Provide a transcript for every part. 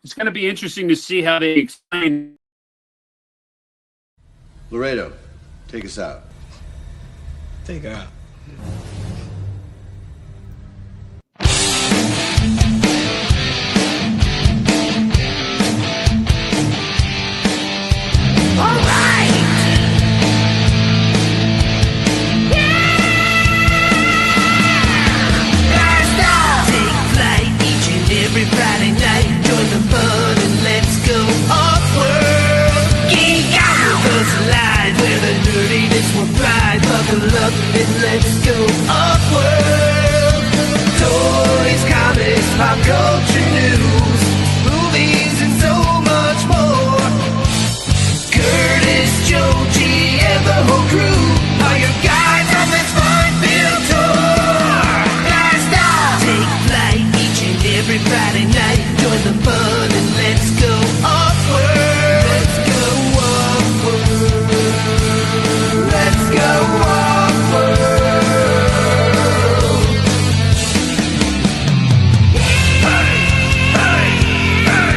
It's going to be interesting to see how they explain. Laredo, take us out. Take her out. Every Friday night, join the fun and let's go off-world. Geek out with us live, where the nerdiness will thrive. Buckle up and let's go off-world. Toys, comics, pop culture news, movies and so much more. Curtis, Joji, and the whole crew are your guides on this fun-filled tour. Blast off! Take flight each and every Friday night. Join the fun and let's go off-world. Let's go off-world. Let's go off-world. Hey, hey, hey.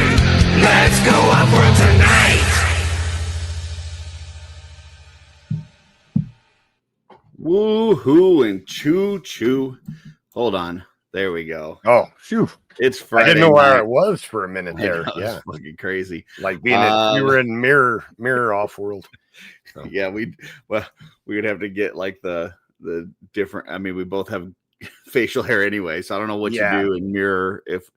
Let's go off-world tonight. Woo-hoo and choo-choo. Hold on. There we go. Oh, phew. It's Friday. I didn't know night. where I was for a minute there. Know, Yeah. it's fucking crazy. Like being we were in mirror off-world. So. Yeah, we would have to get like the different. I mean, we both have facial hair anyway, so I don't know what you do in mirror if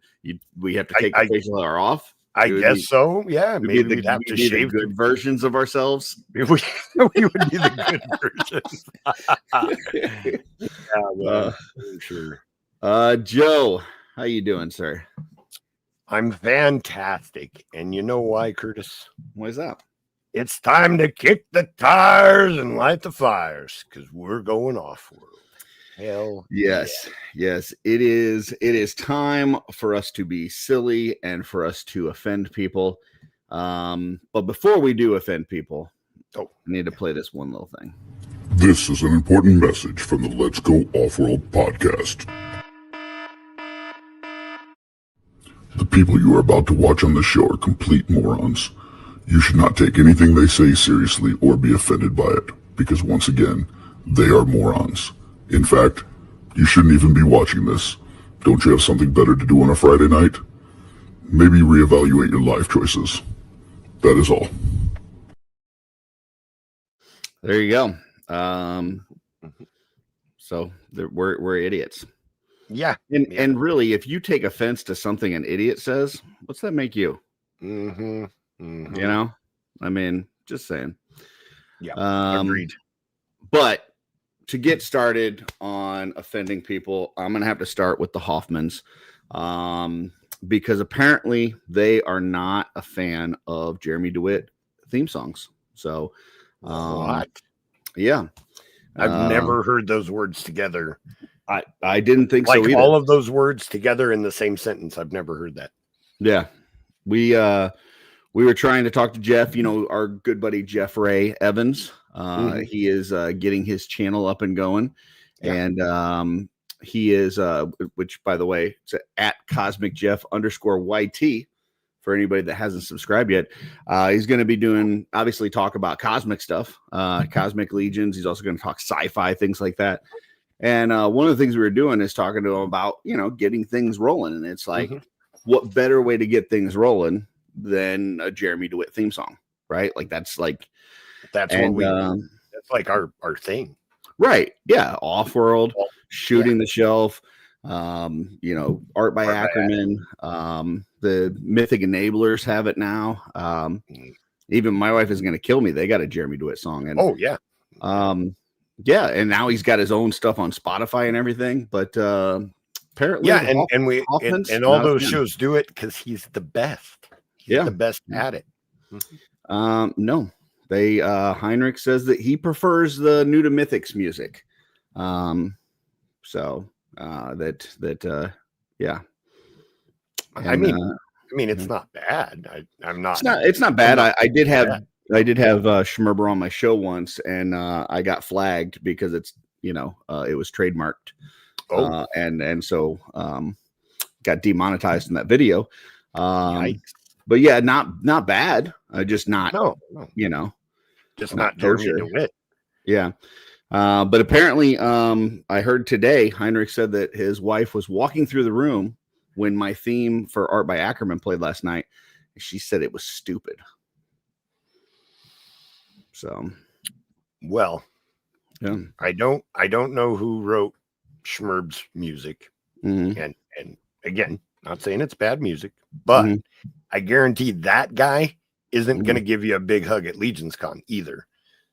we have to take the facial hair off. I guess so. Yeah, maybe we'd have to shave the good versions of ourselves. We would be the good versions. Yeah, well, sure. Joe, how you doing, sir? I'm fantastic, and you know why, Curtis? Why is that? It's time to kick the tires and light the fires because we're going off-world. Hell yes, yes, it is. It is time for us to be silly and for us to offend people. But before we do offend people, I need to play this one little thing. This is an important message from the Let's Go Off-World podcast. The people you are about to watch on the show are complete morons. You should not take anything they say seriously or be offended by it, because once again, they are morons. In fact, you shouldn't even be watching this. Don't you have something better to do on a Friday night? Maybe reevaluate your life choices. That is all. There you go. So we're idiots. Yeah. And really, if you take offense to something an idiot says, what's that make you? Mm-hmm. Mm-hmm. You know? I mean, just saying. Yeah. Agreed. But to get started on offending people, I'm going to have to start with the Hoffmans. Because apparently they are not a fan of Jeremy DeWitt theme songs. So, what? Yeah. I've never heard those words together. I didn't think like so either. All of those words together in the same sentence. I've never heard that. Yeah. We were trying to talk to Jeff, our good buddy, Jeff Ray Evans. He is getting his channel up and going. Yeah. And he is, which by the way, it's at Cosmic Jeff _YT for anybody that hasn't subscribed yet. He's going to be doing, obviously, talk about cosmic stuff, cosmic legions. He's also going to talk sci-fi, things like that. And one of the things we were doing is talking to him about, getting things rolling. And it's like, what better way to get things rolling than a Jeremy DeWitt theme song, right? Like that's what we that's like our thing. Right. Yeah. Off-world, shooting the shelf, art by Ackerman. The Mythic Enablers have it now. Even my wife is going to kill me. They got a Jeremy DeWitt song. And yeah, and now he's got his own stuff on Spotify and everything. But apparently, and all those shows do it because he's the best. He's the best at it. No, Heinrich says that he prefers the New to Mythics music. Yeah. I mean, it's not bad. I'm not. It's not bad. I did have Schmerber on my show once, and I got flagged because it's it was trademarked. And so got demonetized in that video. but yeah, not bad. Just not, No, just not Jeremy DeWitt. Yeah. But apparently, I heard today, Heinrich said that his wife was walking through the room when my theme for Art by Ackerman played last night. She said it was stupid. So, well, yeah, I don't know who wrote Schmerb's music, and again, not saying it's bad music, but I guarantee that guy isn't going to give you a big hug at Legion's Con either.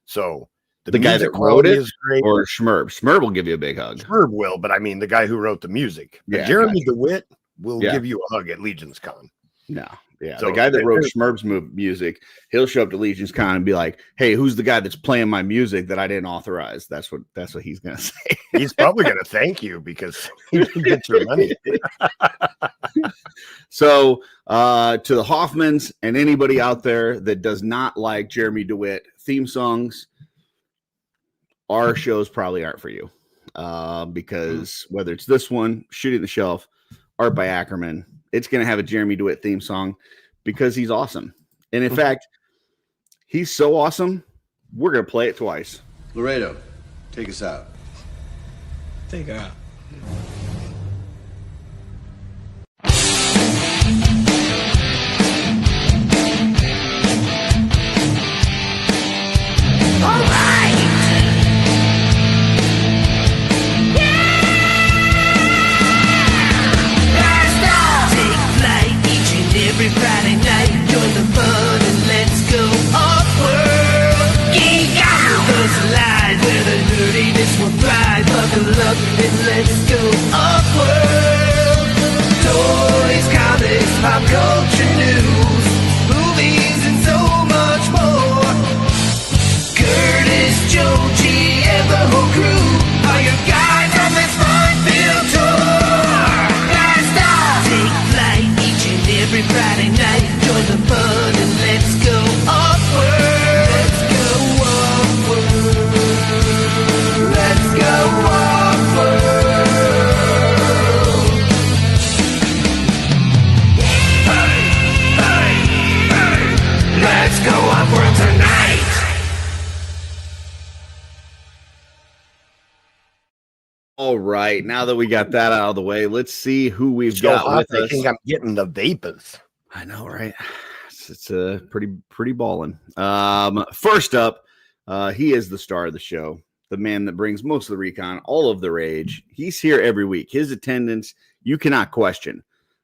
So the guy that wrote it is great, or Schmerb will give you a big hug. Schmerb will, but I mean the guy who wrote the music. Yeah, Jeremy DeWitt will give you a hug at Legion's Con. No. Yeah, so the guy that wrote Schmerb's music, he'll show up to Legion's Con and be like, "Hey, who's the guy that's playing my music that I didn't authorize?" That's what he's gonna say. He's probably gonna thank you because he gets your money. So, to the Hoffmans and anybody out there that does not like Jeremy DeWitt theme songs, our shows probably aren't for you, because whether it's this one, Shooting the Shelf, Art by Ackerman, it's going to have a Jeremy DeWitt theme song because he's awesome. And in fact, he's so awesome, we're going to play it twice. Laredo, take us out. Take her out. Every Friday night, join the fun and let's go off-world. Geek out! Because live where the nerdiness will thrive. Buckle up and let's go off-world. Toys, comics, pop culture news, movies and so much more. Curtis, Joji, and the whole crew are your guides on this fun-filled tour. Blast off! Take flight each and every Friday night, join the fun and let's go off-world. Let's go off-world. Let's go off-world. Hey, hey, hey. Let's go off-world tonight. All right, now that we got that out of the way, let's see who we've got with us. I think I'm getting the vapors. I know, right? It's a pretty ballin'. First up, he is the star of the show, the man that brings most of the recon, all of the rage. He's here every week. His attendance, you cannot question.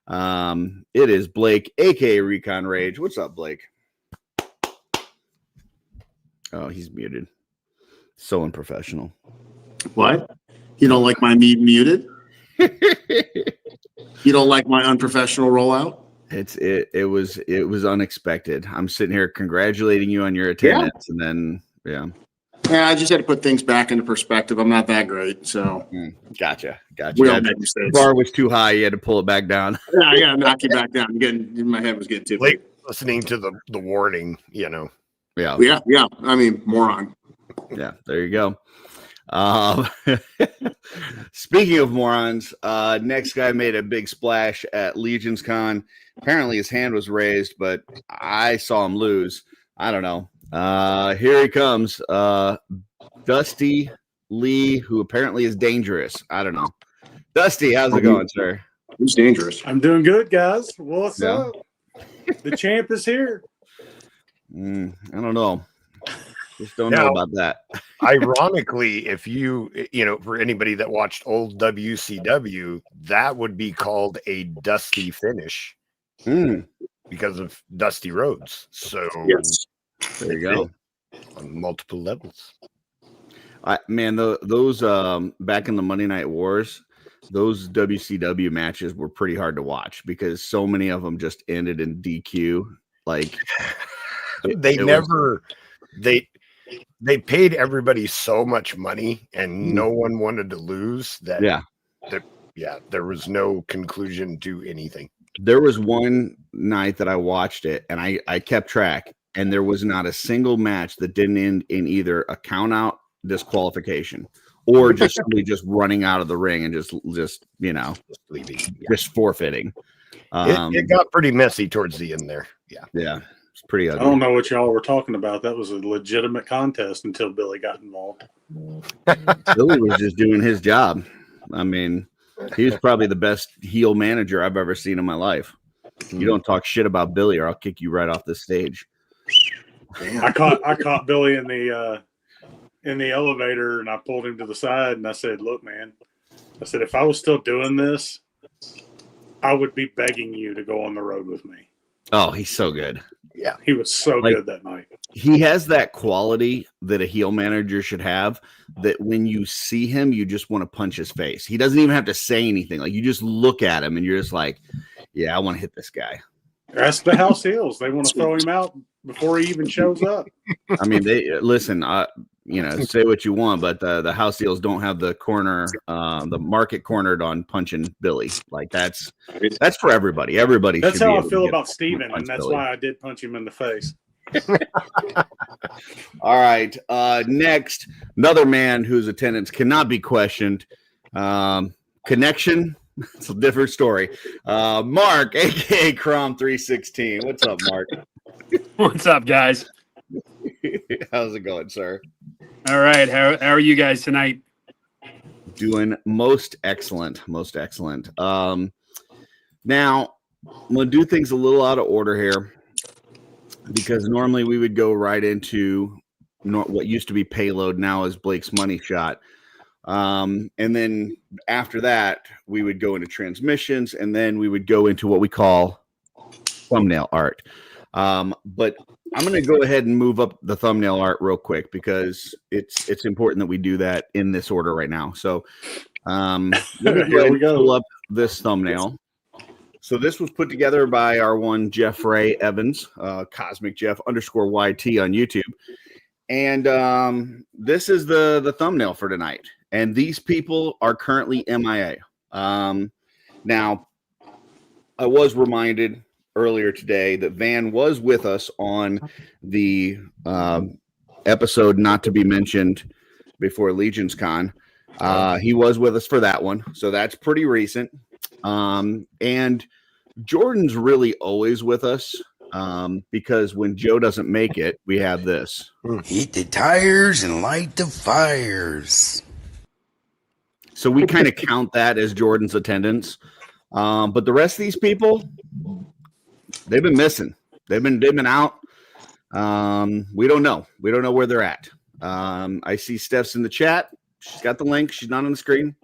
It is Blake, aka Recon Rage. What's up, Blake? Oh, he's muted. So unprofessional. What? You don't like my muted? You don't like my unprofessional rollout? It was unexpected. I'm sitting here congratulating you on your attendance, and then yeah, I just had to put things back into perspective. I'm not that great, so gotcha. We all make mistakes. The bar was too high. You had to pull it back down. Yeah, I gotta knock you back down. My head was getting too big. Listening to the warning, Yeah. I mean, moron. Yeah, there you go. Speaking of morons, next guy made a big splash at Legion's Con. Apparently his hand was raised, but I saw him lose. I don't know. Here he comes. Dusty Lee, who apparently is dangerous. I don't know. Dusty, how's it going, sir? Who's dangerous? I'm doing good, guys. What's up? The champ is here. I don't know. Just don't know about that. Ironically, if you for anybody that watched old WCW, that would be called a Dusty finish because of Dusty Rhodes. So yes, there you go. On multiple levels. Those back in the Monday Night Wars, those WCW matches were pretty hard to watch because so many of them just ended in DQ. Like they paid everybody so much money and no one wanted to lose that. There was no conclusion to anything. There was one night that I watched it and I kept track, and there was not a single match that didn't end in either a count out, disqualification, or just somebody just running out of the ring and just leaving, just forfeiting. It got pretty messy towards the end there. Yeah, it's pretty I ugly. don't know what y'all were talking about. That was a legitimate contest until Billy got involved. Billy was just doing his job. I mean, he was probably the best heel manager I've ever seen in my life. You don't talk shit about Billy, or I'll kick you right off the stage. I caught Billy in the elevator, and I pulled him to the side, and I said, "Look, man," I said, "if I was still doing this, I would be begging you to go on the road with me." Oh, he's so good. Yeah. He was so good that night. He has that quality that a heel manager should have, that when you see him, you just want to punch his face. He doesn't even have to say anything. Like, you just look at him and you're just like, yeah, I want to hit this guy. That's the house heels. They want to throw him out before he even shows up. I mean, they listen, say what you want, but the house heels don't have the market cornered on punching Billy. Like, that's for everybody. Everybody. That's should how be I able to feel get about Steven, and that's Billy. why I did punch him in the face. All right. Next, another man whose attendance cannot be questioned. Connection. It's a different story. Mark, aka Crom 316. What's up, Mark? What's up, guys? How's it going, sir? All right. How are you guys tonight? Doing most excellent. Most excellent. Now, I'm going to do things a little out of order here, because normally we would go right into what used to be payload, now is Blake's money shot. And then after that, we would go into transmissions, and then we would go into what we call thumbnail art. But I'm going to go ahead and move up the thumbnail art real quick, because it's important that we do that in this order right now. So Here we go. Pull up this thumbnail. So this was put together by our one Jeff Ray Evans, Cosmic Jeff _ YT on YouTube. And this is the thumbnail for tonight. And these people are currently MIA. Now, I was reminded earlier today that Van was with us on the episode not to be mentioned before Legion's Con. He was with us for that one. So that's pretty recent. And Jordan's really always with us, because when Joe doesn't make it, we have this. Heat the tires and light the fires. So we kind of count that as Jordan's attendance. But the rest of these people, they've been missing. They've been out. We don't know. We don't know where they're at. I see Steph's in the chat. She's got the link. She's not on the screen.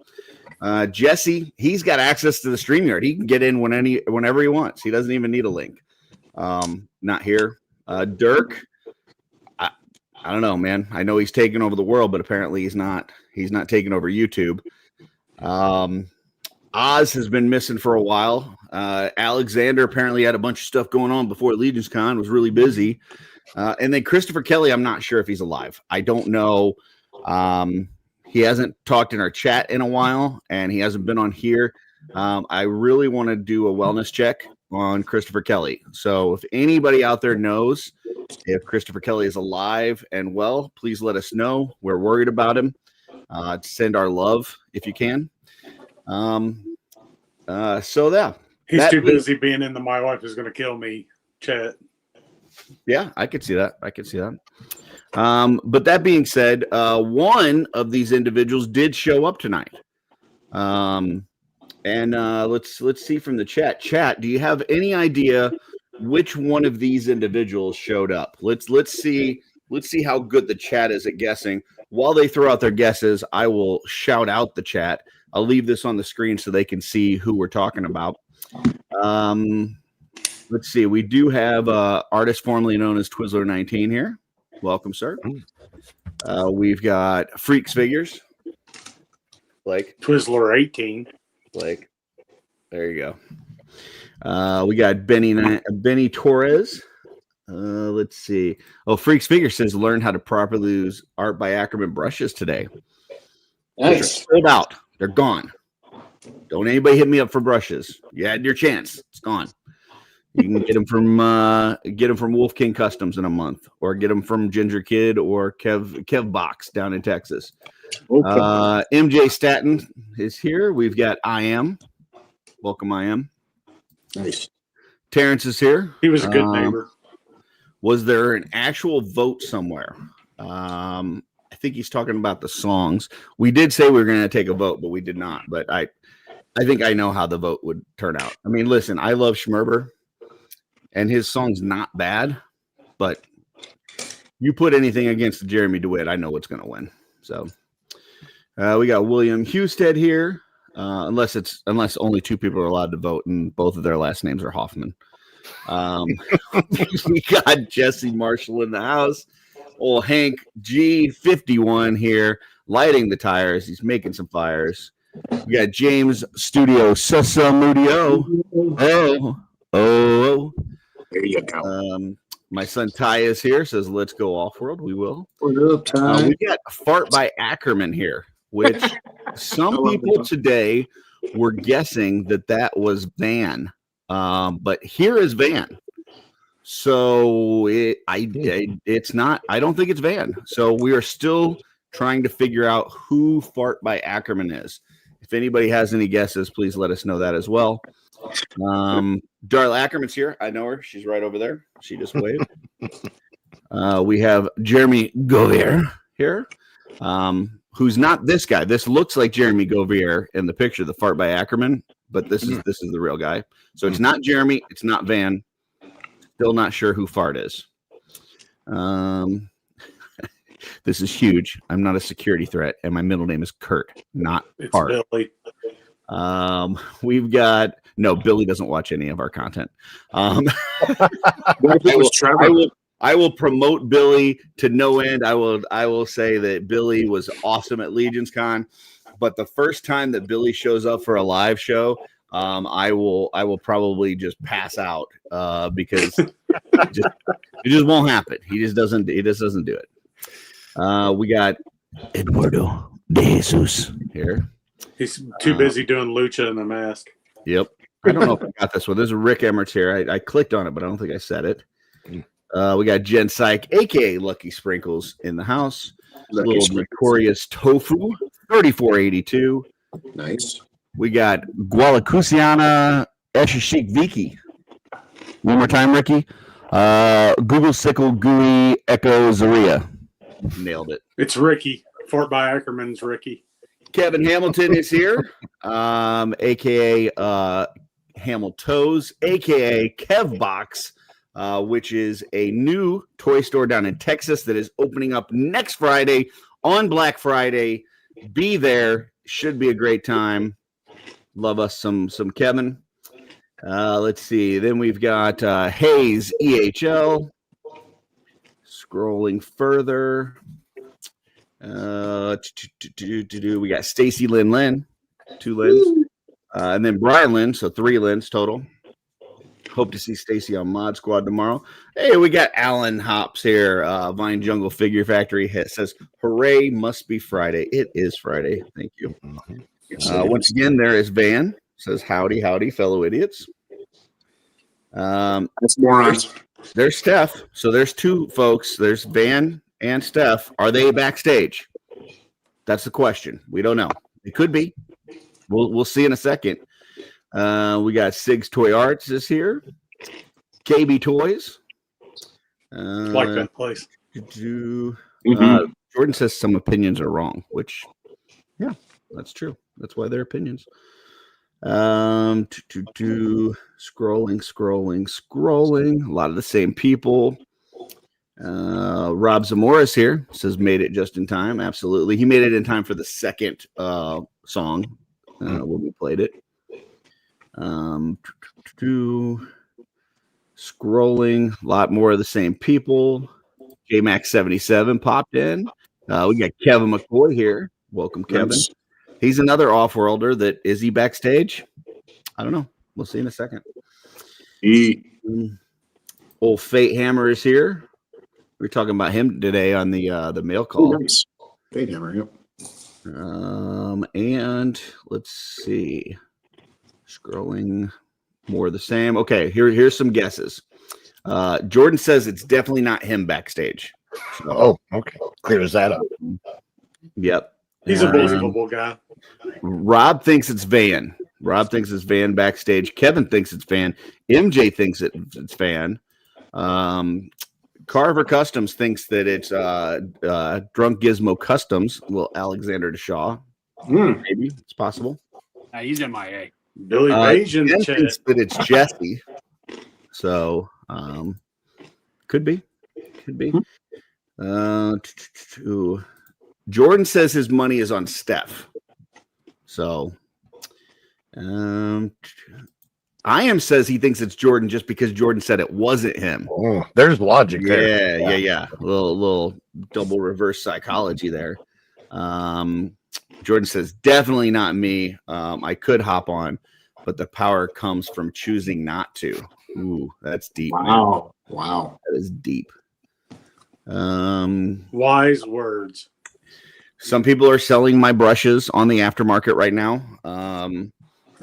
Jesse, he's got access to the StreamYard. He can get in whenever he wants. He doesn't even need a link. Not here. Dirk, I don't know, man. I know he's taking over the world, but apparently he's not taking over YouTube. Oz has been missing for a while. Alexander apparently had a bunch of stuff going on before Legion's Con, was really busy. And then Christopher Kelly, I'm not sure if he's alive. I don't know. He hasn't talked in our chat in a while, and he hasn't been on here. I really want to do a wellness check on Christopher Kelly. So if anybody out there knows if Christopher Kelly is alive and well, please let us know. We're worried about him. Send our love if you can. So yeah. He's too busy being in the "my wife is going to kill me" chat. Yeah, I could see that. But that being said, one of these individuals did show up tonight. And let's see from the chat. Chat, do you have any idea which one of these individuals showed up? Let's see how good the chat is at guessing. While they throw out their guesses, I will shout out the chat. I'll leave this on the screen so they can see who we're talking about. Let's see. We do have artist formerly known as Twizzler19 here. Welcome, sir. We've got Freaks Figures. Blake. Twizzler18. Blake. There you go. We got Benny Torres. Let's see. Oh, Freaks Figures says learn how to properly use art by Ackerman brushes today. Nice. Sold out. They're gone. Don't anybody hit me up for brushes. You had your chance. It's gone. You can get them from Wolf King Customs in a month, or get them from Ginger Kid or Kev Box down in Texas. Okay. MJ Staten is here. We've got I Am. Welcome, I Am. Nice. Terrence is here. He was a good neighbor. Was there an actual vote somewhere? I think he's talking about the songs. We did say we were going to take a vote, but we did not. But I think I know how the vote would turn out. I mean, listen, I love Schmerber, and his song's not bad, but you put anything against Jeremy DeWitt, I know what's going to win. So we got William Husted here, unless only two people are allowed to vote, and both of their last names are Hoffman. We got Jesse Marshall in the house. Old Hank G51 here, lighting the tires. He's making some fires. We got James Studio Sasamudio. Oh. There you go. My son Ty is here, says, let's go off-world. We will. What up, Ty? We got Fart by Ackerman here, which some people today were guessing that was Van. But here is Van. So it's not. I don't think it's Van. So we are still trying to figure out who Fart by Ackerman is. If anybody has any guesses, please let us know that as well. Darla Ackerman's here. I know her. She's right over there. She just waved. We have Jeremy Govier here, who's not this guy. This looks like Jeremy Govier in the picture, the Fart by Ackerman, but this is the real guy. So it's not Jeremy. It's not Van. Still not sure who Fart is. This is huge. I'm not a security threat, and my middle name is Kurt, not Fart. Billy. We've got Billy doesn't watch any of our content. I will promote Billy to no end. I will say that Billy was awesome at Legion's Con, but the first time that Billy shows up for a live show, I will probably just pass out because it just won't happen. He just doesn't do it. We got Eduardo De Jesus here. He's too busy doing lucha in the mask. Yep. I don't know if I got this one. There's a Rick Emmert's here. I clicked on it, but I don't think I said it. We got Jen Syke, aka Lucky Sprinkles, in the house. Little Victorious Tofu, 3482. Nice. We got Gualacusiana Eshishik Viki. One more time, Ricky. Google Sickle Gooey Echo Zaria. Nailed it. It's Ricky. Fort by Ackerman's Ricky. Kevin Hamilton is here, aka Hamiltoes, aka Kevbox, which is a new toy store down in Texas that is opening up next Friday on Black Friday. Be there. Should be a great time. Love us some Kevin. Let's see. Then we've got Hayes EHL. Scrolling further. We got Stacy Lynn, 2 Lyns, and then Brian Lynn, so 3 Lyns total. Hope to see Stacy on Mod Squad tomorrow. Hey, we got Alan Hops here. Vine Jungle Figure Factory says, "Hooray! Must be Friday." It is Friday. Thank you. Once again, there is Van. Says, "Howdy, fellow idiots." That's morons. There's Steph. So there's 2 folks. There's Van and Steph. Are they backstage? That's the question. We don't know. It could be. We'll see in a second. We got Sig's Toy Arts is here. KB Toys. Like that place. Jordan says some opinions are wrong, which, yeah, that's true. That's why they're opinions. Scrolling. A lot of the same people. Rob Zamora is here. Says made it just in time. Absolutely, he made it in time for the second song when we played it. Scrolling, a lot more of the same people. JMax77 popped in. We got Kevin McCoy here. Welcome, Kevin. Nice. He's another off-worlder. That is he backstage? I don't know. We'll see in a second. Old Fate Hammer is here. We were talking about him today on the mail call. Oh, nice. Fate Hammer, yep. And let's see. Scrolling, more of the same. Okay, here's some guesses. Jordan says it's definitely not him backstage. So, okay. Clears that up. Yep. He's a believable guy. Rob thinks it's Van. Rob thinks it's Van backstage. Kevin thinks it's Van. MJ thinks it's Van. Carver Customs thinks that it's Drunk Gizmo Customs. Well, Alexander Deshaw. Maybe it's possible. He's MIA. Billy Page in the Ken chat. thinks that it's Jesse. So could be. Jordan says his money is on Steph. So I says he thinks it's Jordan just because Jordan said it wasn't him. Oh, there's logic there. Yeah. A little double reverse psychology there. Jordan says definitely not me. I could hop on, but the power comes from choosing not to. Ooh, that's deep. Wow. Man. Wow. That is deep. Wise words. Some people are selling my brushes on the aftermarket right now.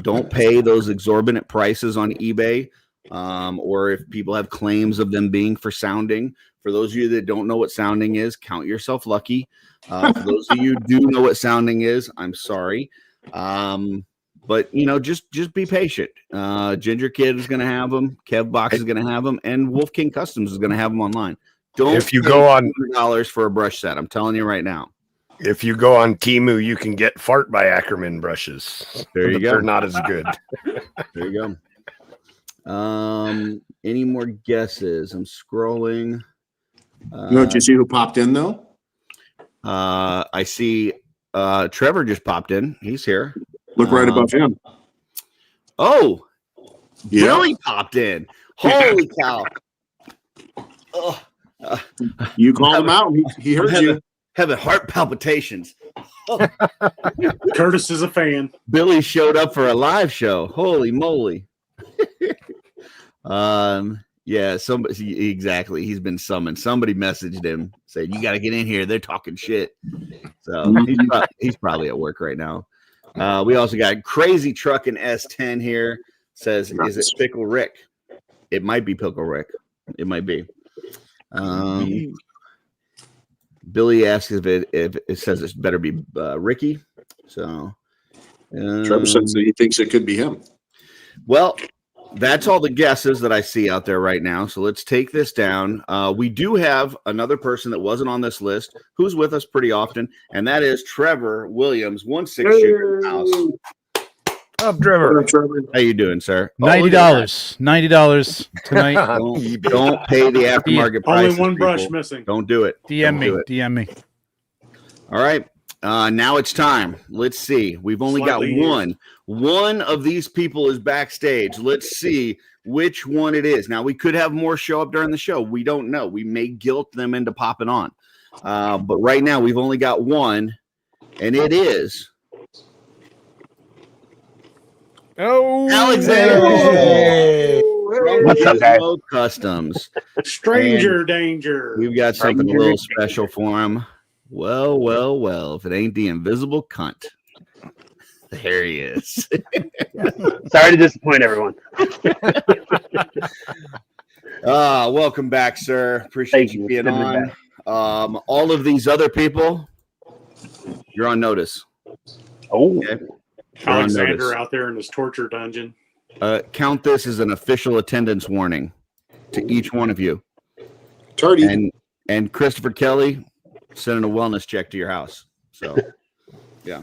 Don't pay those exorbitant prices on eBay, or if people have claims of them being for sounding. For those of you that don't know what sounding is, count yourself lucky. For those of you who do know what sounding is, I'm sorry. But just be patient. Ginger Kid is going to have them. Kev Box is going to have them, and Wolf King Customs is going to have them online. Don't if you go on $100 for a brush set, I'm telling you right now. If you go on Temu, you can get Fart by Ackerman brushes. There you go. They're not as good. There you go. Any more guesses? I'm scrolling. Don't you see who popped in though? I see Trevor just popped in. He's here. Look right above him. Oh, Yeah. Billy popped in. Holy cow. You called him out. He heard you. Having heart palpitations. Curtis is a fan. Billy showed up for a live show. Holy moly. Yeah, somebody exactly. He's been summoned. Somebody messaged him, said, "You got to get in here. They're talking shit." So he's probably at work right now. We also got Crazy Truck in S10 here. Says, "Is it Pickle Rick?" It might be Pickle Rick. It might be. Billy asks if it says it better be Ricky. So Trevor says that he thinks it could be him. Well, that's all the guesses that I see out there right now. So let's take this down. We do have another person that wasn't on this list who's with us pretty often, and that is Trevor Williams, 1-6 shooter in the house. Up, Trevor. How you doing, sir? $90. $90 tonight. Don't pay the aftermarket price. Only one brush missing. Don't do it. DM me. All right. Now it's time. Let's see. We've only got one. One of these people is backstage. Let's see which one it is. Now, we could have more show up during the show. We don't know. We may guilt them into popping on. But right now, we've only got one, and it is Alexander. What's up, guys? Customs. Stranger danger. We've got something a little special for him. Well, if it ain't the invisible cunt. There he is. Sorry to disappoint everyone. Welcome back, sir. Appreciate you being on. All of these other people, you're on notice. Oh, okay. Alexander out there in his torture dungeon. Count this as an official attendance warning to each one of you. Tardy. And Christopher Kelly sending a wellness check to your house. So, yeah.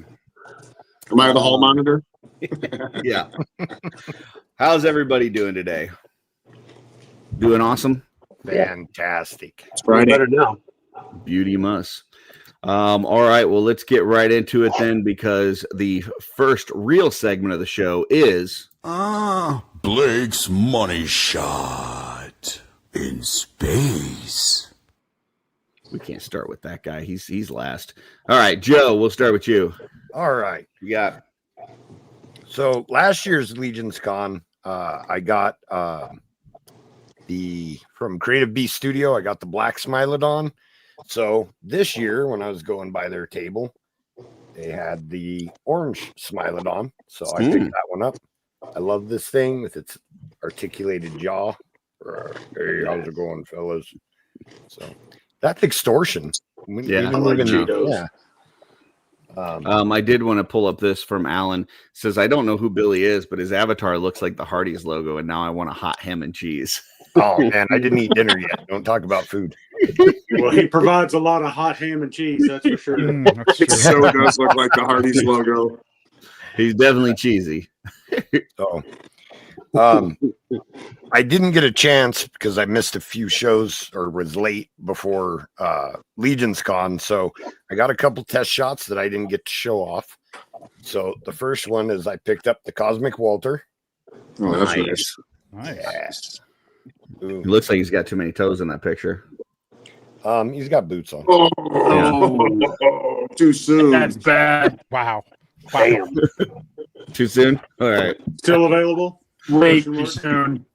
Am I the hall monitor? Yeah. How's everybody doing today? Doing awesome? Fantastic. It's Friday. Better now. Beauty must. All right. Well, let's get right into it then, because the first real segment of the show is Blake's money shot in space. We can't start with that guy. He's last. All right, Joe, we'll start with you. All right. You got. So last year's Legion's Con, I got from Creative Beast Studio, I got the black Smilodon. So this year, when I was going by their table, they had the orange Smilodon. So I picked that one up. I love this thing with its articulated jaw. Hey, how's it going, fellas? So that's extortion. Yeah, Yeah. I did want to pull up this from Alan. It says, I don't know who Billy is, but his avatar looks like the Hardee's logo, and now I want a hot ham and cheese. Oh, man, I didn't eat dinner yet. Don't talk about food. Well, he provides a lot of hot ham and cheese, that's for sure. It so does look like the Hardee's logo. He's definitely cheesy. So, I didn't get a chance because I missed a few shows or was late before Legion's Con. So I got a couple test shots that I didn't get to show off. So the first one is I picked up the Cosmic Walter. Oh, that's nice. Nice. It looks like he's got too many toes in that picture. He's got boots on. Oh, too soon. That's bad. Wow. Damn. Too soon? All right. Still available? Way too soon.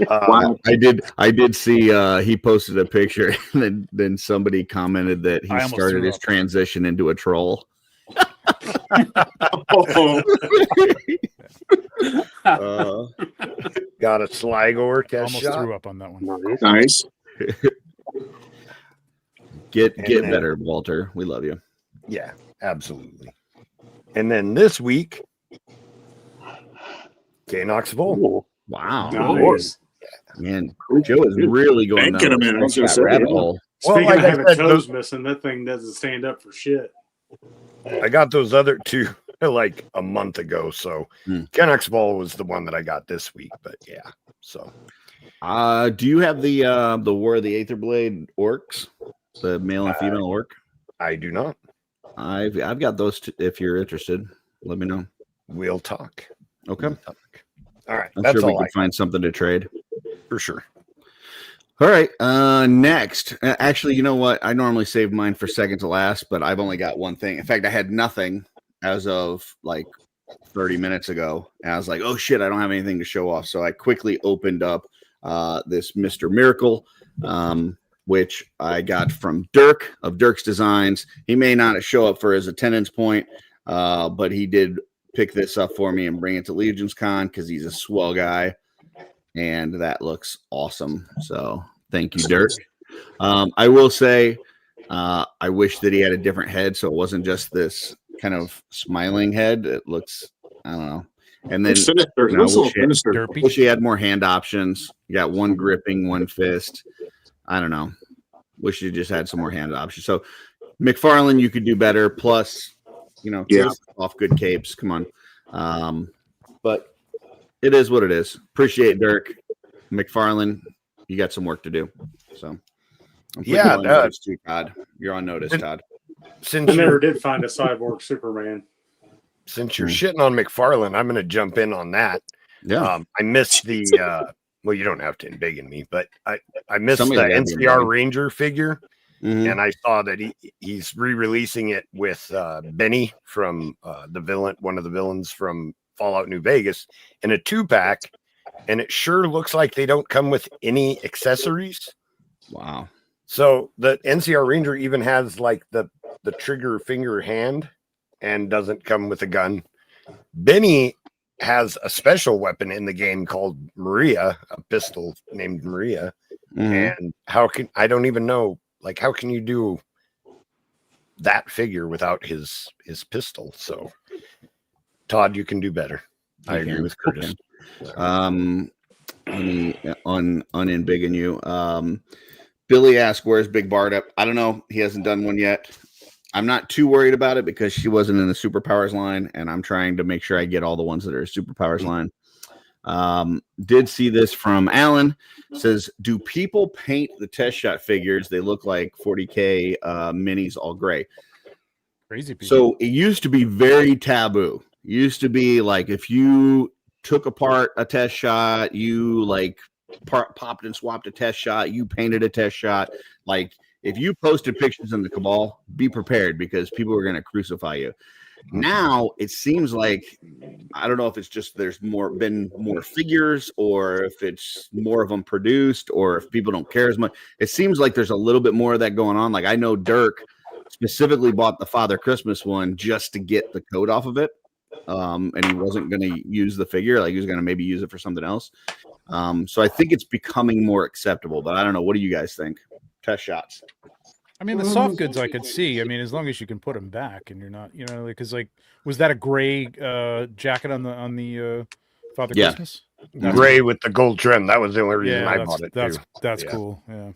I did see he posted a picture and then somebody commented that he I almost started threw his up. transition into a troll. Got a Sligo test Almost shot. threw up on that one. Nice. Get then- better, Walter. We love you. Yeah, absolutely. And then this week, Knoxville. Ooh. Wow. Nice. Man, Joe is really going Thanking down him in. I was that gonna say, rabbit yeah. hole. Well, Speaking like of I having said, toes missing, that thing doesn't stand up for shit. I got those other two like a month ago. So Hmm. Knoxville was the one that I got this week. But yeah, so Do you have the War of the Aether Blade orcs, the male and female orc? I do not. I've got those. If you're interested, let me know. We'll talk. Okay, We'll talk. All right, I'm that's sure we all can find something to trade. for sure. All right. Next, actually, you know what? I normally save mine for second to last, but I've only got one thing. In fact, I had nothing as of like 30 minutes ago, and I was like, "Oh shit, I don't have anything to show off." So I quickly opened up this Mr. Miracle, which I got from Dirk of Dirk's Designs. He may not show up for his attendance point, but he did pick this up for me and bring it to Legion's Con because he's a swell guy. And that looks awesome. So thank you, Dirk. I will say, I wish that he had a different head, so it wasn't just this kind of smiling head. It looks, I don't know. And then Sinister. you know, Looks a little wish he had- sinister. Derpy. wish he had more hand options. You got one gripping, one fist. I don't know. Wish you just had some more hand options. So McFarlane, you could do better. Plus, you know, Yeah. just off good capes. Come on. But it is what it is. Appreciate it, Dirk. McFarlane, you got some work to do. So I'm putting Yeah, you on notice too, Todd. You're on notice, Todd. Since I never you're, did find a cyborg Superman. since you're shitting on McFarlane, I'm going to jump in on that. Yeah. I missed the well, you don't have to embiggen me, but I missed Somebody the gotta be NCR embiggened. Ranger figure, Mhm. and I saw that he's re-releasing it with Benny from the villain, one of the villains from Fallout New Vegas, in a 2-pack, and it sure looks like they don't come with any accessories. Wow. So the NCR Ranger even has like the trigger finger hand and doesn't come with a gun. Benny has a special weapon in the game called Maria, a pistol named Maria. Mhm. And I don't even know, like, how can you do that figure without his pistol? So Todd, you can do better. I agree with Curtis. Let me unembiggen you. Billy asked, "Where's Big Barda?" I don't know. He hasn't done one yet. I'm not too worried about it because she wasn't in the superpowers line, and I'm trying to make sure I get all the ones that are superpowers line. Did see this from Alan. Says, "Do people paint the test shot figures? They look like 40K minis, all gray." Crazy people. So it used to be very taboo. It used to be like if you took apart a test shot, you like popped and swapped a test shot, you painted a test shot. Like if you posted pictures in the Cabal, be prepared because people are going to crucify you. Now it seems like, I don't know if it's just there's been more figures or if it's more of them produced or if people don't care as much. It seems like there's a little bit more of that going on. Like I know Dirk specifically bought the Father Christmas one just to get the coat off of it. And he wasn't going to use the figure. Like he was going to maybe use it for something else. So I think it's becoming more acceptable, but I don't know. What do you guys think? Test shots. I mean, the soft goods I could see. I mean, as long as you can put them back and you're not, because like, was that a gray jacket on the Father Christmas? Gray with the gold trim. That was the only reason I bought it too. That's cool. Yeah.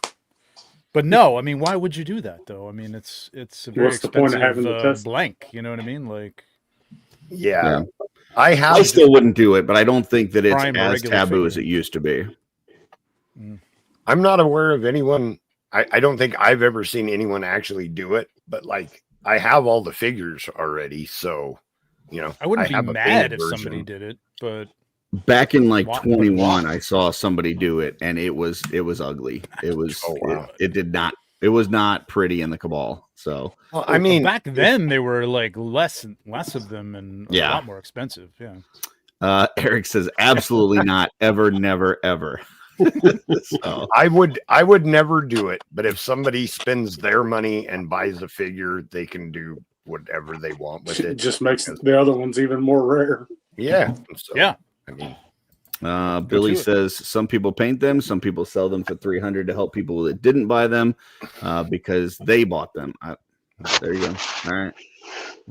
But no, I mean, why would you do that though? I mean, it's a very What's the point of having expensive the test? blank. You know what I mean? Like, yeah. I still wouldn't do it, but I don't think that it's Prime or as regular taboo figure. as it used to be. I'm not aware of anyone. I don't think I've ever seen anyone actually do it, but like I have all the figures already, so I wouldn't have be a mad painted if version. somebody did it, but Back in like Why- 21, I saw somebody do it, and it was ugly. It was it did not. It was not pretty in the cabal. So Well, I mean, back then they were like less of them and a lot more expensive. Yeah. Eric says absolutely not, ever, never, ever. So, I would never do it, but if somebody spends their money and buys a figure, they can do whatever they want with It it. just makes the other ones even more rare. Yeah. So, Yeah. I mean, Billy to it. says some people paint them, some people sell them for $300 to help people that didn't buy them because they bought them. There you go. All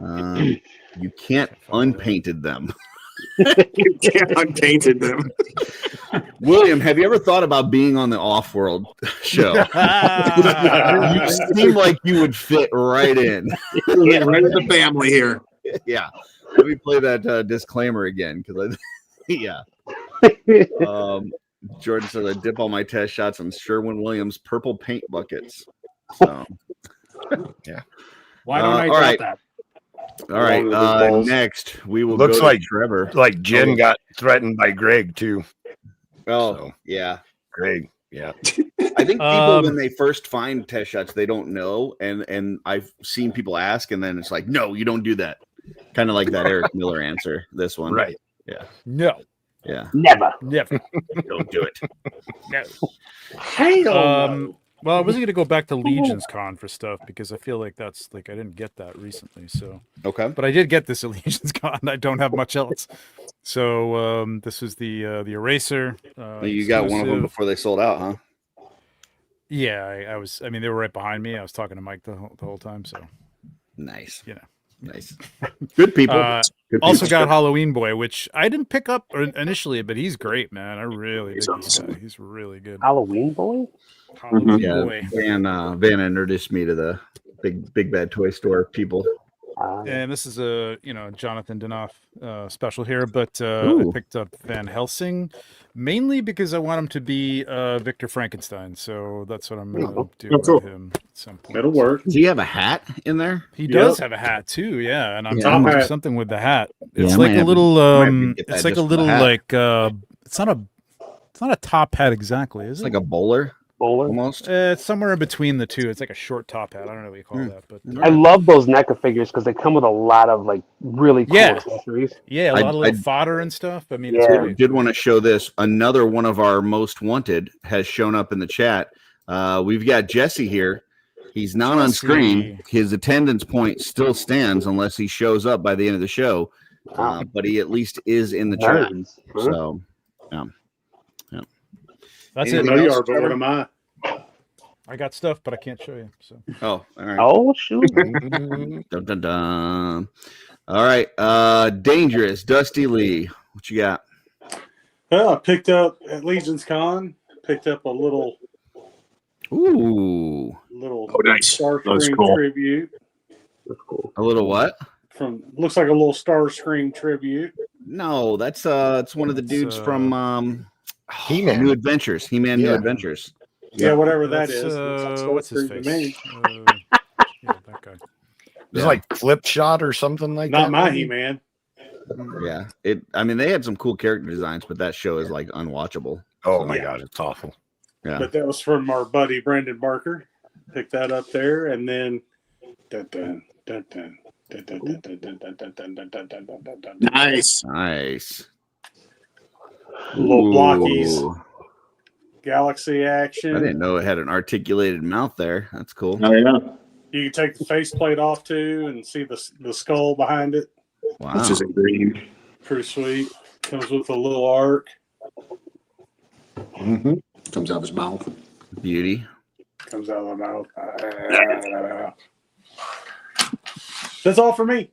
right. You can't unpainted them. You can't unpainted them. William, have you ever thought about being on the OffWorld show? You seem like you would fit right in. Yeah, right with the family here. Yeah. Let me play that disclaimer again because Jordan says I dip all my test shots on Sherwin-Williams purple paint buckets. So yeah. Why don't I all got right. that? All right. Along with the balls. Next we will looks go like to Trevor. Like Jen got threatened by Greg too. Oh, So. yeah. Greg. Yeah. I think people when they first find test shots, they don't know, and I've seen people ask, and then it's like, no, you don't do that. Kind of like that Eric Miller answer. This one, Right. Yeah. No. Yeah. Never. Don't do it. No. Hell Well, I wasn't going to go back to Legions Con for stuff because I feel like that's like I didn't get that recently. So Okay. but I did get this at Legions Con. I don't have much else. So this was the Eraser. You got one of them exclusive. before they sold out, huh? Yeah, I was. I mean, they were right behind me. I was talking to Mike the whole time. So Nice. you know. Nice. Good people. Good Also people. got Halloween Boy, which I didn't pick up initially, but he's great, man. I really dig this guy. He's really good. Halloween boy? Halloween Yeah, Boy. Van introduced me to the big bad toy store people. And this is a Jonathan Denoff special here, but I Ooh. picked up Van Helsing mainly because I want him to be Victor Frankenstein. So that's what I'm going to do Oh, cool. with him at some point. It'll work. Does he have a hat in there? He does Yep. have a hat too, yeah, and I'm Yeah. trying to do Hat. something with the hat. Yeah, It's I like might a have to- little, might have to get that it's like a just for the little hat. like it's not a top hat exactly, is It's it? like a bowler Bowler? almost. It's somewhere in between the two. It's like a short top hat. I don't know what you call that, but I love those NECA figures because they come with a lot of like really cool Yeah. accessories. yeah, a I- lot of little I- fodder and stuff. I mean, Yeah. it's I great. did want to show this. Another one of our most wanted has shown up in the chat. We've got Jesse here. He's not on screen. His attendance point still stands unless he shows up by the end of the show. But he at least is in the chat. Nice. Huh? So, That's I it. know Anything you else, are, but what Trevor? am I? I got stuff, but I can't show you. So oh, all right. Oh shoot! Dun, dun, dun. All right. Dangerous. Dusty Lee. What you got? Well, I picked up at Legion's Con. Picked up a little Ooh. Oh, nice. Starscream That's cool. tribute That's cool. A little what? from. Looks like a little Starscream tribute. No, that's it's one of the dudes from He-Man. New Adventures. He-Man New Yeah. Adventures. Yeah, whatever that That's, is. Looks like what's his Starscream face? to me. Yeah, that guy. It's like Flip Shot or something like that. Not my maybe? He-Man. Yeah. I mean, they had some cool character designs, but that show is like unwatchable. Oh my god, it's awful. Yeah. But that was from our buddy Brandon Barker. Picked that up there, and then Nice. Nice. little blockies, Ooh. Galaxy action. I didn't know it had an articulated mouth there. That's cool. Oh yeah. You can take the faceplate off too and see the skull behind it. Wow. Which is a green. Pretty sweet. Comes with a little arc. Mm-hmm. Comes out of his mouth. Beauty. comes out of the mouth. That's all for me.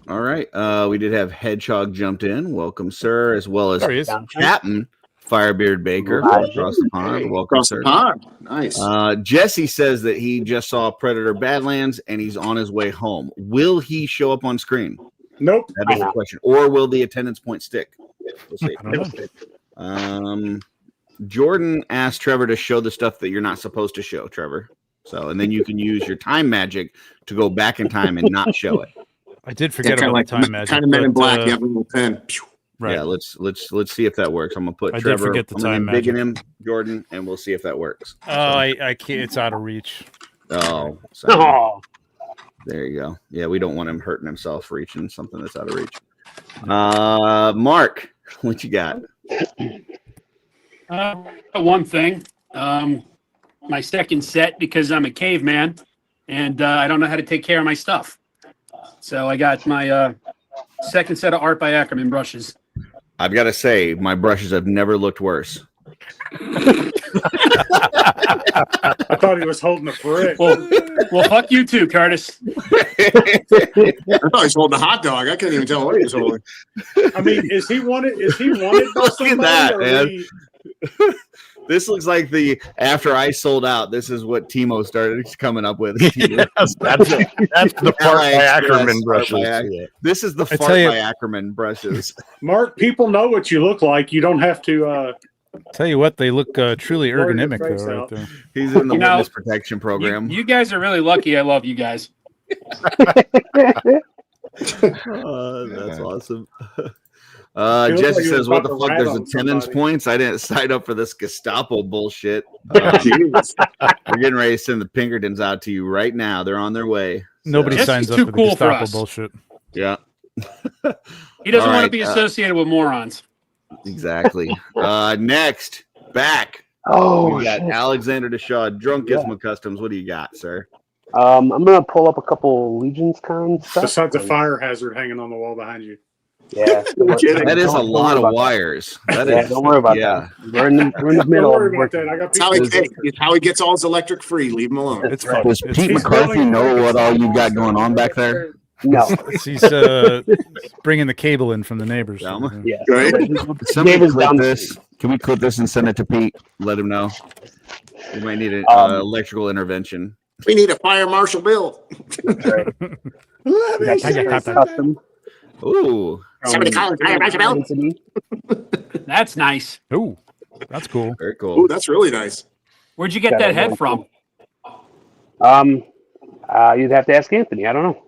All right. We did have Hedgehog jumped in. Welcome, sir, as well as There he is. Captain Firebeard Baker from across the pond. Welcome, Across sir. the pond. Nice. Jesse says that he just saw Predator Badlands and he's on his way home. Will he show up on screen? Nope. That is the question. Or will the attendance point stick? We'll see. I don't know. Jordan asked Trevor to show the stuff that you're not supposed to show, Trevor. So, and then you can use your time magic to go back in time and not show it. I did forget Kinda about like the time magic. Kind of Men in but, Black. You have a little pen. Right. Yeah, let's see if that works. I'm gonna put I did Trevor. forget the I'm gonna time big in magic. him, Jordan, and we'll see if that works. Oh, I can't. It's out of reach. Oh, sorry. Oh, There you go. Yeah, we don't want him hurting himself reaching something that's out of reach. Mark, what you got? One thing. My second set, because I'm a caveman and I don't know how to take care of my stuff. So I got my second set of Art by Ackerman brushes. I've got to say, my brushes have never looked worse. I thought he was holding a brick. Well, fuck you too, Curtis. I thought he was holding a hot dog. I couldn't even tell what he was holding. I mean, is he wanted by Look at somebody? that, or man. he- This looks like the after I sold out. This is what Timo started coming up with. Yes, that's it. That's the part by Ackerman Fart brushes. by This is the I fart tell you- by Ackerman brushes. Mark, people know what you look like. You don't have to. Tell you what, they look truly Blur your ergonomic face though, right out. there. He's in the You know, witness protection program. You guys are really lucky. I love you guys. That's awesome. looks Jesse like he was says, "What about the to fuck? rat There's on attendance somebody." points. I didn't sign up for this Gestapo bullshit. Jeez. We're getting ready to send the Pinkertons out to you right now. They're on their way. Nobody This signs is up too for the cool for Gestapo us. bullshit. Yeah, He doesn't All want right, to be associated with morons. exactly. Next, back. oh, We got shit. Alexander Deshaw, Drunk Yeah. Gizmo Customs. What do you got, sir? I'm gonna pull up a couple Legions Con stuff. Besides a fire hazard hanging on the wall behind you. Yeah, That is a Don't lot worry of about wires. That Yeah, is, don't worry about yeah. that. We're in the Don't middle. worry of about that. I got It's how, it's how he gets all his electric free. Leave him alone. It's fun. Does It's, Pete he's, McCarthy know what all you've got going on back there? No. he's bringing the cable in from the neighbors. Selma? Yeah. Right? Somebody David's clip down the this. Can we clip this and send it to Pete? Let him know. We might need an electrical intervention. We need a fire marshal bill. Custom. Ooh, Somebody call him fire marshal bill. Intensity. That's nice. Ooh, that's cool. very Ooh, cool. that's really nice. Where'd you get that head from? You'd have to ask Anthony. I don't know.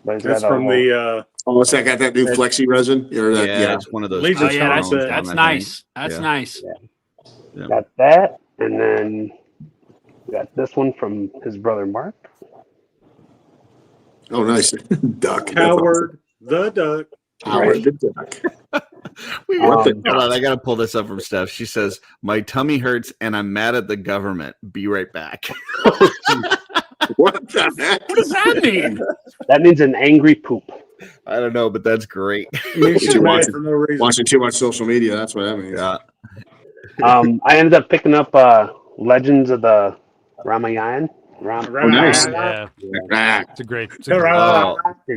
But it's That's got a from whole- the. Oh, what's that? Got that new flexi resin? Or that, Yeah, it's one of those. Legion Oh, yeah, That's it. that's nice. That's Yeah. nice. got that, and then we got this one from his brother Mark. Oh, nice. Duck. Howard the Duck. Howard the Duck. Hold on, I gotta pull this up from Steph. She says, "My tummy hurts and I'm mad at the government. Be right back." What the heck? What does that mean? That means an angry poop. I don't know, but that's great. Makes you Too mad much. for no reason. Watching too much social media. That's what that means. Yeah. I ended up picking up Legends of the Ramayana. Oh, nice. Yeah, Ah, it's a great. Oh,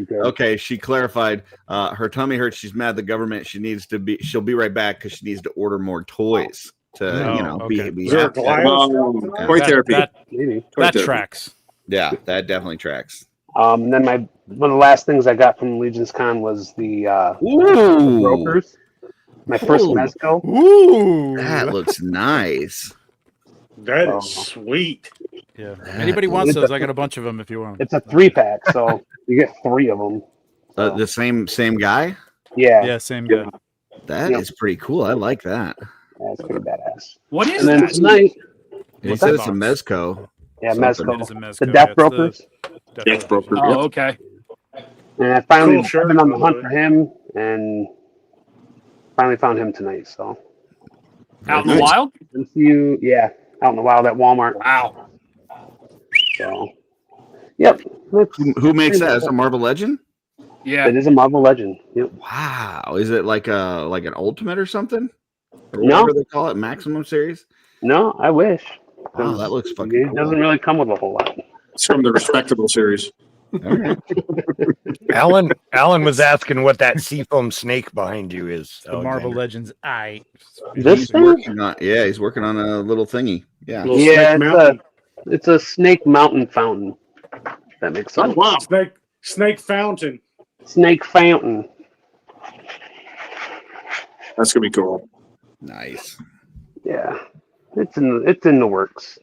okay. She clarified. Her tummy hurts. She's mad at the government. She'll be right back because she needs to order more toys to, Oh, okay. be Is there a happy. glass? toy therapy. Maybe. Toy That therapy. tracks. Yeah, that definitely tracks. And then one of the last things I got from Legion's Con was the Ooh, brokers. My first Ooh. mezco. Ooh, that looks nice. That is sweet. yeah. Anybody wants those? I got a bunch of them. If you want. It's a 3-pack, so you get 3 of them. The same guy. Yeah, Yeah, same guy. That is pretty cool. I like that. that's pretty badass. What is And then that? tonight, He What's said that it's a box? mezco. yeah, Something. It is a mezco. mezco. The Yeah, Death it's Brokers. Death Broker. Oh, okay. And I finally Cool shirt, I've been on the by the hunt way. for him, and finally found him tonight. So Out in the Nice. wild? and see you, out in the wild at Walmart. Wow. So, yep, Who makes that? Is it a Marvel Legend? Yeah. it is a Marvel Legend. Yep. Wow. Is it like an Ultimate or something? Or No. whatever they call it, Maximum Series? No, I wish. Wow, that looks fucking It cool. doesn't really come with a whole lot. It's from the Respectable series. All right. Alan was asking what that seafoam snake behind you is. The Marvel Legends eye. This He's thing? working on, yeah, he's working on a little thingy. Yeah. Little Yeah, Snake Mountain. it's a Snake Mountain fountain. That makes sense. Oh, wow. Snake Fountain. Snake fountain. That's going to be cool. Nice. Yeah, it's in the works.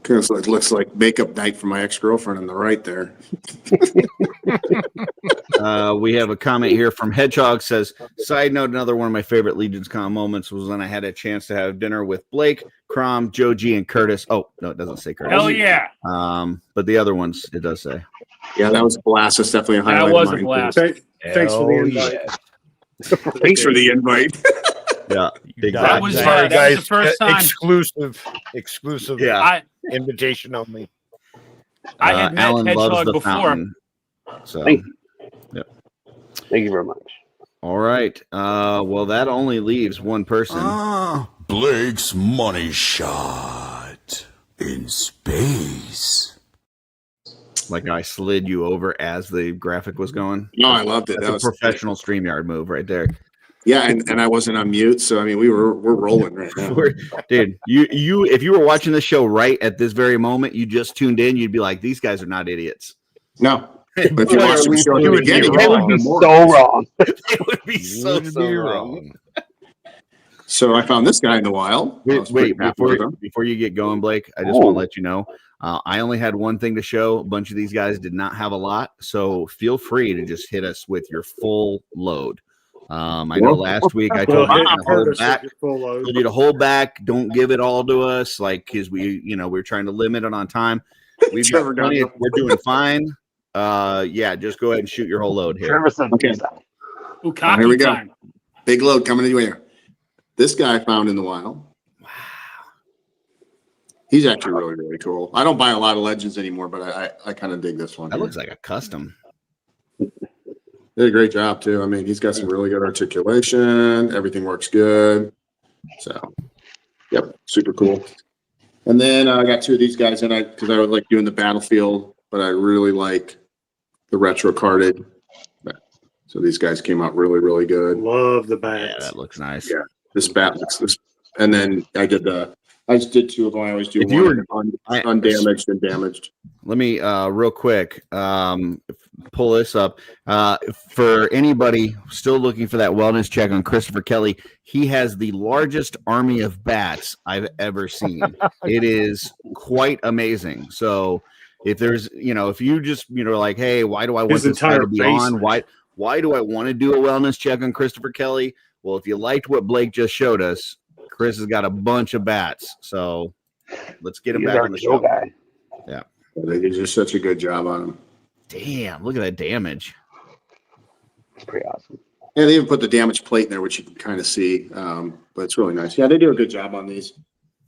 Because it looks like makeup night for my ex-girlfriend on the right there. We have a comment here from Hedgehog says, side note, another one of my favorite Legion's Con moments was when I had a chance to have dinner with Blake, Crom, Joe G, and Curtis. Oh, no, it doesn't say Curtis. Hell yeah. But the other ones, it does say. Yeah, that was a blast. That's definitely a highlight. That was of a mine. blast. Thanks for the invite. Thanks for the invite. Yeah, That was, Sorry, that was guys. the first time. Exclusive. Yeah. Invitation only. I had met Alan loves Hedgehog the before. fountain. So, Thank you. Yep. Thank you very much. All right. Well, that only leaves one person. Blake's money shot in space. Like I slid you over as the graphic was going. No, I loved it. That's That a was professional StreamYard move right there. Yeah, and I wasn't on mute, so I mean we're rolling right now. Dude, you if you were watching the show right at this very moment, you just tuned in, you'd be like, these guys are not idiots. No. But if you watch the show at the beginning, They would be so wrong. They would be so wrong. So I found this guy in the wild. Wait, before you get going, Blake, I just want to let you know. I only had one thing to show. A bunch of these guys did not have a lot, so feel free to just hit us with your full load. I know last week I told you to hold back. Told you to hold back. Don't give it all to us, like because we're trying to limit it on time. We've got plenty. We're doing fine. Yeah, just go ahead and shoot your whole load here. Okay. Here we go. Big load coming to you here. This guy I found in the wild. Wow. He's actually really, really cool. I don't buy a lot of Legends anymore, but I kind of dig this one. That looks like a custom. Did a great job too. I mean, he's got some really good articulation. Everything works good. So, yep, super cool. And then I got two of these guys in because I was like doing the Battlefield, but I really like the retro carded. So these guys came out really, really good. Love the bats. Yeah, that looks nice. Yeah, this bat looks this. And then I just did two of them. I always do undamaged and damaged. Let me real quick pull this up. For anybody still looking for that wellness check on Christopher Kelly, he has the largest army of bats I've ever seen. It is quite amazing. So if there's, if you just, like, hey, why do I want this guy to be on? Why do I want to do a wellness check on Christopher Kelly? Well, if you liked what Blake just showed us, Chris has got a bunch of bats. So let's get him back on the show. Yeah. They did just such a good job on him. Damn, look at that damage. It's pretty awesome. Yeah, they even put the damage plate in there, which you can kind of see. But it's really nice. Yeah, they do a good job on these.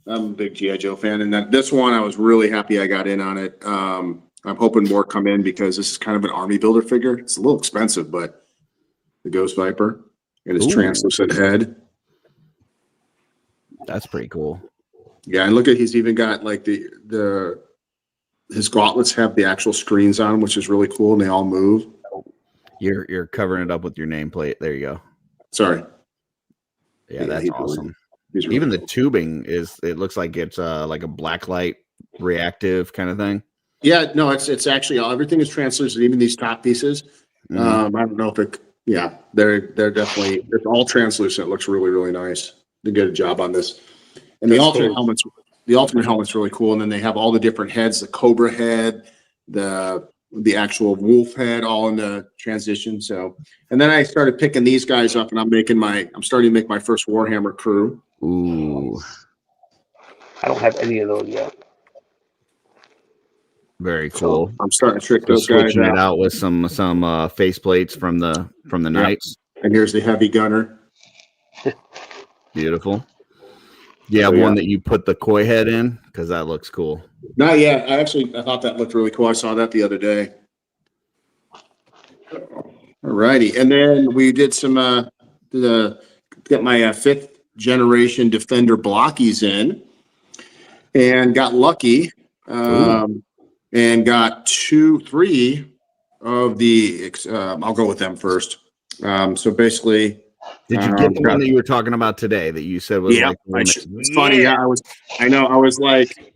I'm a big G.I. Joe fan. And this one, I was really happy I got in on it. I'm hoping more come in because this is kind of an army builder figure. It's a little expensive, but the Ghost Viper and his translucent head. That's pretty cool. Yeah, and look at he's even got like his gauntlets have the actual screens on them, which is really cool, and they all move. You're covering it up with your nameplate. There you go. Sorry. Yeah, that's awesome. Really even the tubing it looks like it's like a blacklight reactive kind of thing. Yeah, no, it's actually everything is translucent, even these top pieces. I don't know if they're definitely, it's all translucent. It looks really, really nice. They did a job on this. And the alternate helmet's really cool. And then they have all the different heads, the Cobra head, the actual wolf head, all in the transition. So, and then I started picking these guys up, and I'm starting to make my first Warhammer crew. Ooh. I don't have any of those yet. Very cool. So I'm starting to trick those guys switching it out with some face plates from the Knights. And here's the heavy gunner. Beautiful. You have one that you put the koi head in because that looks cool. Not yet. I thought that looked really cool. I saw that the other day. All righty, and then we did some get my 5th generation Defender blockies in. and got lucky, and got 3 of the. I'll go with them first. So basically, did you get the one that you were talking about today that you said was like it's funny. Yeah, I was like,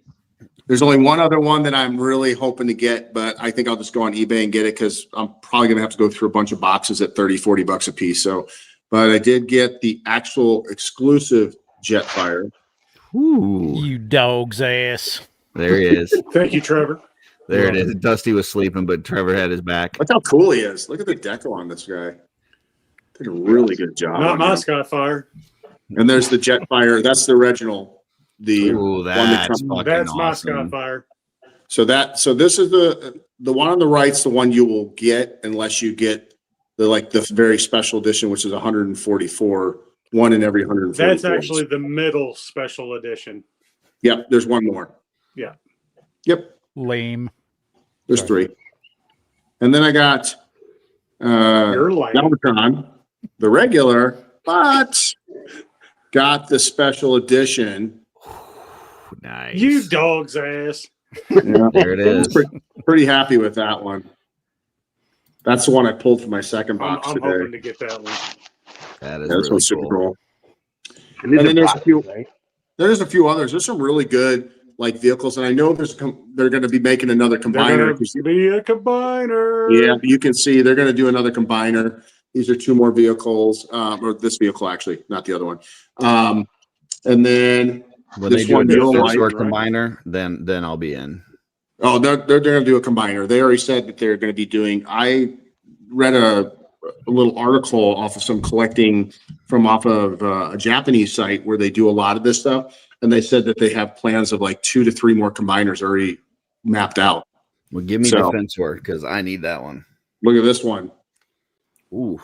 there's only one other one that I'm really hoping to get, but I think I'll just go on eBay and get it because I'm probably going to have to go through a bunch of boxes at $30-$40 a piece. So, but I did get the actual exclusive Jetfire. Ooh. You dog's ass. There he is. Thank you, Trevor. There it is. Dusty was sleeping, but Trevor had his back. Look how cool he is. Look at the decal on this guy. Did a really good job. Not my Skyfire. And there's the Jetfire. That's the original. Ooh, that's my Skyfire. So this is the one on the right's the one you will get unless you get the very special edition, which is 144, one in every 144. That's actually the middle special edition. Yep, there's one more. Yeah. Yep. Lame. There's 3. And then I got Galvatron, the regular, but got the special edition. Nice. You dog's ass. Yeah. There it is. Pretty happy with that one. That's the one I pulled from my second box I'm today. hoping to get that one. That is That's really super cool. And then there's a few. right? There's a few others. There's some really good vehicles, and I know they're going to be making another combiner. They're going to be a combiner. Yeah, you can see they're going to do another combiner. These are 2 more vehicles, or this vehicle actually, not the other one. And then when they do a combiner, then I'll be in. Oh, they're going to do a combiner. They already said that they're going to be doing. I read a little article off of some collecting from off of a Japanese site where they do a lot of this stuff, and they said that they have plans of like 2 to 3 more combiners already mapped out. Well, give me Defense Word because I need that one. Look at this one. Ooh.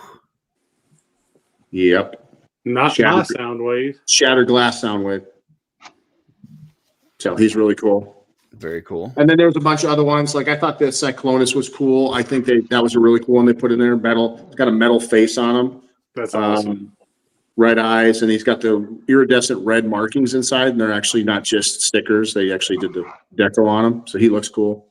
Yep. Not my Soundwave. Shattered glass Soundwave. So he's really cool. Very cool. And then there's a bunch of other ones. Like I thought that Cyclonus was cool. I think that was a really cool one they put in there. Metal. It's got a metal face on him. That's awesome. Red eyes, and he's got the iridescent red markings inside, and they're actually not just stickers. They actually did the deco on them, so he looks cool.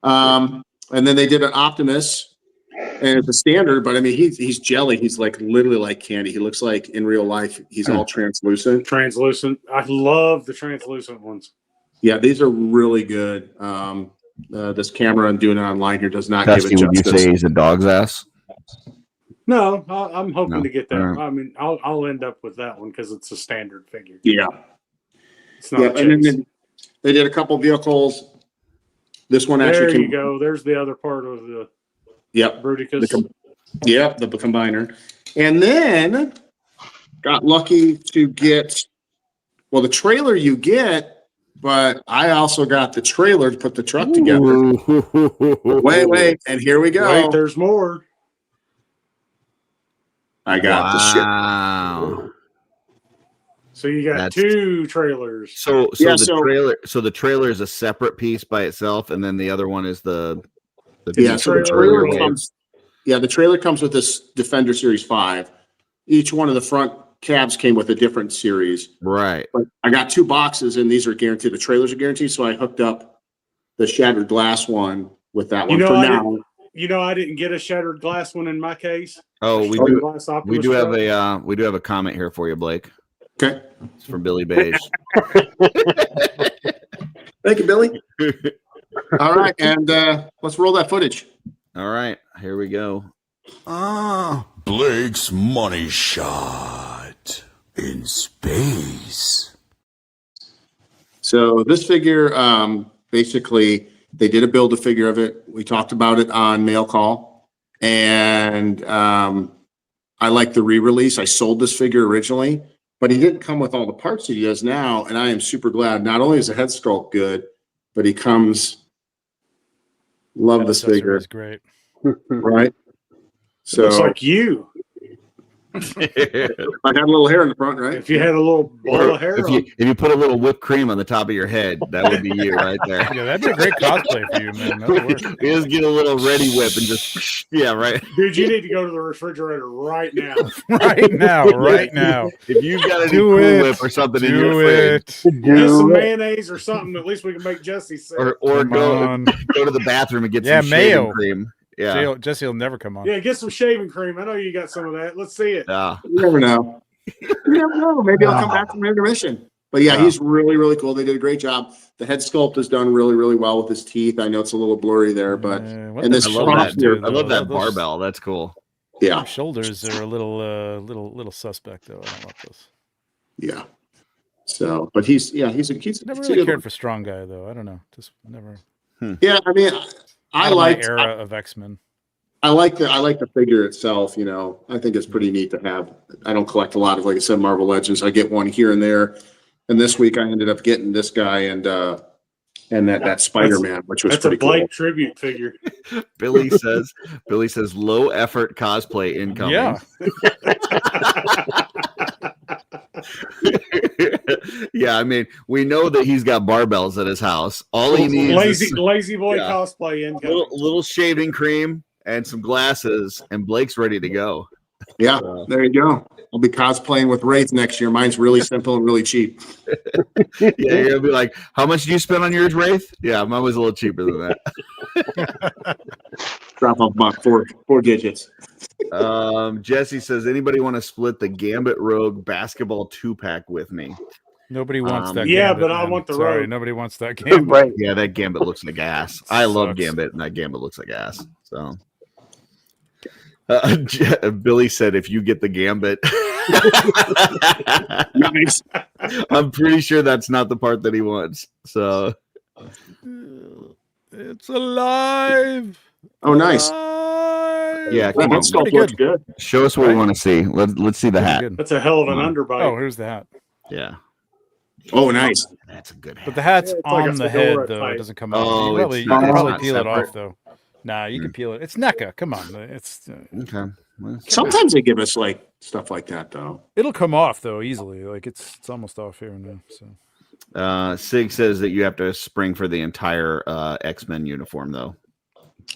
And then they did an Optimus, and it's a standard, but I mean he's jelly. He's like literally like candy. He looks like in real life he's all translucent. Translucent. I love the translucent ones. Yeah, these are really good. This camera and doing it online here does not Dusty, give it would justice. you say he's a dog's ass? No, I'm hoping to get that. Right. I mean, I'll end up with that one because it's a standard figure. Yeah. It's not. And then they did a couple vehicles. This one there actually you go. There's the other part of the Bruticus. The combiner. And then got lucky to get the trailer you get, but I also got the trailer to put the truck together. Wait, and here we go. Wait, there's more. I got the shit. Wow. So you got 2 trailers. So the trailer is a separate piece by itself, and then the other one is the trailer comes. Yeah, the trailer comes with this Defender Series 5. Each one of the front cabs came with a different series. Right. But I got 2 boxes, and these are guaranteed. The trailers are guaranteed, so I hooked up the shattered glass one with that one for now. I didn't get a shattered glass one in my case. Oh, we do have a comment here for you, Blake. Okay. It's from Billy Beige. Thank you, Billy. All right, and let's roll that footage. All right, here we go. Blake's money shot in space. So this figure, basically, they did a build-a-figure of it. We talked about it on Mail Call, and I like the re-release. I sold this figure originally, but he didn't come with all the parts that he does now, and I am super glad. Not only is the head sculpt good, but he comes. Love this figure. It's great. Right? So looks like you. I had a little hair in the front, right? If you had a little ball of hair if you put a little whipped cream on the top of your head, that would be you right there. Yeah, that'd be a great cosplay for you, man. That would work. You just get a little ready whip and just right. Dude, you need to go to the refrigerator right now. right now. If you've got a Do Cool it. Whip or something in Do your fridge, it. Get some mayonnaise or something. At least we can make Jesse sick. or Come go on. to the bathroom and get Yeah, some mayo. shaving cream. Yeah, Jesse will never come on. Yeah, get some shaving cream. I know you got some of that. Let's see it. yeah. You never know. You never know. Maybe I'll come back from intermission. But yeah, he's really, really cool. They did a great job. The head sculpt is done really, really well with his teeth. I know it's a little blurry there, but and this I love front that. here- I love that barbell. That's cool. Yeah, His shoulders are a little suspect though. I don't love those. yeah. So, but he's Never he's a really good cared one. for strong guy though. I don't know. Just never. Yeah, I mean, I Out of my like era of X-Men. I like the figure itself. You know, I think it's pretty neat to have. I don't collect a lot of, like I said, Marvel Legends. I get one here and there. And this week I ended up getting this guy and that Spider-Man, which was That's a pretty Blake cool. tribute figure. Billy says low effort cosplay incoming. Yeah. Yeah, I mean, we know that he's got barbells at his house. All he needs is Lazy boy yeah. cosplay incoming. little shaving cream and some glasses, and Blake's ready to go. Yeah, there you go. I'll be cosplaying with Wraith next year. Mine's really simple and really cheap. Yeah, you're gonna be like, how much do you spend on yours, Wraith? Yeah, mine was a little cheaper than that. Drop off about four digits. Jesse says, anybody want to split the Gambit Rogue basketball 2-pack with me? Nobody wants that. Yeah, Gambit, but I man. want the Sorry, Rogue. nobody wants that Gambit. Right. Yeah, that Gambit looks like ass. I love Sucks. Gambit, and that Gambit looks like ass. So, Billy said, if you get the Gambit, Nice. I'm pretty sure that's not the part that he wants. So, It's alive. Oh, nice. yeah, That come on. head sculpt Pretty looks good. good. Show us what we want to see. Let's see the Pretty hat. good. That's a hell of an underbite. Oh, here's the hat. Yeah, Oh, nice. that's a good hat. But the hat's Yeah, it's like a on the head fedora though. type. It doesn't come out. Oh, You probably, it's you not- can it's probably not peel it separate. off though. Nah, you can peel it. It's NECA. Come on. It's Okay. Well, Sometimes they give us like stuff like that though. it'll come off though easily. Like it's almost off here now. So Sig says that you have to spring for the entire X-Men uniform, though.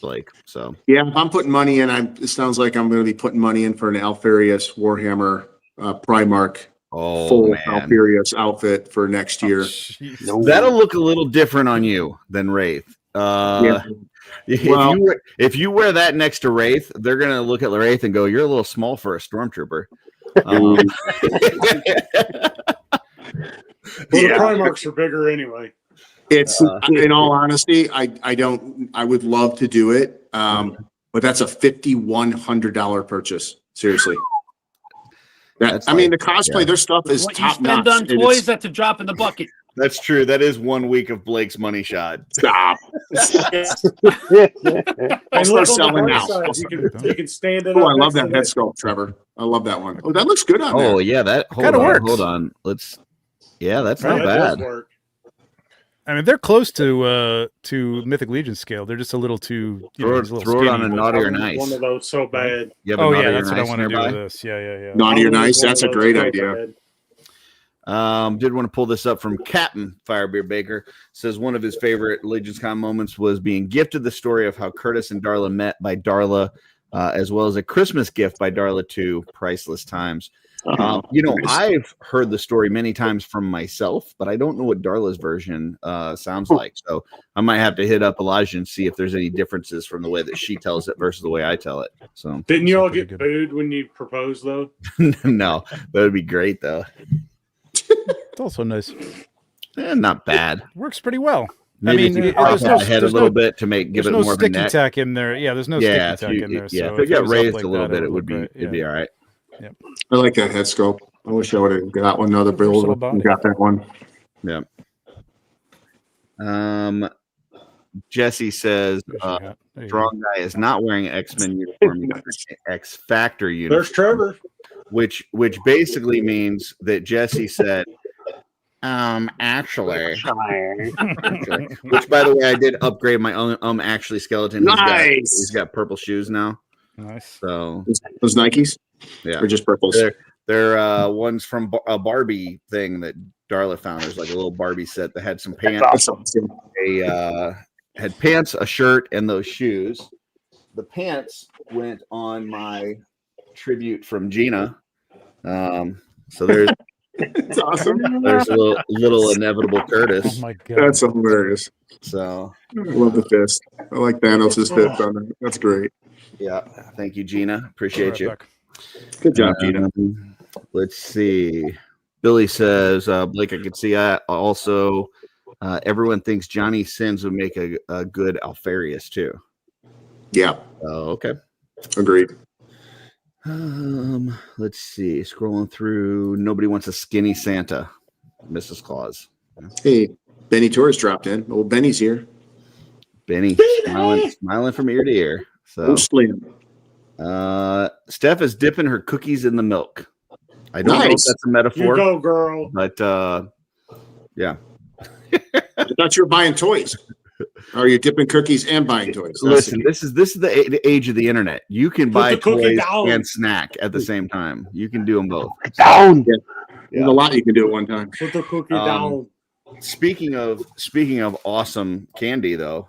Blake. So Yeah, if I'm putting money in, it sounds like I'm going to be putting money in for an Alfarius Warhammer Primark full man. Alfarius outfit for next year. That'll look a little different on you than Wraith. Yeah. If you wear that next to Wraith, they're gonna look at Wraith and go, "You're a little small for a stormtrooper." Well, the Primarks are bigger anyway. It's in all honesty, I would love to do it, but that's a $5,100 purchase. Seriously, That's I mean, the like- cosplay, yeah. their stuff is What you top spend notch. on toys, that's a drop in the bucket. That's true. That is 1 week of Blake's money shot. Stop. And I'll look on start the selling bright now. side, you can stand it Oh, up I love next that to head sculpt, Trevor. I love that one. Oh, that looks good on Oh there. yeah, that Kinda works. Hold on. Yeah, that's Right, not that does bad. work. I mean, they're close to Mythic Legion scale. They're just a little too. Throw it on a naughty or I want nice. One of those so bad. You have a Oh naughty yeah, or that's what I nice want to do nearby? with this. Yeah. Naughty or I want nice, one that's of a those great so idea. bad. Did want to pull this up from Captain Firebeard Baker. Says one of his favorite Legion's Con moments was being gifted the story of how Curtis and Darla met by Darla, as well as a Christmas gift by Darla to Priceless Times. I've heard the story many times from myself, but I don't know what Darla's version sounds like. So I might have to hit up Elijah and see if there's any differences from the way that she tells it versus the way I tell it. So Didn't you all pretty get good. booed when you proposed though? no, that would be great though. It's also nice. Not bad. Works pretty well. Maybe I mean, if you there's pop no- the head a there's little no- bit to give There's it no more of a sticky neck. tack in there. Yeah, there's no Yeah, sticky tack in there. So if it got was up raised like a little that, bit, it look would be great. it'd be all right. I like that head sculpt. I wish I would have got one. Another Versatile build body. got that one. Yeah. Jesse says There's your hat. There you go. strong guy is not wearing X-Men uniform, he's wearing X Factor uniform. There's Trevor. Which basically means that Jesse said, actually, which by the way, I did upgrade my own actually skeleton. Nice. He's got purple shoes now. Nice. So Those Nikes. Yeah. Or just purples. They're ones from a Barbie thing that Darla found. There's like a little Barbie set that had some pants. That's awesome. Had pants, a shirt, and those shoes. The pants went on my tribute from Gina. So there's It's awesome. there's a little inevitable Curtis. Oh my god. That's hilarious. So I love the fist. I like Thanos' fist on it. That's great. yeah, thank you, Gina. Appreciate you. Back. Good job, Gina. Let's see. Billy says, Blake, I could see that. Also, everyone thinks Johnny Sins would make a good Alfarius too. Yeah. Oh, okay. Agreed. Let's see. Scrolling through. Nobody wants a skinny Santa. Mrs. Claus. Hey, Benny Torres dropped in. Old Benny's here. Benny smiling from ear to ear. So Slim. Steph is dipping her cookies in the milk. I don't know if that's a metaphor. You go, girl. But yeah. I thought you were buying toys. Or are you dipping cookies and buying toys? Listen, this is the age of the internet. You can buy the cookie toys down. and snack at the same time. You can do them both. Down. There's a lot you can do at one time. Put the cookie down. Speaking of awesome candy, though.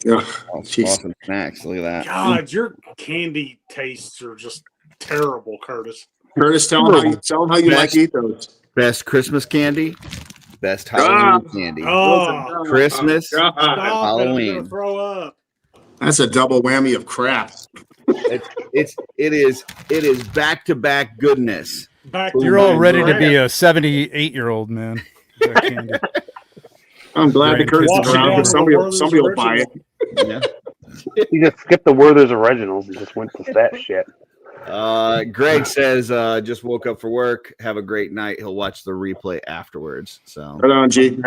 Jeez. Awesome snacks. Look at that. God, your candy tastes are just terrible, Curtis. Curtis, tell him how you like to eat those. Best Christmas candy. Best Halloween candy. Oh, Christmas, stop Halloween. I'm gonna throw up. That's a double whammy of crap. It is back-to-back goodness. You're all ready to be a 78-year-old man. That candy. I'm glad that Curtis is around because somebody will buy it. Yeah. You just skipped the Werther's originals and just went to that shit. Greg says, just woke up for work. Have a great night. He'll watch the replay afterwards. So Right on, G.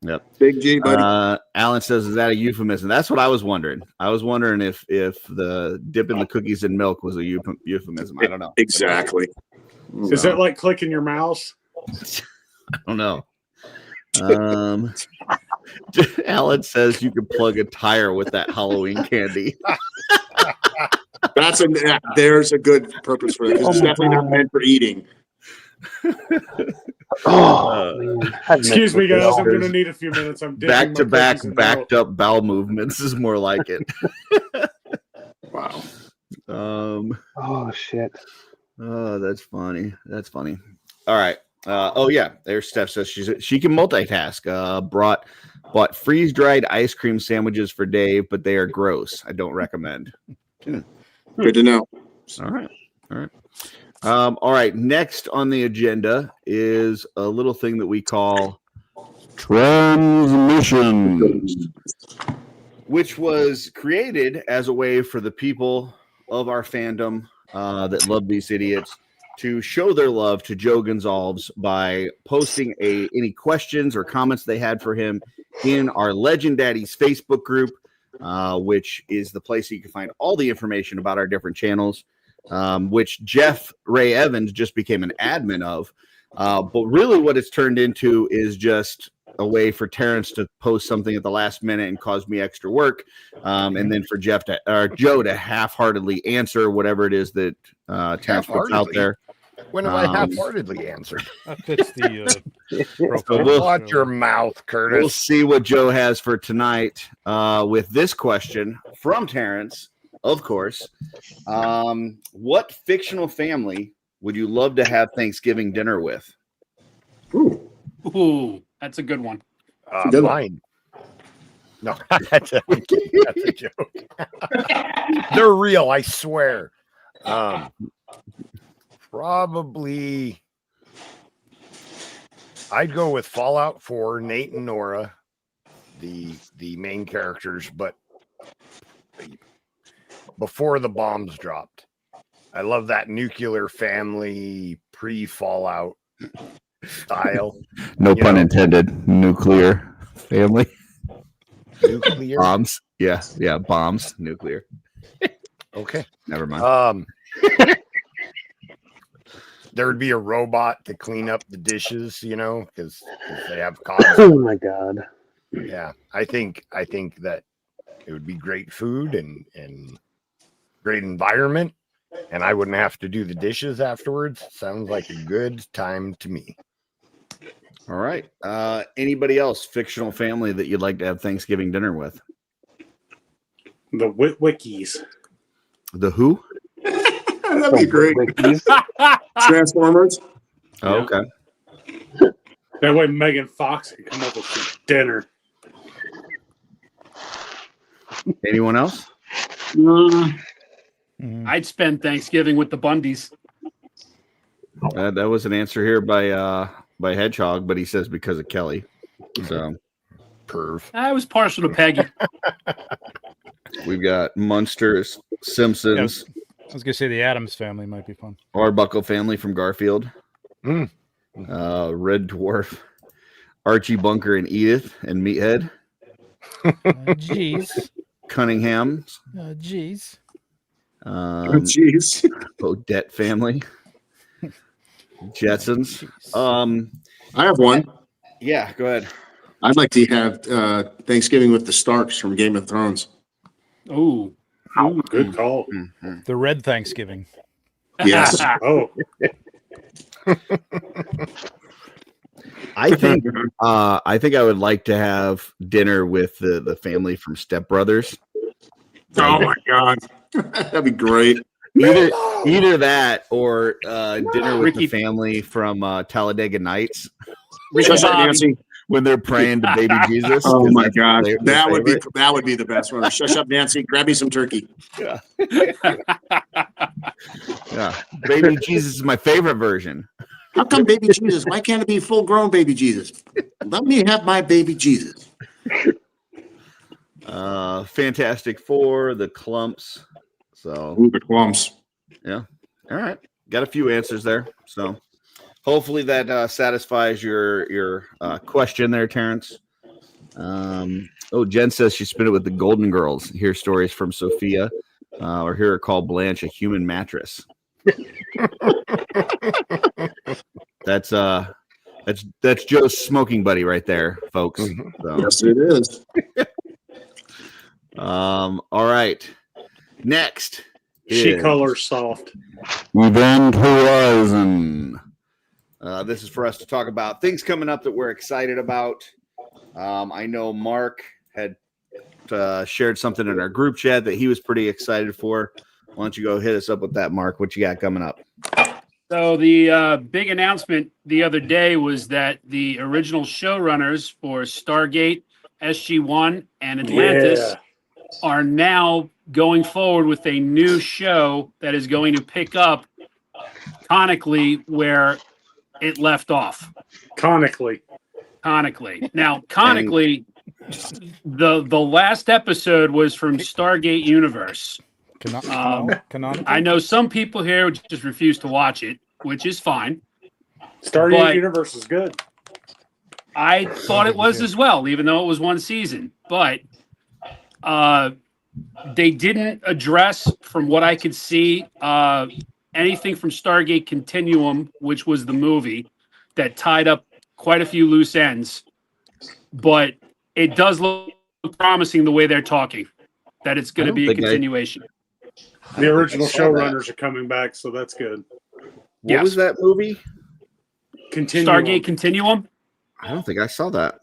Yep. Big G, buddy. Alan says, is that a euphemism? That's what I was wondering. I was wondering if the dipping the cookies in milk was a euphemism. I don't know. Exactly. Is it like clicking your mouse? I don't know. Alan says you can plug a tire with that Halloween candy. There's a good purpose for it because it's definitely not meant for eating. Excuse me, guys. I'm gonna need a few minutes. I'm back to back, backed up bowel movements is more like it. Wow. Oh shit. Oh, that's funny. That's funny. All right. Oh yeah, there's Steph says she can multitask. Bought freeze dried ice cream sandwiches for Dave, but they are gross. I don't recommend. Good to know. All right. All right. Next on the agenda is a little thing that we call transmissions, which was created as a way for the people of our fandom that love these idiots to show their love to Joe Gonzalez by posting any questions or comments they had for him in our Legend Daddies Facebook group, which is the place that you can find all the information about our different channels, which Jeff Ray Evans just became an admin of. But really what it's turned into is just a way for Terrence to post something at the last minute and cause me extra work. And then for Joe to half-heartedly answer whatever it is that Terrence puts out there. When have I half-heartedly answered? That fits the Watch your mouth, Curtis. We'll see what Joe has for tonight with this question from Terrence, of course. What fictional family would you love to have Thanksgiving dinner with? Ooh, that's a good one. Mine. No, that's a joke. They're real, I swear. Probably I'd go with Fallout 4, Nate and Nora, the main characters, but before the bombs dropped. I love that nuclear family pre-Fallout style. No pun intended. Nuclear family. Nuclear bombs. Yeah, bombs. Nuclear. Okay. Never mind. There would be a robot to clean up the dishes, because they have cause. Oh my god. Yeah, I think that it would be great food and great environment. and I wouldn't have to do the dishes afterwards. Sounds like a good time to me. All right. Anybody else fictional family that you'd like to have Thanksgiving dinner with? The Witwickies. The who? That'd be great. Transformers. Oh, okay. That way Megan Fox can come up with some dinner. Anyone else? I'd spend Thanksgiving with the Bundys. That was an answer here by Hedgehog, but he says because of Kelly. So perv. I was partial to Peggy. We've got Munsters, Simpsons. Yeah, I was gonna say the Addams Family might be fun. Arbuckle family from Garfield. Red Dwarf, Archie Bunker and Edith and Meathead. Jeez. Cunningham's. Jeez. Jeez. Odette family. Jetsons. I have one. Yeah, go ahead. I'd like to have Thanksgiving with the Starks from Game of Thrones. Ooh. Good call. The Red Thanksgiving. Yes. Oh. I think I would like to have dinner with the family from Step Brothers. Oh my God. That'd be great. Either that or dinner with the family from Talladega Nights. Shut up, Nancy. When they're praying to baby Jesus. Oh my God. their That would favorite. be the best one. Shush up, Nancy. Grab me some turkey. Yeah. Yeah. Baby Jesus is my favorite version. How come baby Jesus? Why can't it be full grown baby Jesus? Let me have my baby Jesus. Fantastic Four, the Clumps. So Ooh, the Clumps. Yeah. All right. Got a few answers there. So hopefully that satisfies your question there, Terrence. Jen says she spent it with the Golden Girls. Hear stories from Sophia, or hear her call Blanche a human mattress. That's Joe's smoking buddy right there, folks. So. Yes, it is. All right. Next, She colors soft. Event Horizon. This is for us to talk about things coming up that we're excited about. I know Mark had shared something in our group chat that he was pretty excited for. Why don't you go hit us up with that, Mark? What you got coming up? So the big announcement the other day was that the original showrunners for Stargate, SG-1, and Atlantis are now going forward with a new show that is going to pick up canonically where it left off. Conically. Now, canonically, the last episode was from Stargate Universe. I know some people here just refuse to watch it, which is fine. Stargate Universe is good. I thought it was as well, even though it was one season. But they didn't address, from what I could see, anything from Stargate Continuum, which was the movie that tied up quite a few loose ends. But it does look promising the way they're talking, that it's going to be a continuation. The original showrunners are coming back, so that's good. What was that movie? Stargate Continuum. I don't think I saw that.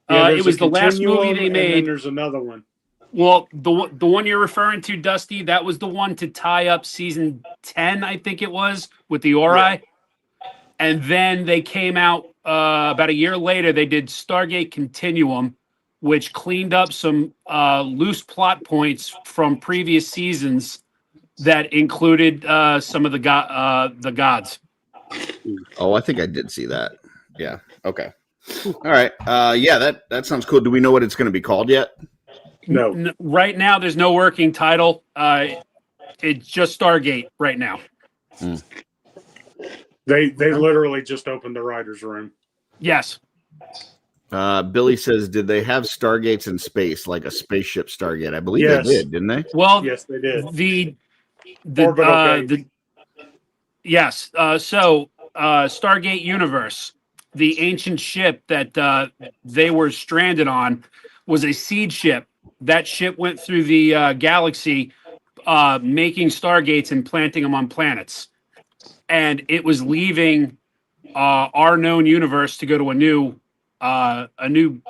It was the last movie they and made. then there's another one. Well, the one you're referring to, Dusty, that was the one to tie up season 10, I think it was, with the Ori. Yeah. And then they came out about a year later. They did Stargate Continuum, which cleaned up some loose plot points from previous seasons that included some of the gods. Oh, I think I did see that. Yeah. Okay. All right. Yeah, that sounds cool. Do we know what it's going to be called yet? No. Right now, there's no working title. It's just Stargate right now. They literally just opened the writer's room. Yes. Billy says, did they have Stargates in space, like a spaceship Stargate? I believe they did, didn't they? Well, yes, they did. Yes. So Stargate Universe, the ancient ship that they were stranded on, was a seed ship. That ship went through the galaxy making stargates and planting them on planets, and it was leaving our known universe to go to a new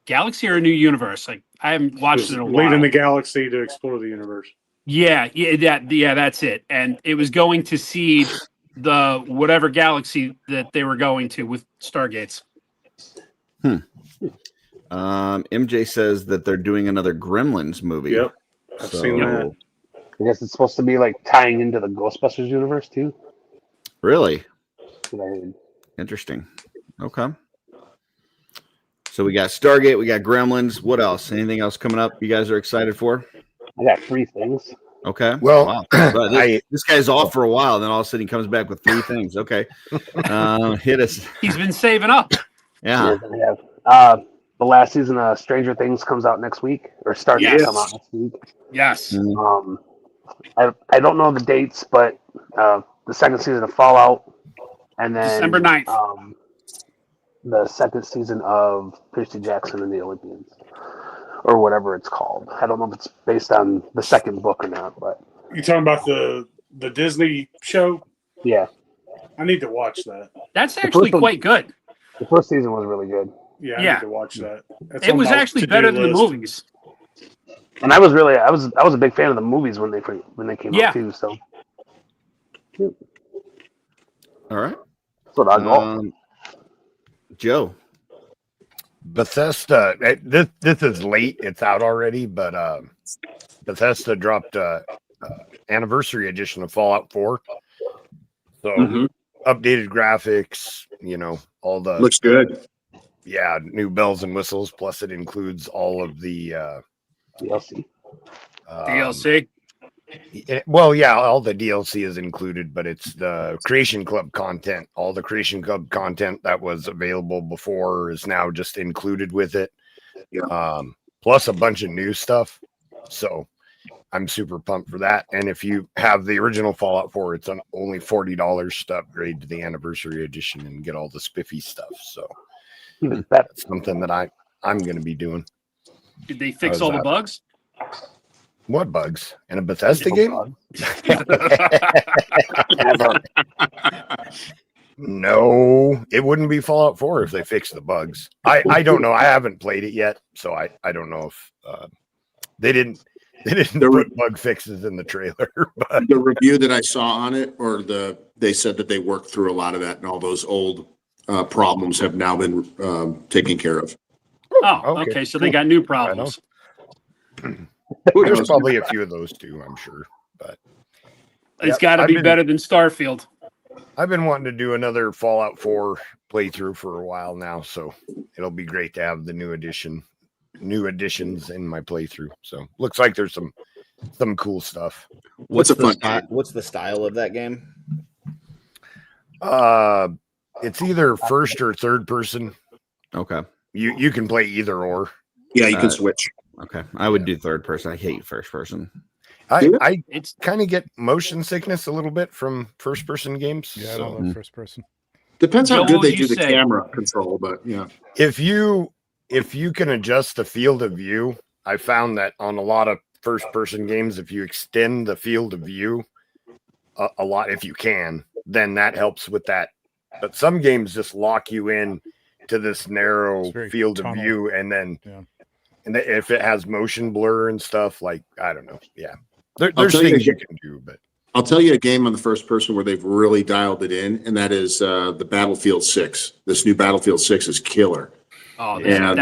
galaxy or a new universe. Like I haven't watched it in a while. Leaving the galaxy to explore the universe. Yeah, that's it. And it was going to seed the whatever galaxy that they were going to with stargates. MJ says that they're doing another Gremlins movie. Yep, I've seen that. I guess it's supposed to be like tying into the Ghostbusters universe too. Really? Like, Interesting. Okay. So we got Stargate, we got Gremlins. What else? Anything else coming up you guys are excited for? I got 3 things. Okay. Well, wow. This guy's off for a while, and then all of a sudden he comes back with 3 things. Okay. Hit us. He's been saving up. Yeah. The last season of Stranger Things comes out next week, or starting to come out next week. Yes. I don't know the dates, but the second season of Fallout, and then December 9th. The second season of Percy Jackson and the Olympians, or whatever it's called. I don't know if it's based on the second book or not, but You talking about the Disney show? yeah, I need to watch that. That's actually quite good. the first season was really good. Yeah, I Yeah. need to watch that. That's It on was my actually to-do better than the list. movies. And I was a big fan of the movies when they came out too. So All right. that's what I got. Joe. Bethesda. This is late. It's out already, but Bethesda dropped anniversary edition of Fallout 4. So updated graphics, all the Looks good. Yeah, new bells and whistles. Plus, it includes all of the DLC. DLC. Well, yeah, all the DLC is included, but it's the Creation Club content. All the Creation Club content that was available before is now just included with it. Yeah. Plus a bunch of new stuff. So I'm super pumped for that. And if you have the original Fallout 4, it's only $40 to upgrade to the anniversary edition and get all the spiffy stuff. So that's something that I'm going to be doing. Did they fix all the bugs? What bugs? In a Bethesda game? No, it wouldn't be Fallout 4 if they fixed the bugs. I don't know. I haven't played it yet, so I don't know if they didn't put bug fixes in the trailer. But the review that I saw on it, they said that they worked through a lot of that, and all those old problems have now been taken care of. Oh, okay. So they got new problems. There's probably a few of those too, I'm sure. But it's got to be better than Starfield. I've been wanting to do another Fallout 4 playthrough for a while now, so it'll be great to have the new additions in my playthrough. So looks like there's some cool stuff. What's the style of that game? It's either first or third person. Okay. You can play either or. Yeah, you can switch. Okay. I would do third person. I hate first person. I kind of get motion sickness a little bit from first person games. Yeah, I don't love first person. Depends how Joel, good they you do the say- camera control, but yeah. If you can adjust the field of view, I found that on a lot of first person games, if you extend the field of view a lot, if you can, then that helps with that. But some games just lock you in to this narrow field of view, and then and if it has motion blur and stuff, like I don't know, there's things you can do. But I'll tell you a game on the first person where they've really dialed it in, and that is the Battlefield 6. This new Battlefield 6 is killer. Oh, And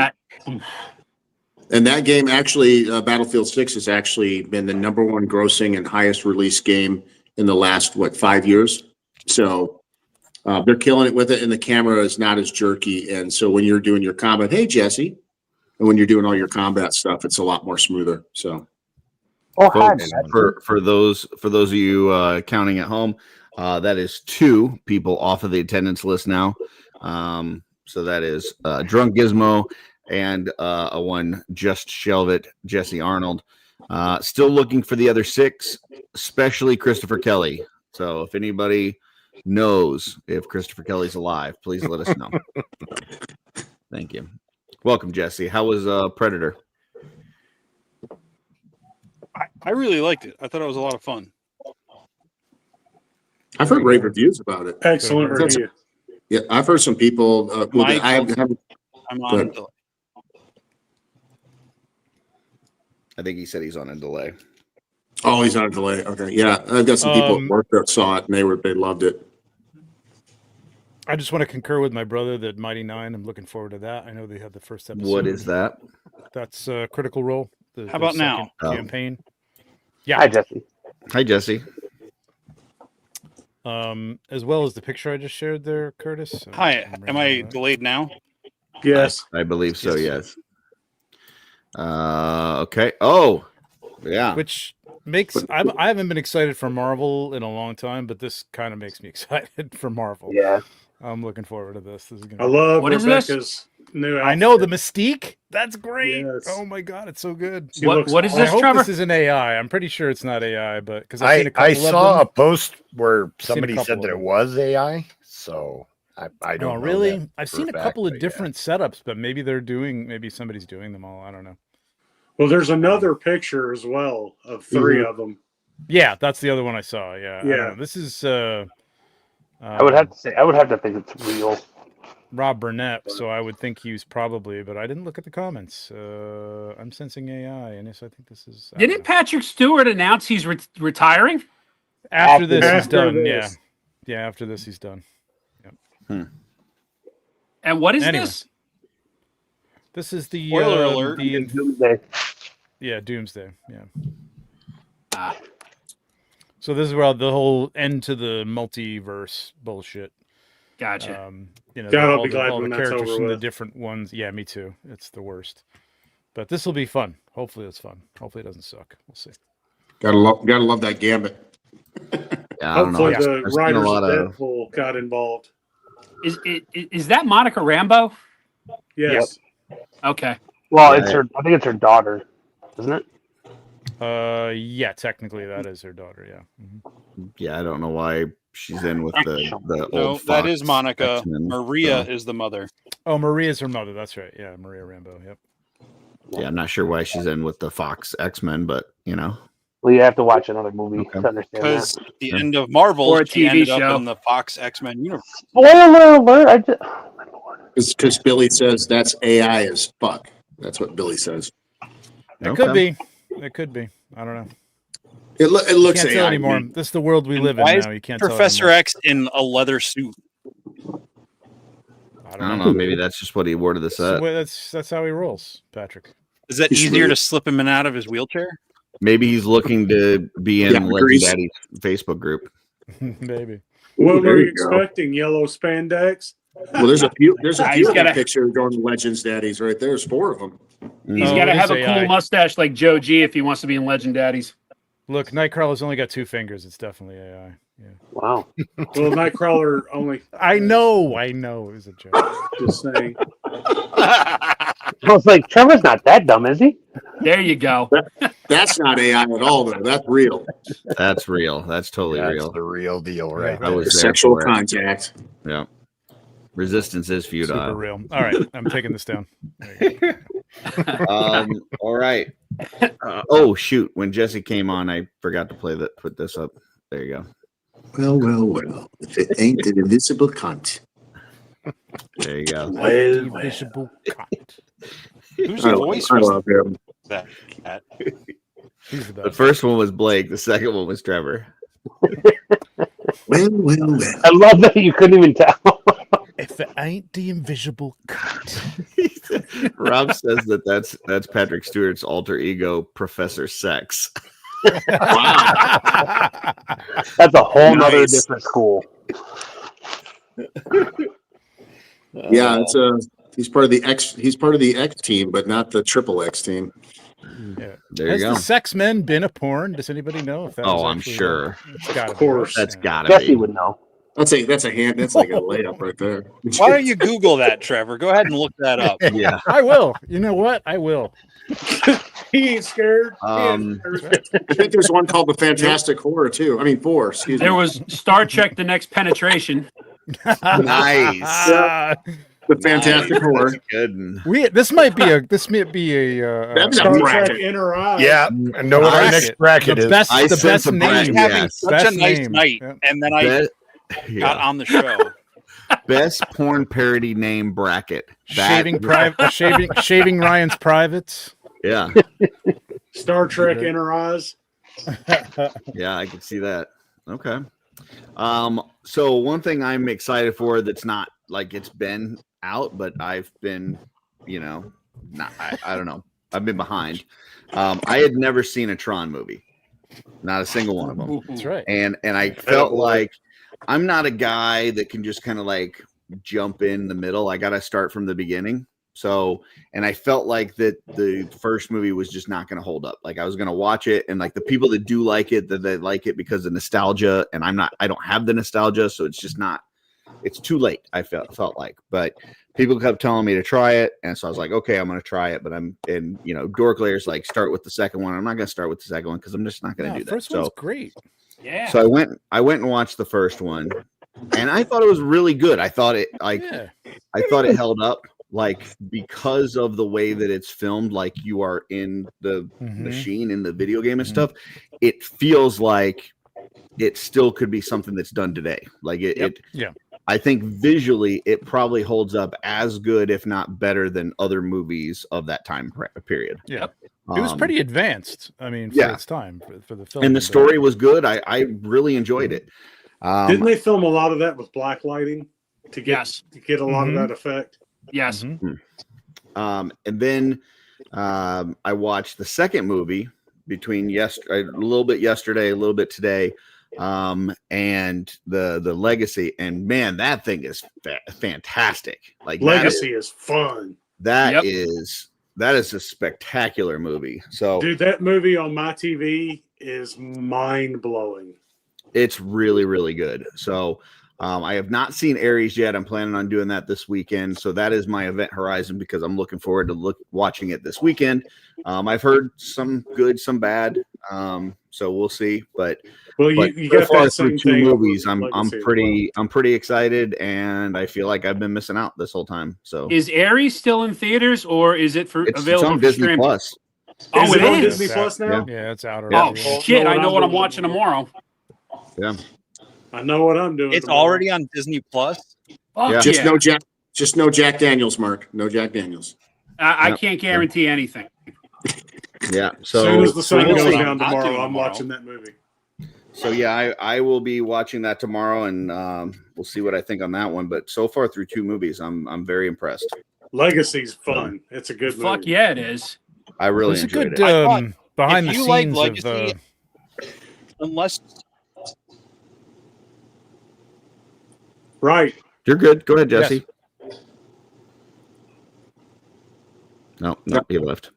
that game actually, Battlefield 6 has actually been the #1 grossing and highest release game in the last, 5 years. So they're killing it with it, and the camera is not as jerky. And so when you're doing your combat, hey, Jesse, and when you're doing all your combat stuff, it's a lot more smoother. So Folks, for those of you counting at home, that is 2 people off of the attendance list now. So that is Drunk Gizmo and a one Just Shelve It, Jesse Arnold. Still looking for the other 6, especially Christopher Kelly. So if anybody knows if Christopher Kelly's alive, please let us know. Thank you. Welcome, Jesse. How was Predator? I really liked it. I thought it was a lot of fun. I've heard rave reviews about it. Excellent review. Yeah, I've heard some people. I'm on. I think he said he's on a delay. Oh, he's on a delay. Okay, yeah, I've got some people at work that saw it and they loved it. I just want to concur with my brother that Mighty Nine. I'm looking forward to that. I know they had the first episode. What is that? That's Critical Role. How about now? Campaign. Yeah. Hi, Jesse. Hi, Jesse. As well as the picture I just shared there, Curtis. Hi. Am I delayed now? Yes. I believe so. Yes. Okay. Oh, yeah. Which makes I haven't been excited for Marvel in a long time, but this kind of makes me excited for Marvel. Yeah. I'm looking forward to this. This is gonna. I love What is Rebecca's this? new outfit. I know the Mystique. That's great. Yes. Oh my god, it's so good. What is I this, hope Trevor? this is an AI. I'm pretty sure it's not AI, but because I've seen a couple I saw a of them. post where Seen a somebody couple said of that it them. was AI. So I don't Oh, know really? that I've for seen a fact, couple of but yeah. different setups, but maybe maybe somebody's doing them all. I don't know. Well, there's another picture as well of 3 of them. Yeah, that's the other one I saw. Yeah. I don't Yeah. know. This is. I would have to think it's real. Rob Burnett, so I would think he was probably, but I didn't look at the comments. I'm sensing AI, and yes, I think this is. Didn't Patrick Stewart announce he's retiring? After this, he's After done. this. Yeah. After this, he's done. And what is Anyway. this? This is the Spoiler alert. Doomsday. Yeah, Doomsday. Yeah. Ah. So this is where the whole end to the multiverse bullshit. Gotcha. You know, God, I'll all be glad all when the that's characters over from the with. different ones. Yeah, me too. It's the worst. But this will be fun. Hopefully, it's fun. Hopefully, it doesn't suck. We'll see. Gotta love that Gambit. Yeah, I don't know. Hopefully, I've the seen a writers lot of of. Deadpool got involved. Is that Monica Rambeau? Yes. Okay. Well, Yeah. it's her. I think it's her daughter, isn't it? Yeah, technically that is her daughter. Yeah. Mhm. Yeah, I don't know why she's in with the No, old. that is Fox Monica. X-Men, Maria so. is the mother. Oh, Maria's her mother. That's right. Yeah, Maria Rambeau. Yep. Yeah, I'm not sure why she's in with the Fox X-Men, but you know. Well, you have to watch another movie Okay. to understand Because that. the end of Marvel, Or a she TV ended show. up in the Fox X-Men universe. Spoiler alert! I just. Oh, my Lord. Because Billy says that's AI as fuck. That's what Billy says. It could be. It could be. I don't know. It looks Can't AI tell to anymore. me. This is the world we live in Why is now. You can't Professor tell anymore. X in a leather suit? I I don't know. Maybe that's just what he wore to the set. That's how he rolls, Patrick. Is that He's easier weird. to slip him in out of his wheelchair? Maybe he's looking to be in Yeah, Legend Grease. Daddy's Facebook group. Maybe. What Ooh, there were you you go. expecting? Yellow spandex? Well, there's a few. There's a He's few of gotta- the picture going to Legends Daddies right there. There's 4 of them. He's Oh, got to it have is a AI. cool mustache like Joe G if he wants to be in Legend Daddies. Look, Nightcrawler's only got 2 fingers. It's definitely AI. Yeah. Wow. Well, Nightcrawler only. I know. It was a joke. Just saying. I was like, Trevor's not that dumb, is he? There you go. That's not AI at all, though. That's real. That's real. That's totally That's real. the real deal, right? I was there Sexual for it. contact. Yeah. Resistance is Super futile. real. All right, I'm taking this down. There you go. All right. Oh shoot! When Jesse came on, I forgot to put this up. There you go. Well. If it ain't an invisible cunt. There you go. Invisible cut. Whose voice I was love him. that cat? He's the The best. first one was Blake. The second one was Trevor. Well. I love that you couldn't even tell. If it ain't the invisible cut. Rob says that's Patrick Stewart's alter ego, Professor Sex. Wow. That's a whole nother Nice. different school. Yeah, he's part of the X. He's part of the X team, but not the triple X team. Yeah. There Has you go. the Sex Men been a porn? Does anybody know if that was Oh, I'm actually sure. It's gotta Of course. be. That's Yeah. gotta Jesse be. would know. That's a hand. That's like a layup right there. Why don't you Google that, Trevor? Go ahead and look that up. Yeah. I will. You know what? I will. He ain't scared. I think there's one called the Fantastic Four too. I mean 4. Excuse me. There was Star Trek: The Next Penetration. Nice. The Fantastic Four. Good. This might be a That's a Star Trek bracket. Inner Eye. Yeah, I know what our next bracket the is. best, I the sense best a name. bracket, having yes. such Best a nice name. night, Yeah. and then I Yeah. got on the show. Best porn parody name bracket. Shaving Ryan's privates. Yeah. Star Trek Inner Eyes. Yeah, I can see that. Okay. So one thing I'm excited for that's not like it's been out, but I've been, I don't know. I've been behind. I had never seen a Tron movie. Not a single one of them. That's right. And I felt like I'm not a guy that can just kind of like jump in the middle. I got to start from the beginning. So, and I felt like that the first movie was just not going to hold up. Like I was going to watch it, and like the people that do like it, that they like it because of nostalgia, and I don't have the nostalgia, so it's just not. It's too late. I felt like, but people kept telling me to try it, and so I was like, okay, I'm going to try it. But Dorklayer's like, start with the second one. I'm not going to start with the second one because I'm just not going to do that. First one's great. Yeah. So I went and watched the first one, and I thought it was really good. I thought it held up. Like because of the way that it's filmed, like you are in the machine in the video game and stuff, it feels like it still could be something that's done today. Like I think visually it probably holds up as good, if not better, than other movies of that time period. Yeah, it was pretty advanced. I mean, for its time, for the film, and the story was good. I really enjoyed it. Didn't they film a lot of that with black lighting to get a lot of that effect? Yes. And then I watched the second movie between a little bit yesterday, a little bit today, and the Legacy. And man, that thing is fantastic. Like Legacy is fun. That is a spectacular movie. So, dude, that movie on my TV is mind blowing. It's really, really good. So. I have not seen Ares yet. I'm planning on doing that this weekend. So that is my event horizon because I'm looking forward to watching it this weekend. I've heard some good, some bad. So we'll see. But you got that same two thing movies. I'm pretty excited, and I feel like I've been missing out this whole time. So is Ares still in theaters, or is it available it's on for Disney streaming? Plus? Oh, is it on is? Disney Plus now? Yeah, it's out already. already. Oh shit! I know what I'm watching tomorrow. Yeah. I know what I'm doing. It's already on Disney Plus. Fuck Just no Jack Daniels, Mark. No Jack Daniels. I can't guarantee anything. Yeah. So as soon as the sun we'll goes see. down tomorrow, I'm watching that movie. So yeah, I will be watching that tomorrow, and we'll see what I think on that one. But so far through two movies, I'm very impressed. Legacy's fun. It's a good movie. Fuck yeah, it is. I really It's a enjoyed good it. behind if the you like scenes Legacy, of unless Right. You're good. Go ahead, Jesse. Yes. No, he left.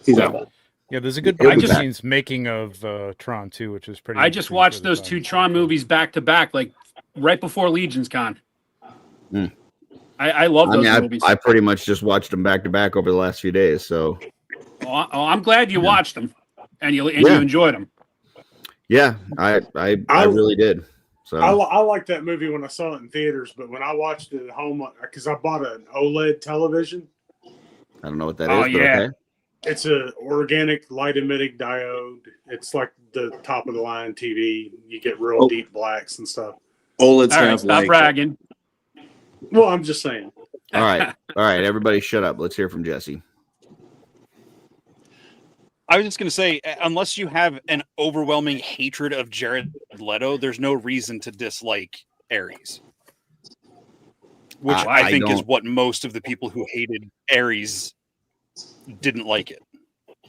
He's out. Yeah, there's a good He'll behind be the back. scenes making of Tron 2, which is pretty. I just interesting watched for the those time. two Tron movies back to back, like right before Legion's Con. I love those movies. I pretty much just watched them back to back over the last few days. So, I'm glad you watched them and you enjoyed them. yeah, I really did. So I liked that movie when I saw it in theaters, but when I watched it at home, because I bought an OLED television. I don't know what that Oh, is, but yeah. okay. It's a organic light emitting diode. It's like the top of the line TV. You get real deep blacks and stuff. OLEDs All right, have stop like bragging. Well, I'm just saying. All right, everybody, shut up. Let's hear from Jesse. I was just going to say, unless you have an overwhelming hatred of Jared Leto, there's no reason to dislike Ares. Which I think is what most of the people who hated Ares didn't like it.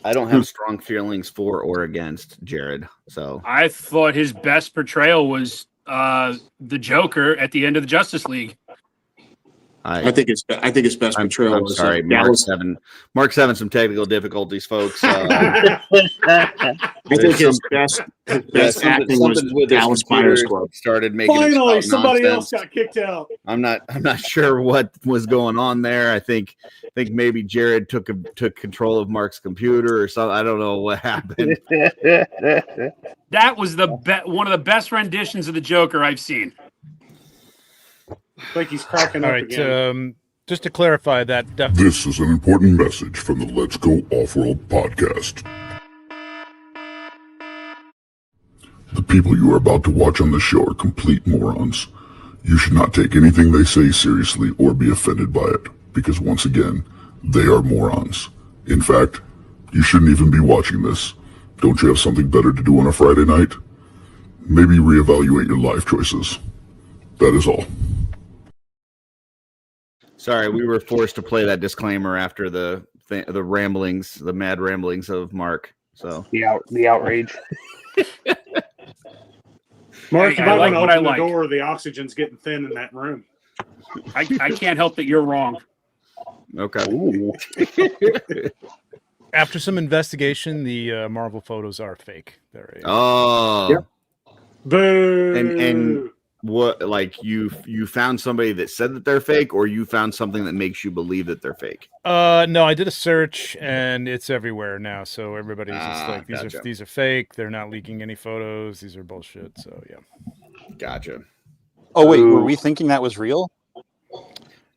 I don't have strong feelings for or against Jared. So I thought his best portrayal was the Joker at the end of the Justice League. I think his best portrayal. I'm was sorry, Mark's having some technical difficulties, folks. I think his best acting was Dallas Buyers Club. Started making Finally, somebody nonsense. else got kicked out. I'm not sure what was going on there. I think maybe Jared took control of Mark's computer or something. I don't know what happened. That was one of the best renditions of the Joker I've seen. I think he's cracking All up right, again. Just to clarify that. This is an important message from the Let's Go Offworld podcast. The people you are about to watch on the show are complete morons. You should not take anything they say seriously or be offended by it, because once again, they are morons. In fact, you shouldn't even be watching this. Don't you have something better to do on a Friday night? Maybe reevaluate your life choices. That is all. Sorry, we were forced to play that disclaimer after the ramblings, the mad ramblings of Mark. So the outrage. Mark, Hey, you might like want what to I open like. the door. The oxygen's getting thin in that room. I can't help that you're wrong. Okay. After some investigation, the Marvel photos are fake. They're Oh. Boo. And what, like you found somebody that said that they're fake, or you found something that makes you believe that they're fake? No, I did a search and it's everywhere now. So everybody's just like, gotcha. these are fake. They're not leaking any photos. These are bullshit. So yeah. Gotcha. Oh wait, were we thinking that was real?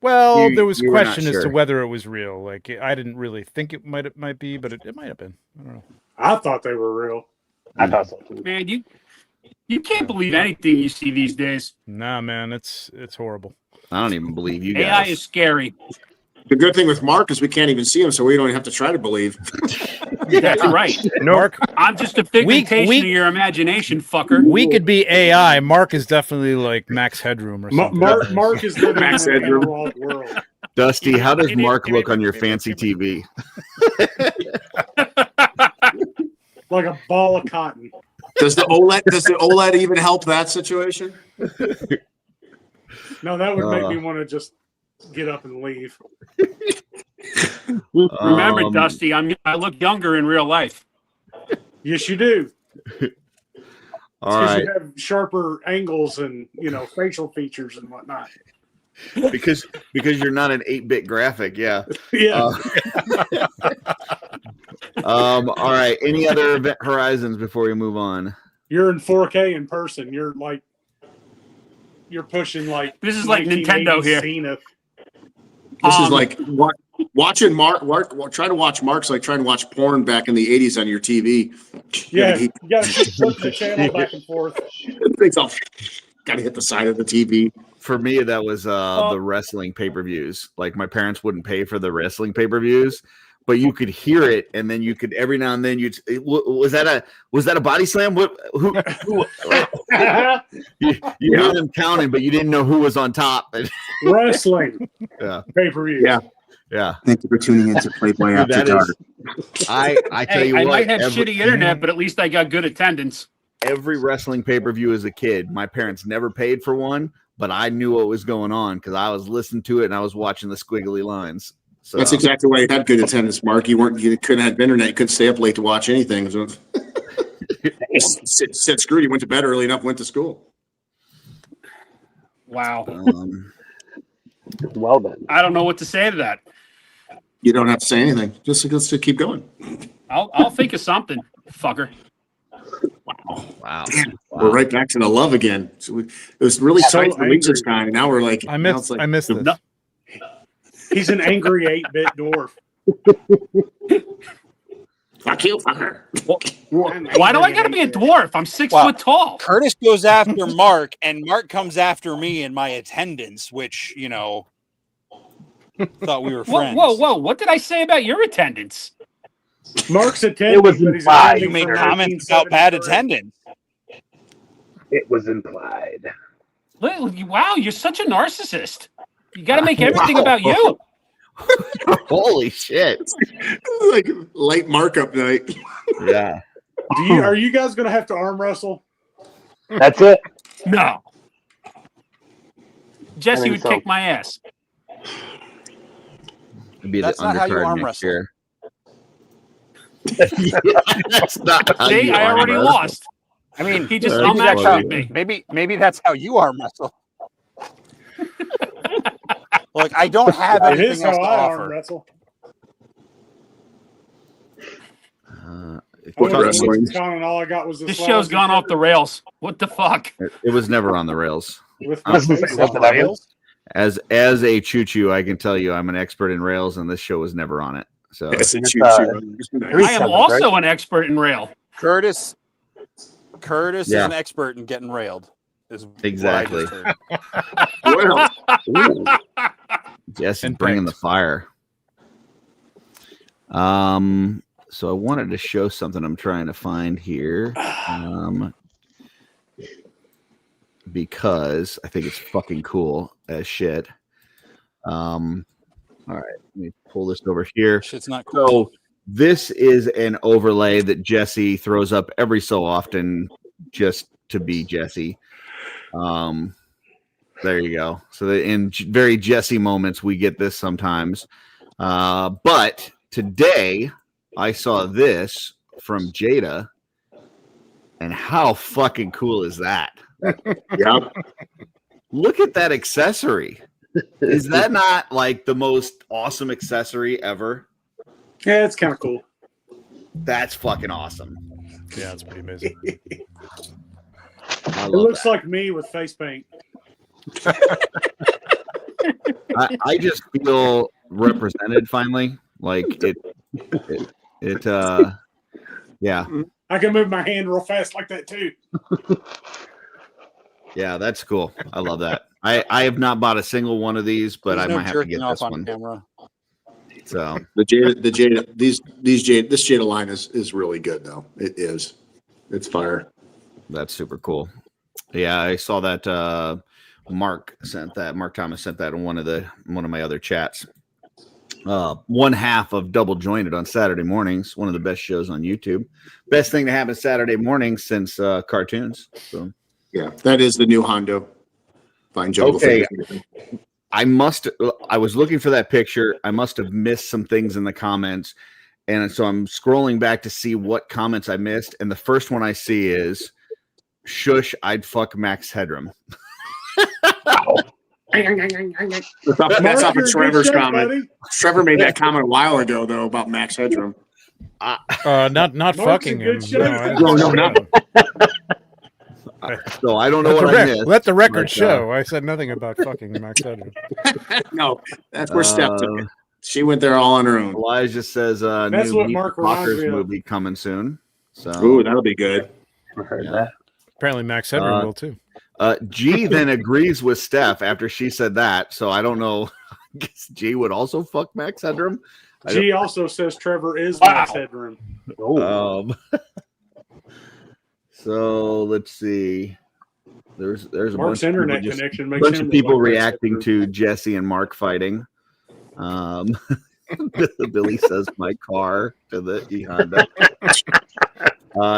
Well, there was you were not question as to sure. whether it was real. Like I didn't really think it might be, but it might have been. I don't know. I thought they were real. I thought so too. Man, you can't believe anything you see these days. Nah, man, it's horrible. I don't even believe you AI guys. is scary. The good thing with Mark is we can't even see him, so we don't even have to try to believe. That's right. Mark, I'm just a figmentation of your imagination, fucker. we could be AI. Mark is definitely like Max Headroom or something. Mark is living Max in a Headroom. parallel world. Dusty, how does Mark look on your fancy TV? Like a ball of cotton. Does the OLED even help that situation? No, that would make me want to just get up and leave. Remember, Dusty, I look younger in real life. Yes, you do. All Because right. you have sharper angles and facial features and whatnot. Because you're not an 8-bit graphic, yeah. Yeah. All right. Any other event horizons before we move on? You're in 4K in person. You're pushing like This is like Nintendo 1980s here. Zenith. This is like watching Mark. Try to watch Mark's like trying to watch porn back in the '80s on your TV. Yeah, you gotta keep flipping the channel back and forth. Things all gotta hit the side of the TV. For me, that was the wrestling pay-per-views. Like my parents wouldn't pay for the wrestling pay-per-views, but you could hear it, and then you could every now and then was that a body slam? Who you hear them counting, but you didn't know who was on top. Wrestling Yeah. pay-per-view. Yeah. Thank you for tuning in to Playboy Dude, After that Dark. is, I tell Hey, you I what, might have shitty internet, but at least I got good attendance. every wrestling pay-per-view as a kid, my parents never paid for one, but I knew what was going on because I was listening to it and I was watching the squiggly lines. So That's exactly why you had good attendance, Mark. You couldn't have internet. You couldn't stay up late to watch anything. So said screwed. You went to bed early enough. Went to school. Wow. Well then, I don't know what to say to that. You don't have to say anything. Just keep going. I'll think of something, fucker. Wow. We're right back to the love again. So it was really So tight for Lisa's time, and now we're like, I now it's missed this. No. He's an angry 8-bit dwarf. Fuck you, fucker. Why do I gotta be a dwarf? I'm 6 foot tall. Curtis goes after Mark, and Mark comes after me in my attendance, which thought we were friends. Whoa! What did I say about your attendance? Mark's attending. It was but he's implied. attending You made for comments about bad 1973. attendance. it was implied. Wow, you're such a narcissist. You got to make everything about you. Holy shit. Like late markup night. Yeah. Are you guys going to have to arm wrestle? That's it. No. Jesse think would so. kick my ass. It'd be That's the not how you undercard arm next wrestle. year. That's not how See, you I arm already wrestle. lost. I mean, He just That's unmatched funny. me. maybe that's how you arm wrestle. Look, I don't have It is anything else how to I arm offer. wrestle. If I we're went talking- wrestling. to Wisconsin, and all I got was This show's gone off the rails. What the fuck? It was never on the rails. With I my was gonna face say, was on it ever? rails. As a choo-choo, I can tell you I'm an expert in rails, and this show was never on it. So It's a It's, choo-choo. I am also an expert in rail. Curtis is Yeah. an expert in getting railed. Is what I Exactly. just heard. Well, Jesse And bringing the pegged. fire. So I wanted to show something I'm trying to find here. Because I think it's fucking cool as shit. All right, let me pull this over here. Shit's not cool. So this is an overlay that Jesse throws up every so often just to be Jesse. There you go. So that in very Jesse moments, we get this sometimes. But today I saw this from Jada, and how fucking cool is that? yeah. Look at that accessory. Is that not like the most awesome accessory ever? Yeah, it's kind of cool. That's fucking awesome. Yeah, it's pretty amazing. It looks like me with face paint. I just feel represented finally. Like it yeah. I can move my hand real fast like that too. Yeah, that's cool. I love that. I have not bought a single one of these, but I might have to get this one. Camera. So this Jada line is really good though. It is. It's fire. That's super cool. Yeah, I saw that Mark Thomas sent that in one of my other chats. One half of Double Jointed on Saturday mornings, one of the best shows on YouTube. Best thing to happen Saturday mornings since cartoons. So yeah, that is the new Hondo. Fine job. Okay. I was looking for that picture. I must have missed some things in the comments. And so I'm scrolling back to see what comments I missed. And the first one I see is, shush, I'd fuck Max Headroom. That's off of Trevor's comment. Buddy. Trevor made that comment a while ago though about Max Headroom. Not Mark's fucking a him. good show. No, not. So I don't know what I missed. Let the record but, show. I said nothing about fucking Max Headroom. No, that's where Steph took it. She went there all on her own. Elijah says That's new what Meet Mark the reminds Fockers me of. movie coming soon. So Ooh, that'll be good. I heard that. Apparently Max Headroom will too. G then agrees with Steph after she said that. So I don't know. I guess G would also fuck Max Headroom. G also says Trevor is Max Headroom. So let's see. There's a Mark's bunch internet of people connection a makes bunch him of people look like reacting Max to Jesse and Mark fighting. Billy says my car to the E Honda.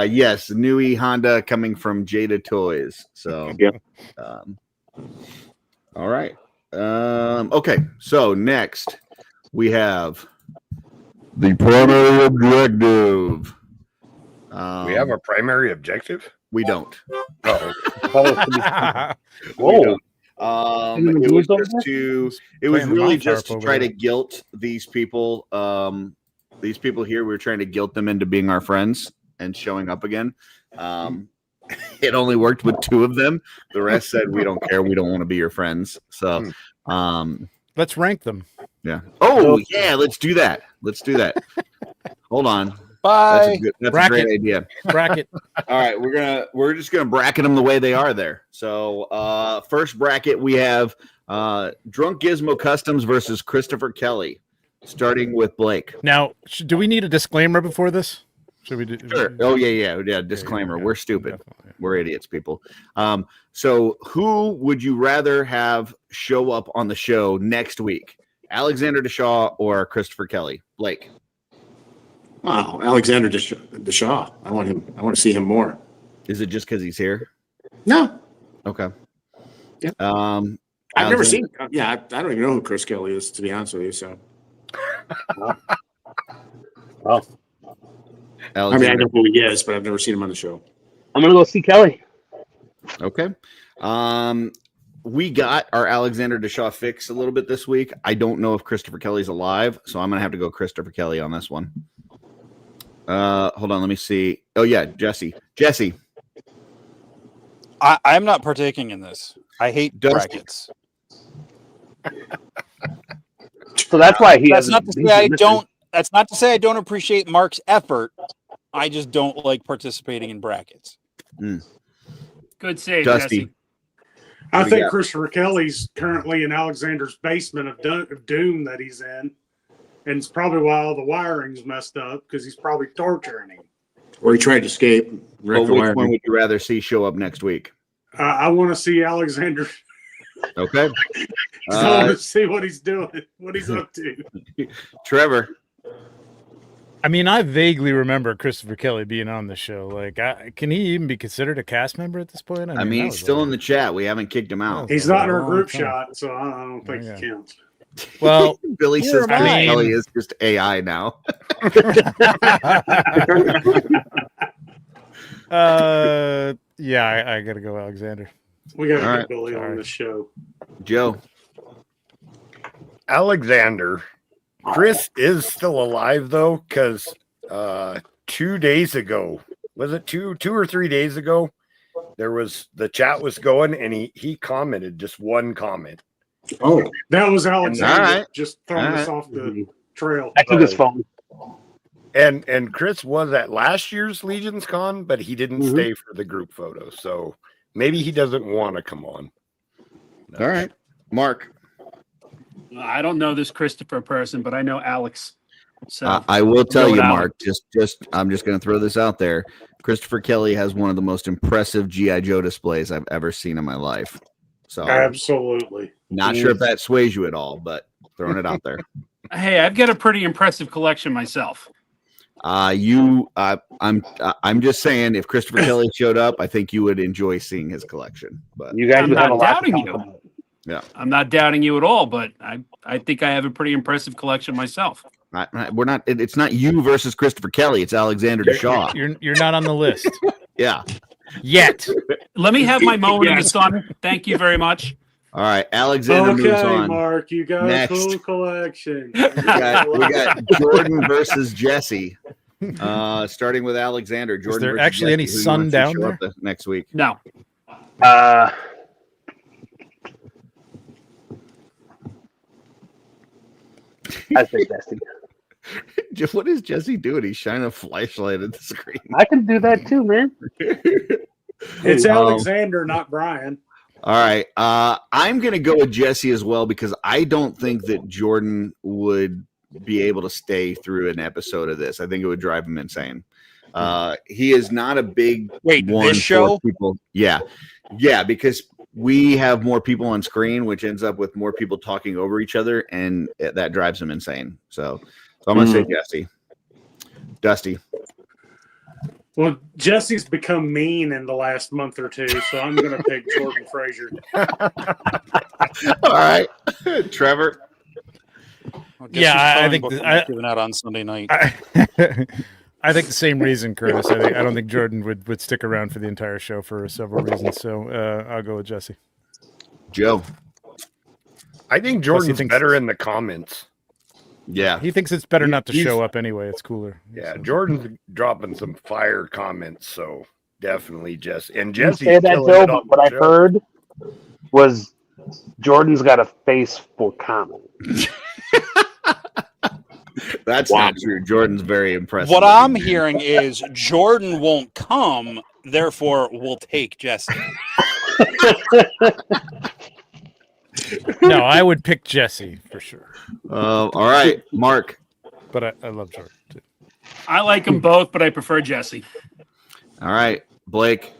Yes, new E Honda coming from Jada Toys. So Yep. All right. Okay, so next we have the primary objective. We have a primary objective? We don't. Oh. We don't. It was just to. It was Playing the really bonfire just to over try there. to guilt these people. These people here. We were trying to guilt them into being our friends and showing up again. It only worked with 2 of them. The rest said, "We don't care. We don't want to be your friends." So, Let's rank them. yeah. Oh, yeah. Let's do that. Let's do that. Hold on. Bye. That's a Bracket. great idea. Bracket. All right, we're just gonna bracket them the way they are there. So first bracket we have Drunk Gizmo Customs versus Christopher Kelly, starting with Blake. Now, do we need a disclaimer before this? Should we do? Sure. Oh yeah. Disclaimer: yeah, we're stupid. definitely. We're idiots, people. So who would you rather have show up on the show next week? Alexander Deshaw or Christopher Kelly? Blake. Wow, Alexander Deshaw. I want to see him more. Is it just because he's here? No. Okay. Yeah. I've I've never seen. Yeah, I don't even know who Chris Kelly is, to be honest with you. So. Well, I mean, I know who he is, but I've never seen him on the show. I'm gonna go see Kelly. Okay. We got our Alexander Deshaw fix a little bit this week. I don't know if Christopher Kelly's alive, so I'm gonna have to go Christopher Kelly on this one. Hold on, let me see. Oh yeah, Jesse. I'm not partaking in this. I hate brackets. So that's why he That's has. not to say I don't. That's not to say I don't appreciate Mark's effort. I just don't like participating in brackets. Good save, Dusty. Jesse. I think Christopher Kelly's currently in Alexander's basement of doom that he's in. And it's probably why all the wiring's messed up, because he's probably torturing him. Or he tried to escape. Well, which one would you rather see show up next week? I want to see Alexander. Okay. I want to see what he's doing, what he's up to. Trevor. I mean, I vaguely remember Christopher Kelly being on the show. Like, can he even be considered a cast member at this point? I mean he's still in the chat. We haven't kicked him out. He's not in our group shot, so I don't think he counts. Well, Billy says Kelly is just AI now. Yeah, I gotta go, Alexander. We gotta get Billy on the show. Joe. Alexander. Chris is still alive though, because 2 days ago, was it two or 3 days ago? The chat was going, and he commented just one comment. Oh, that was Alexander. All right. Just throwing us off the trail. I took his phone. And Chris was at last year's Legion's Con, but he didn't stay for the group photo, so maybe he doesn't want to come on. No. All right, Mark. I don't know this Christopher person, but I know Alex. So I will tell you, Alex. Mark. I'm just going to throw this out there. Christopher Kelly has one of the most impressive GI Joe displays I've ever seen in my life. So absolutely. Not sure if that sways you at all, but throwing it out there. Hey, I've got a pretty impressive collection myself. I'm just saying, if Christopher Kelly showed up, I think you would enjoy seing his collection. But You guys I'm would have a not lot to doubting talk you. about. Yeah, I'm not doubting you at all, but I think I have a pretty impressive collection myself. we're not. It's not you versus Christopher Kelly. It's Alexander Deshaw. You're not on the list Yeah. yet. Let me have my moment in the sun. Thank you very much. All right, Alexander moves Okay, on. Mark, you got Next. a cool collection. We got Jordan versus Jesse. Starting with Alexander. Jordan. there versus actually any Jesse. Who sun wants to down show there? up next week? No. I say Dusty. What is Jesse doing? He's shining a flashlight at the screen. I can do that too, man. It's Alexander, not Brian. All right. I'm going to go with Jesse as well, because I don't think that Jordan would be able to stay through an episode of this. I think it would drive him insane. He is not a big one this show? for people. Yeah. Yeah, because we have more people on screen, which ends up with more people talking over each other, and that drives him insane. So I'm going to say Jesse. Dusty. Well, Jesse's become mean in the last month or two, so I'm going to pick Jordan Frazier. All right. Trevor. Yeah, I think given out on Sunday night. I think the same reason, Curtis. I don't think Jordan would stick around for the entire show for several reasons. So I'll go with Jesse. Joe. I think Jordan's better in the comments. Yeah. He thinks it's better not to show up anyway. It's cooler. Yeah, So. Jordan's dropping some fire comments, so definitely Jesse. And You Jesse say that, Joe, but what I heard was Jordan's got a face for comment. That's not true. Jordan's very impressive. What I'm hearing is Jordan won't come, therefore we'll take Jesse. No, I would pick Jesse for sure. All right, Mark. But I love Jordan too. I like them both, but I prefer Jesse. All right, Blake.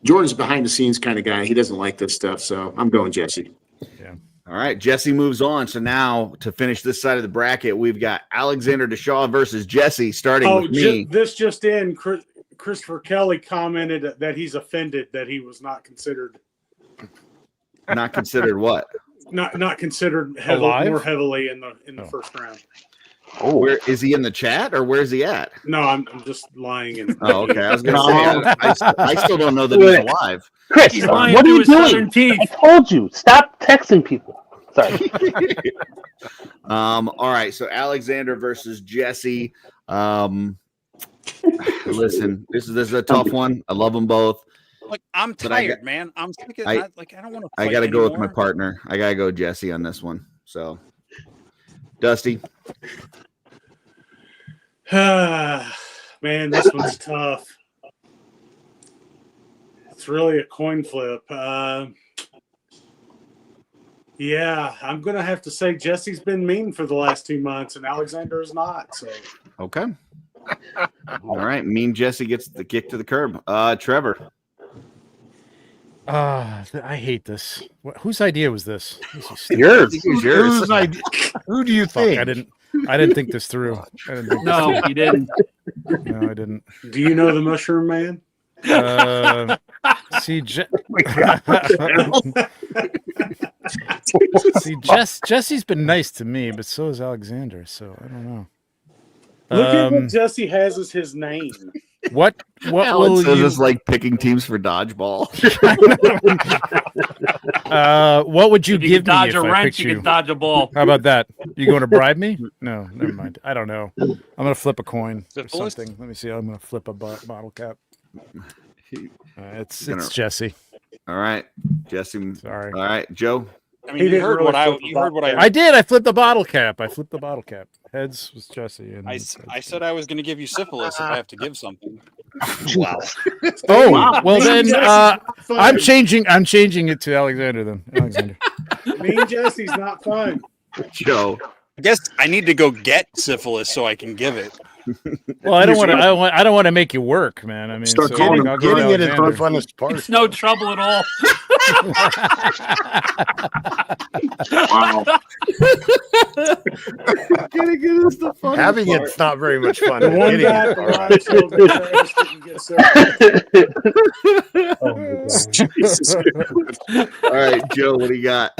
Jordan's a behind the scenes kind of guy. He doesn't like this stuff, so I'm going Jesse. Yeah. All right, Jesse moves on. So now to finish this side of the bracket, we've got Alexander Deshaw versus Jesse, starting with me. This just in, Christopher Kelly commented that he's offended that he was not considered. Not considered what? Not considered Alive? more heavily in the first round. Oh, where is he in the chat or where's he at? No, I'm just lying. Oh, okay. I was going to say, I still don't know that he's alive. Chris, He's lying what are to you his doing? southern teeth. I told you, stop texting people. Sorry. All right. So Alexander versus Jesse. Listen, this is a tough one. I love them both. Like I'm But I tired, got- man. I'm sick of I- like I don't want to. I got to go with my partner. I got to go Jesse on this one. So, Dusty. Man, this one's tough. It's really a coin flip. Yeah, I'm gonna have to say Jesse's been mean for the last 2 months, and Alexander is not. So Okay. All right. Mean Jesse gets the kick to the curb. Trevor. I hate this. Whose idea was this? This is stupid. Yours. I think it was yours. Whose idea? Who do you Fuck, think? I didn't think this through. No, you didn't. No, I didn't. do you know the Mushroom Man? See, Jesse's been nice to me, but so is Alexander. So I don't know. Look at what Jesse has as his name. What Alan will says you? it's like picking teams for dodgeball. What would you If you give could dodge me a if I wrench, picked you you? could dodge a ball. How about that? You going to bribe me? No, never mind. I don't know. I'm gonna flip a coin or Syphilis? something. Let me see. I'm gonna flip a bottle cap. It's Gonna- Jesse. All right. Jesse. Sorry. All right. Joe. I mean, you heard what I. I did. I flipped the bottle cap. Heads was Jesse. And I said I was going to give you syphilis if I have to give something. Wow. Oh well, then Jesse's I'm changing it to Alexander. Then Alexander. Mean Jesse's not fun. Joe. I guess I need to go get syphilis so I can give it. Well, I don't want to make you work, man. I mean, Start so calling him. I'll go Getting it is the Alexander. funnest part. It's no trouble at all. Wow. Getting it is the fun. Having it's not very much fun. The one Getting guy it- at the live show that didn't get Jesus. All right, Joe, what do you got?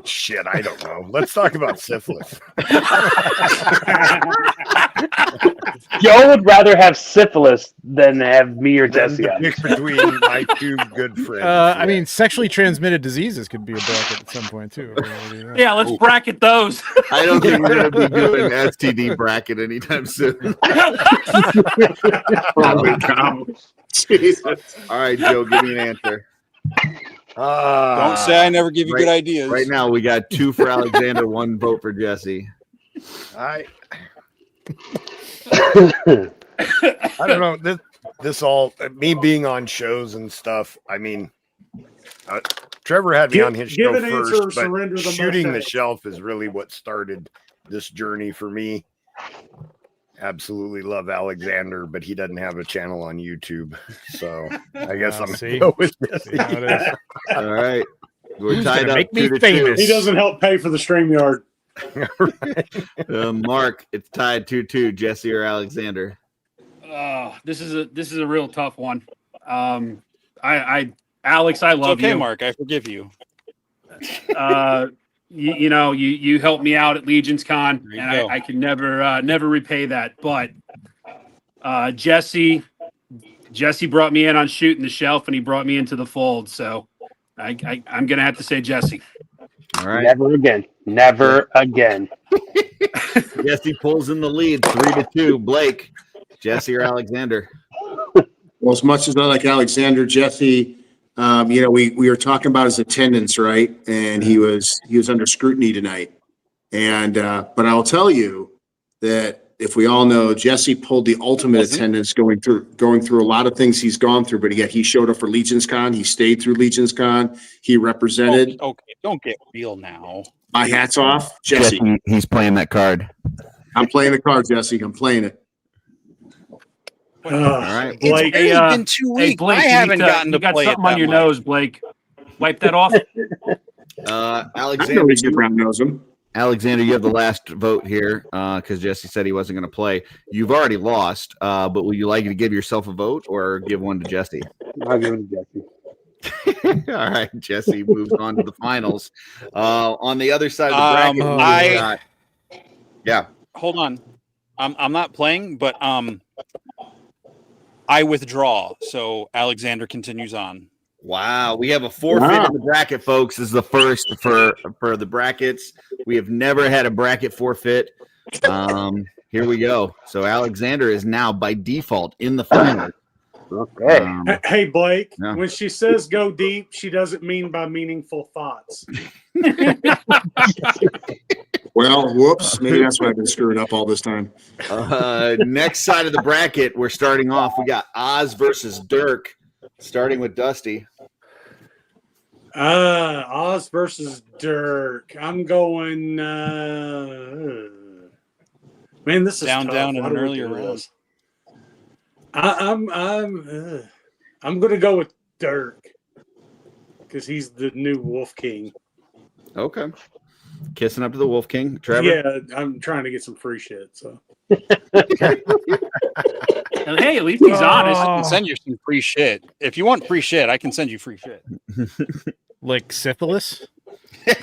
Shit, I don't know. Let's talk about syphilis. Joe would rather have syphilis than have me or Then Jesse to on. pick between my two good friends. I mean, sexually transmitted diseases could be a bracket at some point too. Yeah, let's bracket those. I don't think we're going to be doing STD bracket anytime soon. Holy cow. Jesus. All right, Joe, give me an answer. Don't say I never give you right- good ideas. Right now, we got 2 for Alexander, 1 vote for Jesse. I don't know. This all me being on shows and stuff. I mean, Trevor had me Give- on his give show an answer or first, but surrender the shooting the mustache. shelf is really what started this journey for me. Absolutely love Alexander, but he doesn't have a channel on YouTube, so I guess I'm see? gonna go with this. See how it is? All right. We're Who's tied gonna up make me 2-2. famous? He doesn't help pay for the StreamYard. Mark, it's tied 2-2. Jesse or Alexander? This is a real tough one. Alex, I It's love okay, you. Mark. I forgive you. You helped me out at Legion's Con, There you and go. I can never repay that. But Jesse brought me in on shooting the shelf, and he brought me into the fold. So I'm gonna have to say Jesse. All right. Never again. Never again. Jesse pulls in the lead 3-2. Blake, Jesse or Alexander? Well, as much as I like Alexander, Jesse, we were talking about his attendance, right? And he was under scrutiny tonight. And but I'll tell you that if we all know, Jesse pulled the ultimate attendance going through a lot of things he's gone through, but yet he showed up for Legion's Con. He stayed through Legion's Con. He represented. Okay, don't get real now. My hat's off, Jesse. He's playing that card. I'm playing the card, Jesse. I'm playing it. All right. Blake, It's only been 2 weeks. Blake, I you haven't need to- gotten to you got play it something on that your much. nose, Blake. Wipe that off. I Alexander, know Mr. Brown knows him. Alexander, you have the last vote here because Jesse said he wasn't going to play. You've already lost, but would you like to give yourself a vote or give one to Jesse? I'll give it to Jesse. All right, Jesse moves on to the finals. On the other side of the bracket, we've got- yeah. Hold on. I'm not playing, but I withdraw. So Alexander continues on. Wow, we have a forfeit in the bracket, folks. This is the first for the brackets. We have never had a bracket forfeit. Here we go. So Alexander is now by default in the final. Okay. Hey, Blake, Yeah. when she says go deep, she doesn't mean by meaningful thoughts. Well, whoops. Maybe that's why I've been screwing up all this time. Next side of the bracket, we're starting off. We got Oz versus Dirk, starting with Dusty. Oz versus Dirk. I'm going. Man, this is down, tough. down in Why an do we earlier do round. this? I'm gonna go with Dirk because he's the new Wolf King. Okay. Kissing up to the Wolf King. Trevor? Yeah, I'm trying to get some free shit. So Hey, at least he's honest. I can send you some free shit. If you want free shit, I can send you free shit. Like syphilis? No,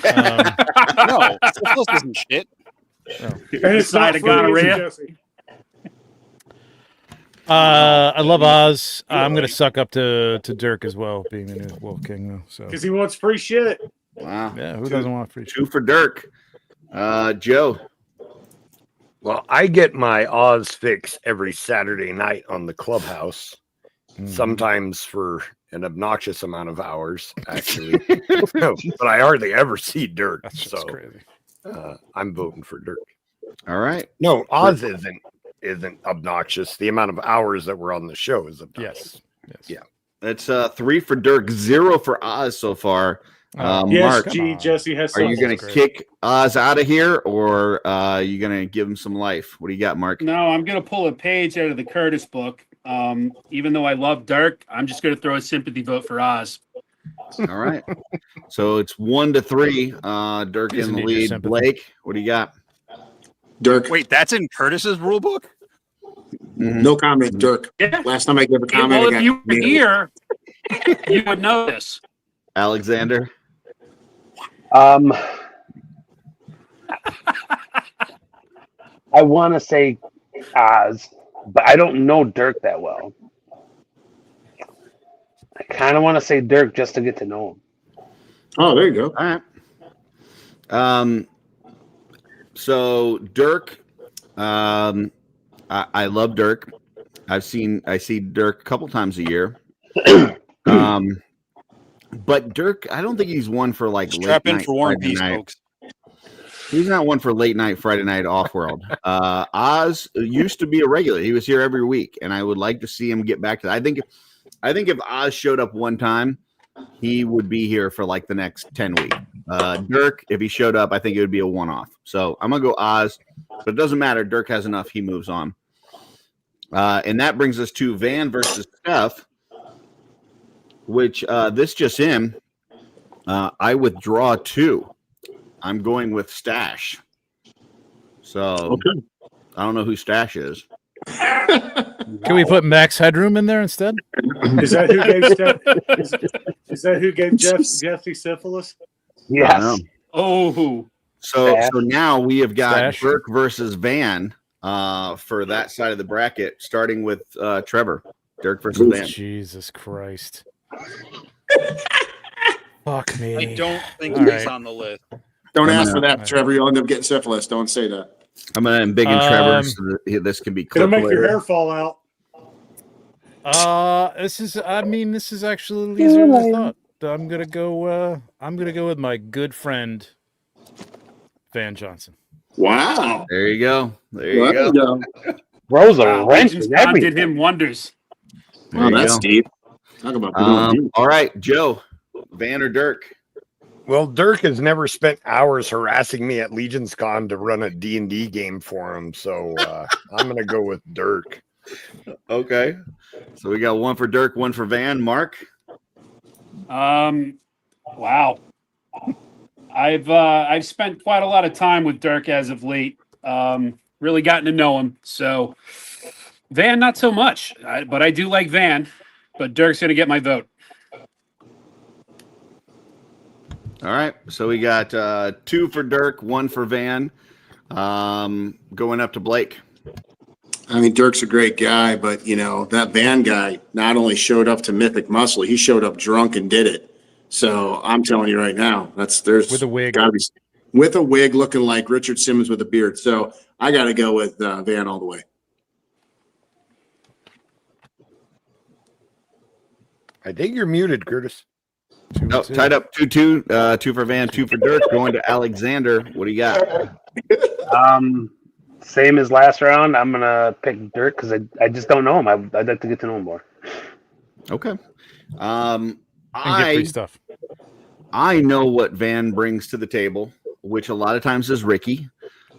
syphilis isn't shit. Oh. and it's not Side of free, is it, gonorrhea. Jesse? I love Oz. I'm gonna suck up to Dirk as well, being the new Wolf King though. So Because he wants free shit. Wow. yeah, who doesn't want free shit? 2 for Dirk. Joe. Well, I get my Oz fix every Saturday night on the clubhouse, sometimes for an obnoxious amount of hours, actually. But I hardly ever see Dirk. That's just So crazy. I'm voting for Dirk. All right. No, Oz isn't obnoxious. The amount of hours that we're on the show is obnoxious. Yes. Yeah. That's 3 for Dirk, 0 for Oz so far. Yes, Mark, Jesse has. are you something. going to kick Oz out of here, or are you going to give him some life? What do you got, Mark? No, I'm going to pull a page out of the Curtis book. Even though I love Dirk, I'm just going to throw a sympathy vote for Oz. All right. So it's 1-3. Dirk Doesn't in the need your lead. sympathy. Blake, what do you got? Dirk. Wait, that's in Curtis's rule book? No comment, Dirk. Yeah. Last time I gave a Yeah, comment, well, I if you got were nailed. here, you would know this. Alexander? I want to say Oz, but I don't know Dirk that well. I kind of want to say Dirk just to get to know him. Oh, there you go. All right. So Dirk, I love Dirk. I see Dirk a couple times a year. But Dirk, I don't think he's one for like Strap late in night for War and Friday Peace, night. folks. He's not one for late night Friday night OffWorld. Oz used to be a regular. He was here every week, and I would like to see him get back to that. I think if Oz showed up one time, he would be here for like the next 10 weeks. Dirk, if he showed up, I think it would be a one-off. So I'm gonna go Oz, but it doesn't matter. Dirk has enough. He moves on. And that brings us to Van versus Steph, which this just in. I withdraw 2. I'm going with Stash. So Okay. I don't know who Stash is. Can we put Max Headroom in there instead? Is that who gave is that who gave Jesse syphilis? Yes. Oh, So Stash. now we have got Stash. Burke versus Van for that side of the bracket, starting with Trevor. Dirk versus Van. Jesus Christ. Fuck me. I don't think All he's right. on the list. Don't I'm ask for gonna- that, Trevor. You'll end up getting syphilis. Don't say that. I'm gonna embiggen Trevor so that this can be It'll clipped make your later. hair fall out. This is actually easier than I thought. I'm gonna go with my good friend Van Johnson. Wow. There you go. There you go. Throws a wow, wrench Legion's in God everything. did him wonders. There Wow, you that's go. deep. Talk about people deep. All right, Joe, Van or Dirk? Well, Dirk has never spent hours harassing me at Legion's Con to run a D&D game for him, so I'm going to go with Dirk. Okay. So we got 1 for Dirk, 1 for Van. Mark? Wow. I've spent quite a lot of time with Dirk as of late. Really gotten to know him. So Van, not so much, but I do like Van. But Dirk's gonna get my vote. All right. So we got 2 for Dirk, 1 for Van. Going up to Blake. I mean, Dirk's a great guy, but you know that Van guy not only showed up to Mythic Muscle, he showed up drunk and did it. So I'm telling you right now, there's With a wig. gotta be with a wig, looking like Richard Simmons with a beard. So I got to go with Van all the way. I think you're muted, Curtis. No, tied up 2-2. 2 for Van, 2 for Dirk. Going to Alexander. What do you got? Same as last round. I'm gonna pick Dirk because I just don't know him. I'd like to get to know him more. Okay. And get free stuff. I know what Van brings to the table, which a lot of times is Ricky.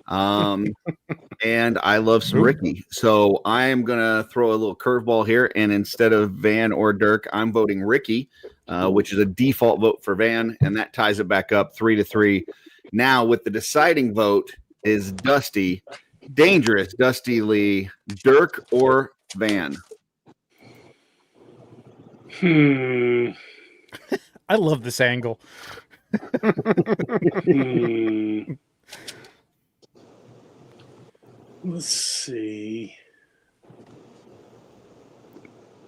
And I love some Ricky. So I am going to throw a little curveball here. And instead of Van or Dirk, I'm voting Ricky, which is a default vote for Van. And that ties it back up 3-3. Now, with the deciding vote is Dusty. Dangerous, Dusty Lee, Dirk or Van? I love this angle. Let's see.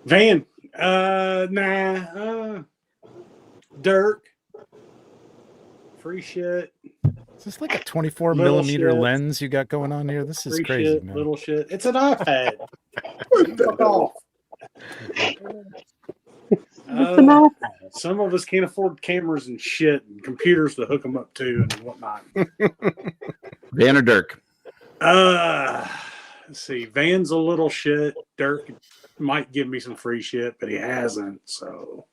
Van. Dirk. Free shit. Is this like a 24 Little millimeter shit. lens you got going on here? This is Free crazy, shit, man. little shit. It's an iPad. Fuck off. Some of us can't afford cameras and shit and computers to hook them up to and whatnot. Van or Dirk? Let's see. Van's a little shit. Dirk might give me some free shit, but he hasn't. So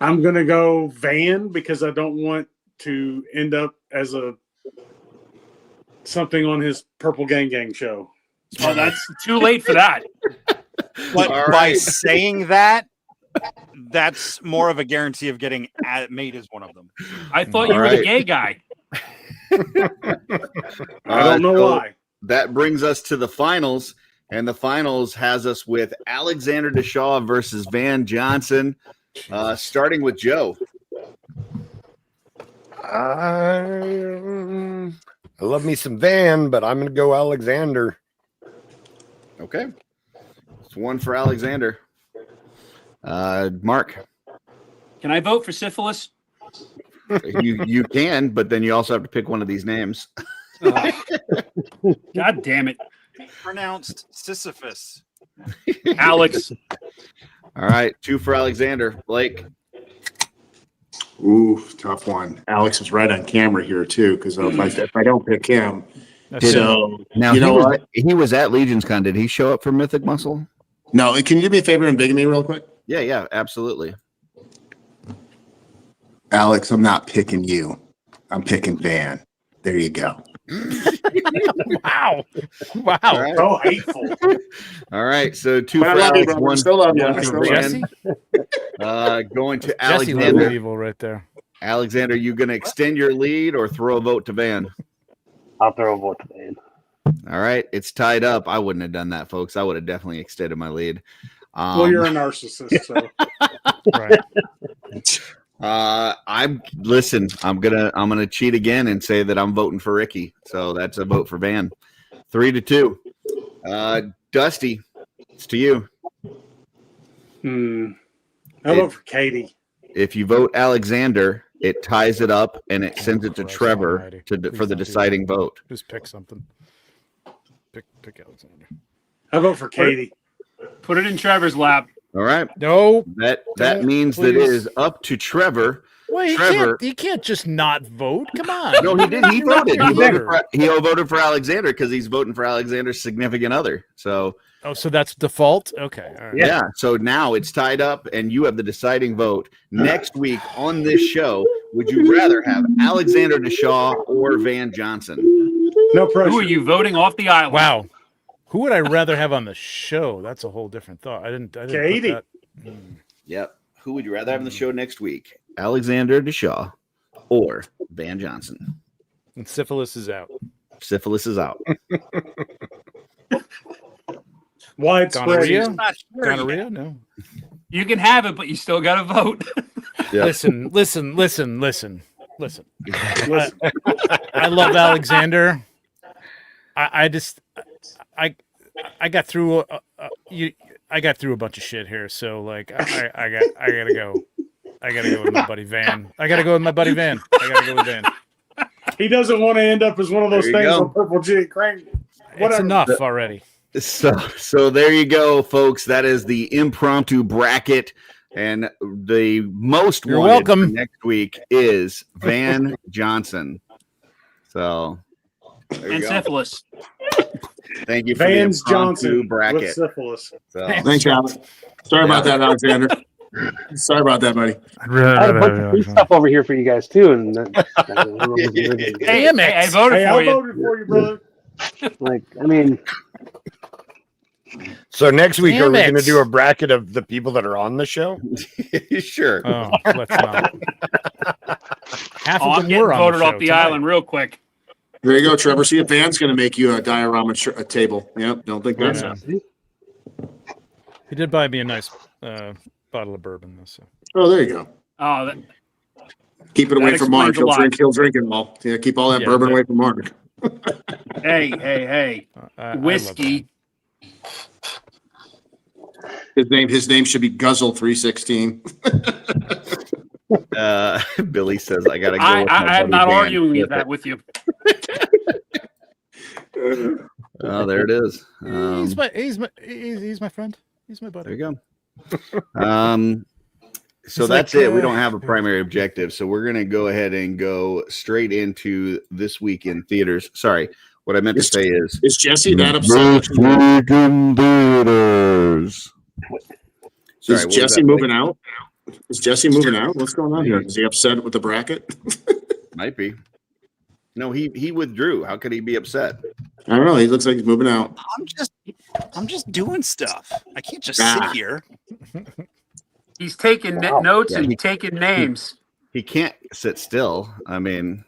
I'm gonna go Van because I don't want to end up as something on his Purple Gang show. Oh, that's too late for that. But by saying that, that's more of a guarantee of getting made as one of them. I thought you were the gay guy. I don't know why. That brings us to the finals, and the finals has us with Alexander Deshaw versus Van Johnson, starting with Joe. I love me some Van, but I'm going to go Alexander. Okay. It's 1 for Alexander. Mark? Can I vote for syphilis? You can, but then you also have to pick one of these names. God damn it. Pronounced Sisyphus. Alex. All right. 2 for Alexander. Blake? Ooh, tough one. Alex is right on camera here too, because if I don't pick him, so now you know what? He was at Legion's Con. Did he show up for Mythic Muscle? No, can you do me a favor and big me real quick? Yeah, absolutely. Alex, I'm not picking you. I'm picking Van. There you go. Wow. All right. So hateful. All right. So 2 But I for love you, Alex, brother. I 1 still love you. one I for still love Van. Jesse? Going to Jesse level Alexander. evil right there. Alexander, you going to extend your lead or throw a vote to Van? I'll throw a vote to Van. All right. It's tied up. I wouldn't have done that, folks. I would have definitely extended my lead. Well, you're a narcissist, so Right. I'm gonna cheat again and say that I'm voting for Ricky. So that's a vote for Van. 3-2. Dusty, it's to you. I'll vote for Katie. If you vote Alexander, it ties it up and it sends it to Trevor for the deciding vote. Just pick something. Pick Alexander. I vote for Katie. Put it in Trevor's lap. All right. No. That means that it is up to Trevor. Wait, Trevor. you can't just not vote. Come on. No, he did. He You're not voted. the He voted for Alexander because he's voting for Alexander's significant other. So. Oh, so that's default? Okay. All right. Yeah. So now it's tied up, and you have the deciding vote. Next week on this show, would you rather have Alexander Deshaw or Van Johnson? No pressure. Who are you voting off the island? Wow. Who would I rather have on the show? That's a whole different thought. I didn't Katie. put that. Yep. Who would you rather have on the show next week? Alexander Deshaw or Van Johnson? And syphilis is out. Syphilis is out. Widespread. Gonorrhea? Gonorrhea? No. You can have it, but you still got to vote. Yep. Listen. I love Alexander. I got through I got through a bunch of shit here, so like I gotta go. I gotta go with my buddy Van. I gotta go with Van. He doesn't want to end up as one of those There you things go. on Purple G. Crank. It's enough already. So there you go, folks. That is the impromptu bracket. And the most You're wanted welcome. for next week is Van Johnson. So there you And go. syphilis. Thank you for Vance the impromptu Johnson with bracket. syphilis. So, Thanks, Alex. Sorry about that, Alexander. Sorry about that, buddy. I had a bunch of free stuff over here for you guys too, and Hey, I voted Hey, for I you. voted for you, brother. like, I mean, So next week, are we Damn going to it. do a bracket of the people that are on the show? sure. Oh, let's not. Half Oh, of I'm them getting were on voted the off show the tonight. island real quick. There you go, Trevor. See if Van's going to make you a diorama a table. Yep. Don't think that's Yeah. it. He did buy me a nice bottle of bourbon, though. So. Oh, there you go. Oh, that, Keep it away That from Mark. explains a lot. He'll drink it all. Yeah, keep all that Yeah, bourbon but- away from Mark. hey. I love Whiskey. His name should be Guzzle 316. Billy says, I got to go. with my I'm buddy not Van. arguing with Flip that it. with you. Oh, there it is. He's my friend. He's my buddy. There you go. So It's that's like, it. We don't have a primary objective. So we're going to go ahead and go straight into this week in theaters. Sorry. What I meant to say is Jesse that upset? This week in theaters. Sorry, Is what was Jesse that, moving out? Is Jesse moving out? What's going on here? Is he upset with the bracket? Might be. No, he withdrew. How could he be upset? I don't know. He looks like he's moving out. I'm just doing stuff. I can't just Ah. sit here. He's taking notes Yeah, and taking names. He can't sit still. I mean,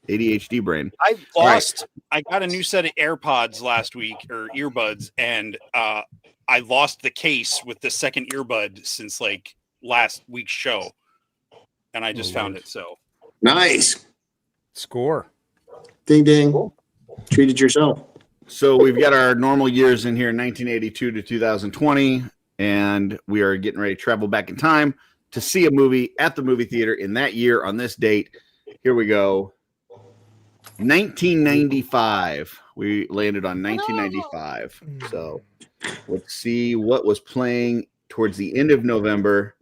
ADHD brain. I lost. I got a new set of AirPods last week, or earbuds, and I lost the case with the second earbud since like last week's show, and I just found it. So Nice. Score. Ding ding. Treated yourself. So we've got our normal years in here, 1982 to 2020, and we are getting ready to travel back in time to see a movie at the movie theater in that year on this date. Here we go. 1995. We landed on 1995. So let's see what was playing towards the end of November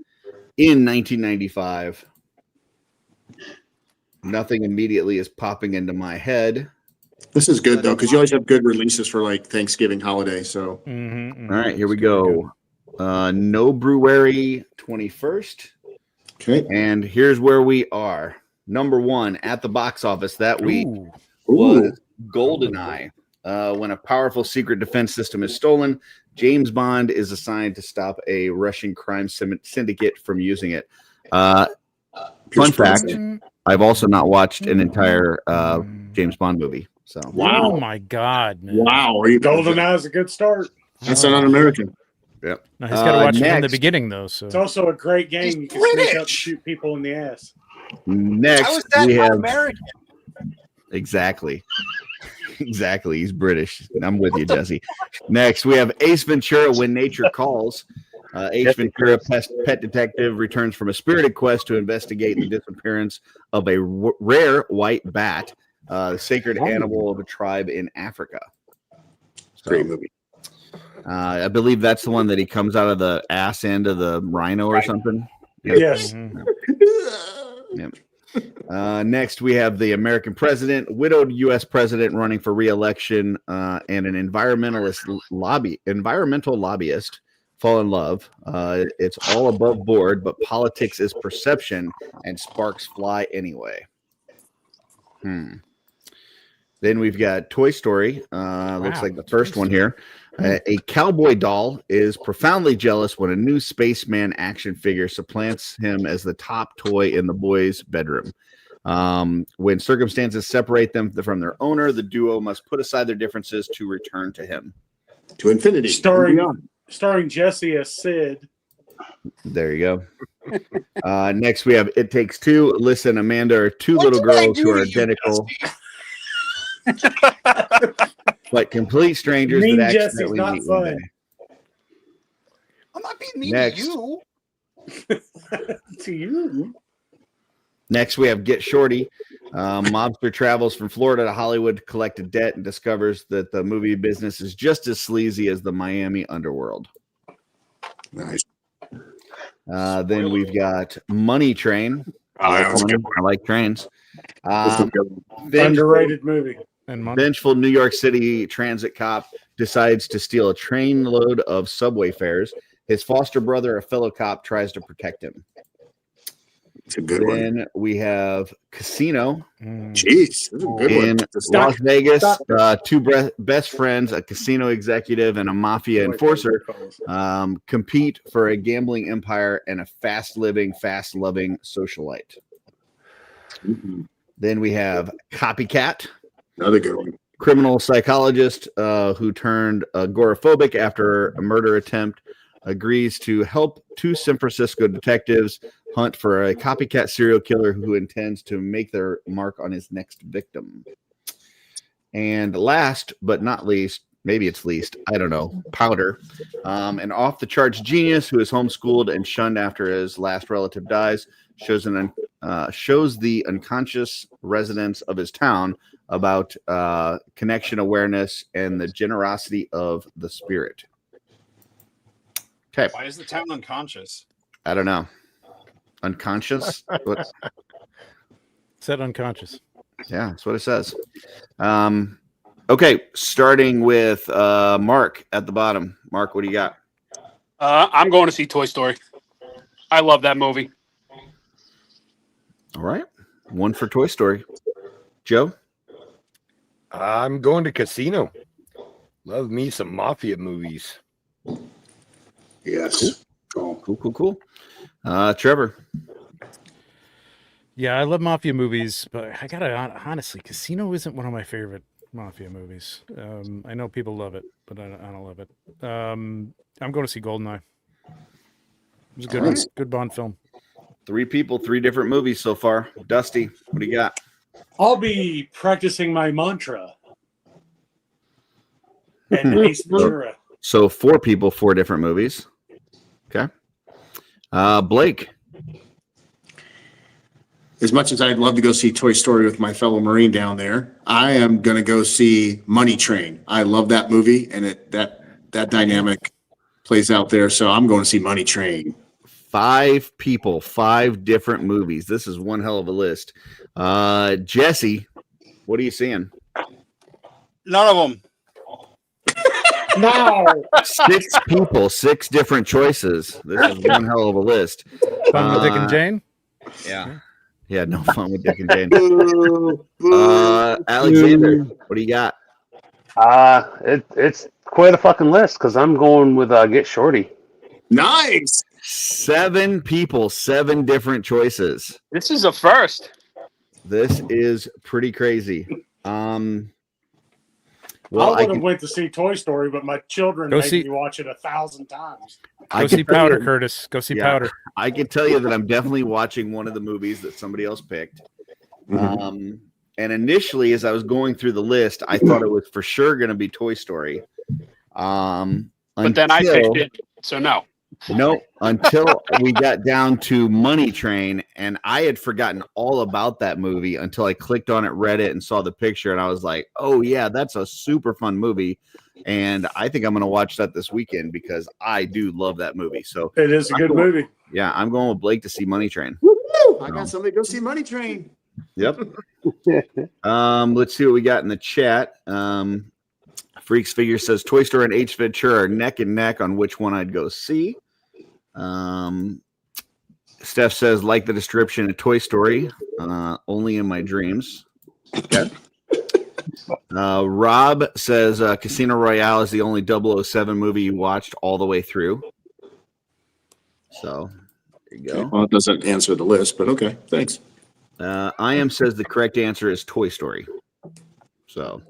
in 1995. Nothing immediately is popping into my head. This is good though, because you always have good releases for like Thanksgiving holiday. So All right, here we go. No Brewery 21st. Okay. And here's where we are. Number one at the box office that week Ooh. was GoldenEye. When a powerful secret defense system is stolen, James Bond is assigned to stop a Russian crime syndicate from using it. Fun fact, I've also not watched an entire James Bond movie. So Oh my God, man. Wow. Are you GoldenEye is a good start. That's not un-American. Yep. No, he's got to watch it from the next. beginning, though. So It's also a great game. You can sneak up and shoot people in the ass. Next, how is that we not have American? exactly. Exactly. He's British. I'm with you, Jesse. Next, we have Ace Ventura: When Nature Calls. Ace Ventura, pet detective, returns from a spirited quest to investigate the disappearance of a rare white bat, the sacred animal of a tribe in Africa. Great movie. I believe that's the one that he comes out of the ass end of the rhino or something. Yep. Yes. Yep. Next, we have the American president, widowed U.S. president running for re-election, and an environmental lobbyist fall in love. It's all above board, but politics is perception, and sparks fly anyway. Then we've got Toy Story. Looks like the first one here. A cowboy doll is profoundly jealous when a new spaceman action figure supplants him as the top toy in the boy's bedroom. When circumstances separate them from their owner, the duo must put aside their differences to return to him. To infinity. Starring Jesse as Sid. There you go. Next, we have It Takes Two. Alyssa and Amanda are two little girls who are identical, but complete strangers Mean that Jesse's accidentally not meet one fun. day. I'm not being mean Next. to you. To you. Next, we have Get Shorty. Mobster travels from Florida to Hollywood to collect a debt and discovers that the movie business is just as sleazy as the Miami underworld. Nice. Then we've got Money Train. I like trains. Underrated movie. Vengeful New York City transit cop decides to steal a train load of subway fares. His foster brother, a fellow cop, tries to protect him. It's a good one. Then we have Casino. Jeez, that's a good in one. Las Vegas. Two best friends, a casino executive and a mafia enforcer, compete for a gambling empire and a fast-living, fast-loving socialite. Then we have Copycat. Another good one. Criminal psychologist who turned agoraphobic after a murder attempt agrees to help two San Francisco detectives hunt for a copycat serial killer who intends to make their mark on his next victim. And last but not least, maybe it's least, I don't know, Powder, an off-the-charts genius who is homeschooled and shunned after his last relative dies, shows the unconscious residents of his town about connection awareness and the generosity of the spirit. Okay. Why is the town unconscious? I don't know. Unconscious? What? Said unconscious. Yeah, that's what it says. Okay, starting with Mark at the bottom. Mark, what do you got? I'm going to see Toy Story. I love that movie. All right. One for Toy Story. Joe? I'm going to Casino. Love me some mafia movies. Yes. Cool. Trevor? Yeah, I love mafia movies, but I gotta honestly, Casino isn't one of my favorite mafia movies. I know people love it, but I don't love it. I'm going to see Goldeneye. It was a good Bond film. 3 people, 3 different movies so far. Dusty, what do you got? I'll be practicing my mantra. And Ace Ventura. So 4 people, 4 different movies. Okay. Blake. As much as I'd love to go see Toy Story with my fellow Marine down there, I am going to go see Money Train. I love that movie, and that dynamic plays out there. So I'm going to see Money Train. 5 people, 5 different movies. This is one hell of a list. Jesse, what are you seeing? None of them. No. 6 people, 6 different choices. This is one hell of a list. Fun with Dick and Jane? Yeah. Yeah, no fun with Dick and Jane. Alexander, what do you got? It's quite a fucking list because I'm going with Get Shorty. Nice. 7 people, 7 different choices. This is a first. This is pretty crazy. Well, I would have went to see Toy Story, but my children made me watch it 1,000 times. Go see Powder, Curtis. Go see Powder. I can tell you that I'm definitely watching one of the movies that somebody else picked. And initially, as I was going through the list, I thought it was for sure going to be Toy Story. But then I picked it, so no. No, until we got down to Money Train, and I had forgotten all about that movie until I clicked on it, read it, and saw the picture, and I was like, oh, yeah, that's a super fun movie, and I think I'm going to watch that this weekend because I do love that movie. So it is a good movie. Yeah, I'm going with Blake to see Money Train. Woo-hoo! I got somebody to go see Money Train. Yep. Let's see what we got in the chat. Freaks Figure says Toy Story and H Ventura are neck and neck on which one I'd go see. Steph says, like the description of Toy Story, only in my dreams. Okay. Rob says Casino Royale is the only 007 movie you watched all the way through. So there you go. Well, it doesn't answer the list, but okay, thanks. I am says the correct answer is Toy Story. So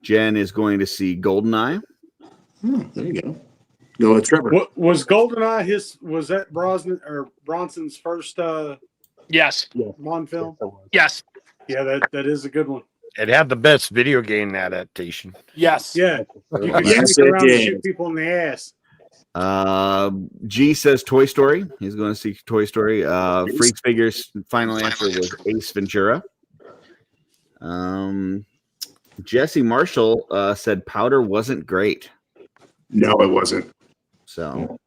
Jen is going to see Goldeneye. There you go. Go with Trevor. What, was Goldeneye was that Bronson's first yes Bond film? Yes. Yeah, that is a good one. It had the best video game adaptation. Yes. Yeah. You could Yes, sneak it around and did. shoot people in the ass. G says Toy Story. He's going to see Toy Story. Freak Figures final answer was Ace Ventura. Jesse Marshall said Powder wasn't great. No, it wasn't. So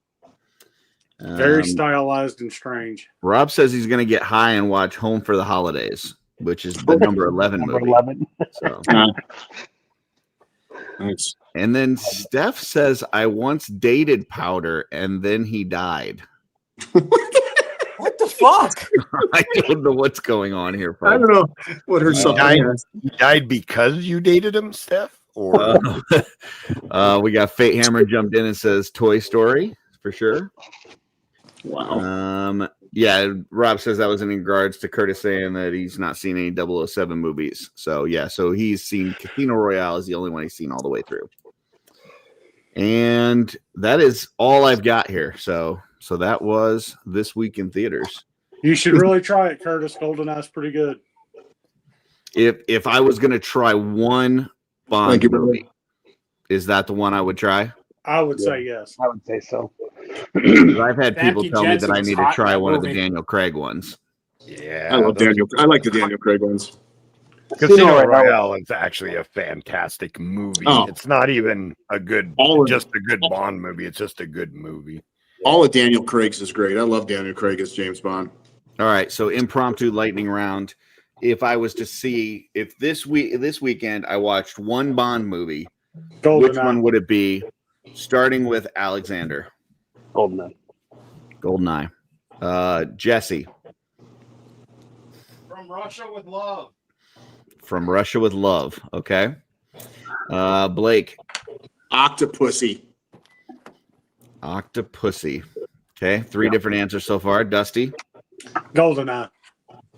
Very stylized and strange. Rob says he's going to get high and watch Home for the Holidays, which is the number 11 movie. 11. So. Nice. And then Steph says, I once dated Powder and then he died. What the fuck? I don't know what's going on here, folks. I don't know what her something is. He died because you dated him, Steph? Or we got Fate Hammer jumped in and says Toy Story for sure. Wow. Yeah, Rob says that was in regards to Curtis saying that he's not seen any 007 movies. So yeah, so he's seen Casino Royale is the only one he's seen all the way through. And that is all I've got here. So that was This Week in Theaters. You should really try it, Curtis. GoldenEye's pretty good. If I was gonna try one Bond movie, is that the one I would try? I would say yes. I would say so. I've had people Jackie tell me Jensen that I was need to hot in try that one of the movie. Daniel Craig ones. yeah, I love Daniel. I like the Daniel Craig ones. Casino Royale is actually a fantastic movie. Oh. It's not even a good, just a good Bond movie. It's just a good movie. All of Daniel Craig's is great. I love Daniel Craig as James Bond. All right, so impromptu lightning round. If I was to see if this weekend I watched one Bond movie, which one would it be? Starting with Alexander. GoldenEye. Jesse. From Russia with Love. From Russia with Love. Okay. Blake. Octopussy. Octopussy. Okay. 3 different answers so far. Dusty. GoldenEye.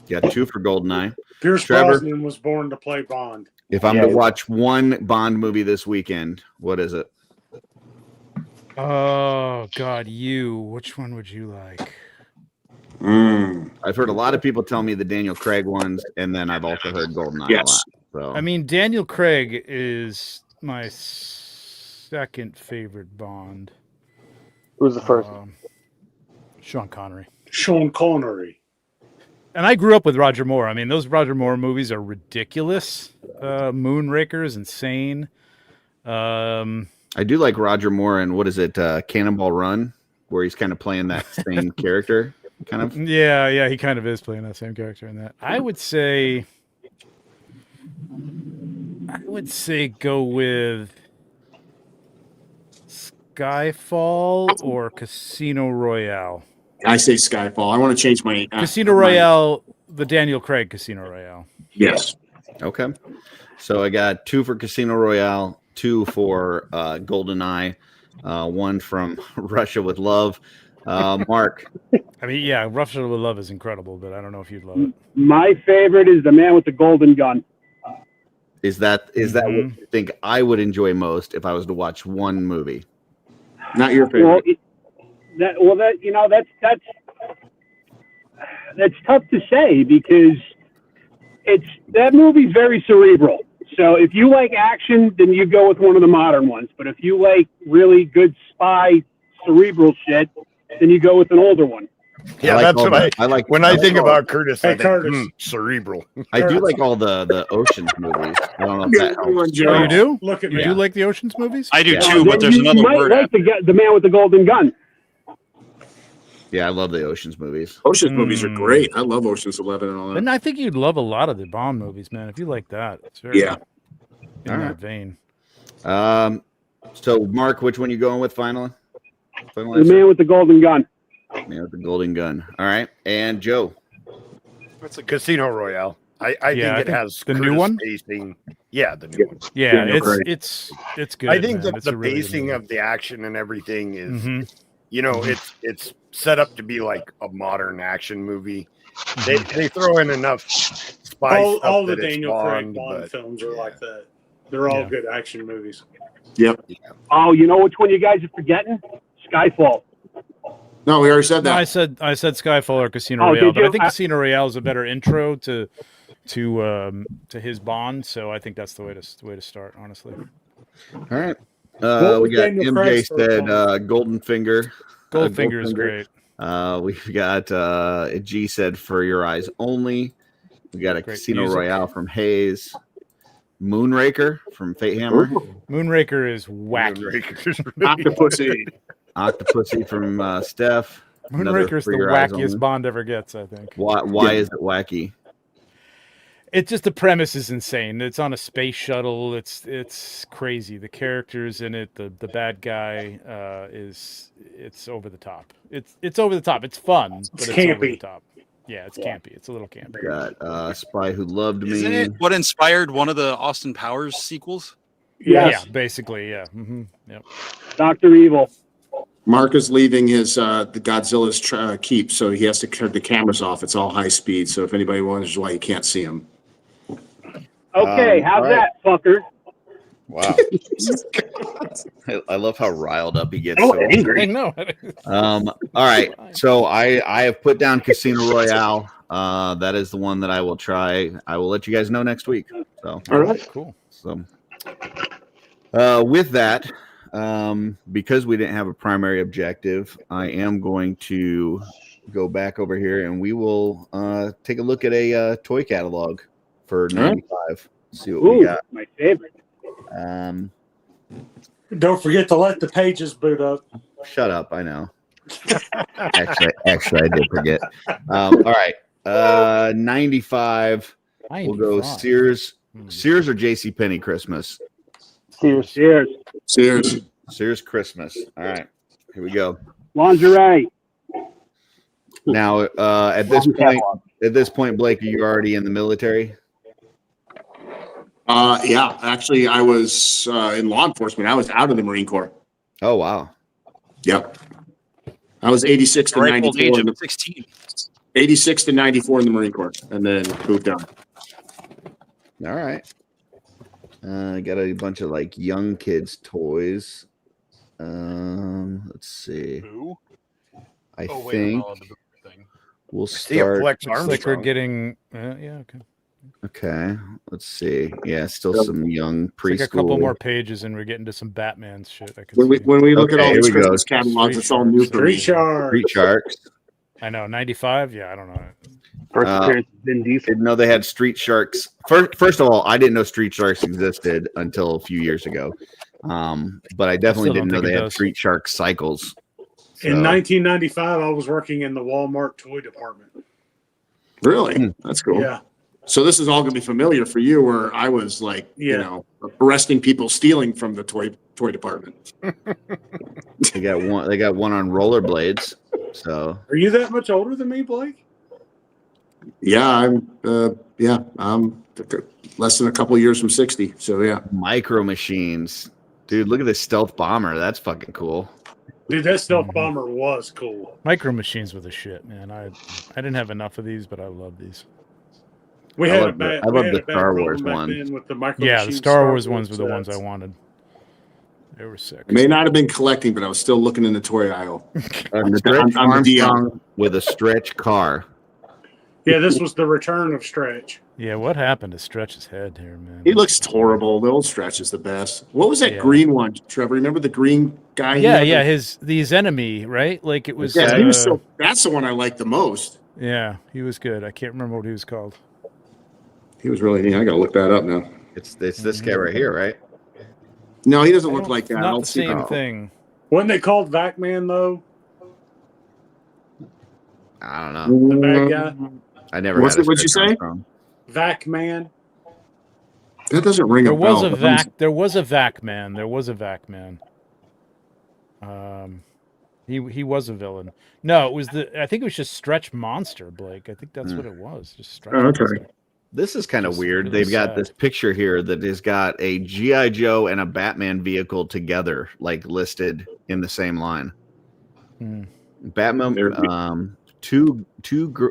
Got 2 for GoldenEye. Pierce Trevor. Brosnan was born to play Bond. If I'm to watch one Bond movie this weekend, what is it? Oh God, which one would you like? I've heard a lot of people tell me the Daniel Craig ones, and then I've also heard GoldenEye a lot. So I mean, Daniel Craig is my second favorite Bond. Who's the first? Sean Connery. Sean Connery. And I grew up with Roger Moore. I mean, those Roger Moore movies are ridiculous. Moonraker is insane. I do like Roger Moore and what is it, Cannonball Run, where he's kind of playing that same character, kind of. Yeah, he kind of is playing that same character in that. I would say go with Skyfall or Casino Royale. I say Skyfall. I want to change my Casino Royale, the Daniel Craig Casino Royale. Yes. Okay. So I got 2 for Casino Royale, 2 for GoldenEye, 1 from Russia with Love. Mark. I mean, yeah, Russia with Love is incredible, but I don't know if you'd love it. My favorite is The Man with the Golden Gun. Is that what you think I would enjoy most if I was to watch one movie? Not your favorite. That's tough to say because that movie's very cerebral. So if you like action, then you go with one of the modern ones. But if you like really good spy cerebral shit, then you go with an older one. Yeah, that's what I like. When I think about Curtis, I think cerebral. I do like all the Ocean's movies. I don't know if that helps. Oh, you do? Look at me. You like the Ocean's movies? I do too, but there's another word. Like the Man with the Golden Gun. Yeah, I love the Ocean's movies. Ocean's movies are great. I love Ocean's 11 and all that. And I think you'd love a lot of the Bond movies, man. If you like that, it's very in that vein. So Mark, which one you going with finally? The Man with the Golden Gun. Man with the Golden Gun. All right, and Joe. It's a Casino Royale. I think it has the new one. Pacing. Yeah, the new one. Yeah, it's good. I think man. that It's a the really good pacing movie. of the action and everything is, it's set up to be like a modern action movie. They throw in enough spice. All the Daniel Craig Bond films are like that. They're all good action movies. Yep. Oh, you know which one you guys are forgetting? Skyfall. No, we already said that. I said Skyfall or Casino Oh, Royale, did but I you? think Casino Royale is a better intro to his Bond. So I think that's the way to start. Honestly. All right. was We got Daniel MJ Craig's first said one? Golden Finger. Goldfinger is great. We've got G said For Your Eyes Only. We got a Great Casino music. Royale from Hayes. Moonraker from Fate Hammer. Moonraker is wacky. Octopussy from Steph. Another Moonraker is For the Your Eyes wackiest Only. Bond ever gets, I think. Why is it wacky? It's just the premise is insane. It's on a space shuttle. It's crazy. The characters in it, the bad guy it's over the top. It's over the top. It's fun, but it's over the campy. top. Yeah, it's campy. It's a little campy. Got Spy Who Loved Isn't Me. it what inspired one of the Austin Powers sequels? Yes. Yeah, basically, yeah. Yep. Dr. Evil. Mark is leaving his the Godzilla's keep, so he has to turn the cameras off. It's all high speed, so if anybody wonders why you can't see him. Okay, how's all right. that, fucker? Wow. I love how riled up he gets. Oh, so angry. I know. All right. So I have put down Casino Royale. That is the one that I will try. I will let you guys know next week. So All right. Cool. So with that, because we didn't have a primary objective, I am going to go back over here and we will take a look at a toy catalog for 95. See what we got. My favorite. Don't forget to let the pages boot up. Shut up. I know. Actually, I did forget. All right. 95. We'll go 95. Sears or JCPenney Christmas. Sears Christmas. All right. Here we go. Lingerie. Now, at this point, Blake, are you already in the military? Yeah, actually, I was in law enforcement. I was out of the Marine Corps. Oh, wow. Yep. I was 86 to Ripe old 94. age of 16. 86 to 94 in the Marine Corps, and then moved on. All right. Got a bunch of like young kids' toys. Let's see. Who? I Oh, wait, think no, the thing. we'll See a start. Flex Looks like we're Armstrong. getting yeah, okay. Okay, let's see. Yeah, still some young It's like preschool. a couple more pages and we're getting to some Batman shit. I can When we see. when we look at Okay, all here these we go. Christmas catalogs, it's all new for me. Street Shark. Street Sharks. I know, 95? Yeah, I don't know. First appearance of Vin Diesel. Didn't know they had Street Sharks. First of all, I didn't know Street Sharks existed until a few years ago. But I definitely still don't didn't know think they it had does. Street Shark cycles. In So- 1995, I was working in the Walmart toy department. Really? That's cool. Yeah. So this is all going to be familiar for you, where I was like, Yeah. arresting people stealing from the toy department. They got one. They got one on rollerblades. So Are you that much older than me, Blake? Yeah, I'm less than a couple years from 60. So yeah. Micro Machines, dude. Look at this stealth bomber. That's fucking cool. Dude, that stealth bomber was cool. Micro Machines were the shit, man. I didn't have enough of these, but I love these. We I had love a bad, the- I we love had the a bad Star problem Wars back one. then with the micro Yeah, the machine Star Wars ones were the sets. ones I wanted. They were sick. I may not have been collecting, but I was still looking in the toy aisle. Stretch I'm the DM. Armstrong with a stretch car. Yeah, this was the return of Stretch. Yeah, what happened to Stretch's head here, man? He looks horrible. The old Stretch is the best. What was that Yeah. green one, Trevor? Remember the green guy? Yeah, he had? his enemy, right? Like it was. Yeah, he was so. That's the one I liked the most. Yeah, he was good. I can't remember what he was called. He was really neat. I gotta look that up now. It's this guy right here, right? No, he doesn't look don't- like that. Not I'll the see. same thing. Wasn't they called Vac-Man, though? I don't know. The bad guy? I never. What's had a it- what'd you Stretch say? Armstrong. Vac-Man? That doesn't ring There a was bell. a but I'm- Vac. There was a Vac Man. There was a Vac Man. He was a villain. No, it was I think it was just Stretch Monster, Blake. I think that's what it was. Just Stretch Oh, okay. Monster. This is kind of Just weird. really They've got sad. this picture here that has got a GI Joe and a Batman vehicle together, like listed in the same line. Hmm. Batman, two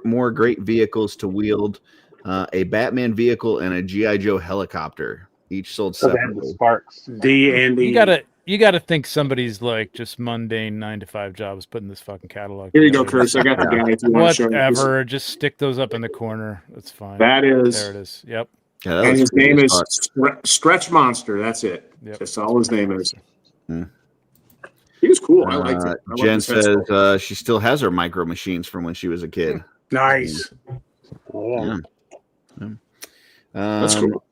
more great vehicles to wield, a Batman vehicle and a GI Joe helicopter, each sold So they had the separately. Sparks. D and E. You gotta think somebody's like just mundane 9-to-5 jobs putting this fucking catalog. Here you go, together. Curtis. I got the guy. If you want to show him. Whatever. Just stick those up in the corner. That's fine. That is. There it is. Yep. Yeah, that And looks his pretty name as is fuck. Stretch Monster. That's it. Yep. That's all his name is. He was cool. I liked it. I Jen liked his head says she still has her micro machines from when she was a kid. Nice. Yeah. Yeah. That's cool.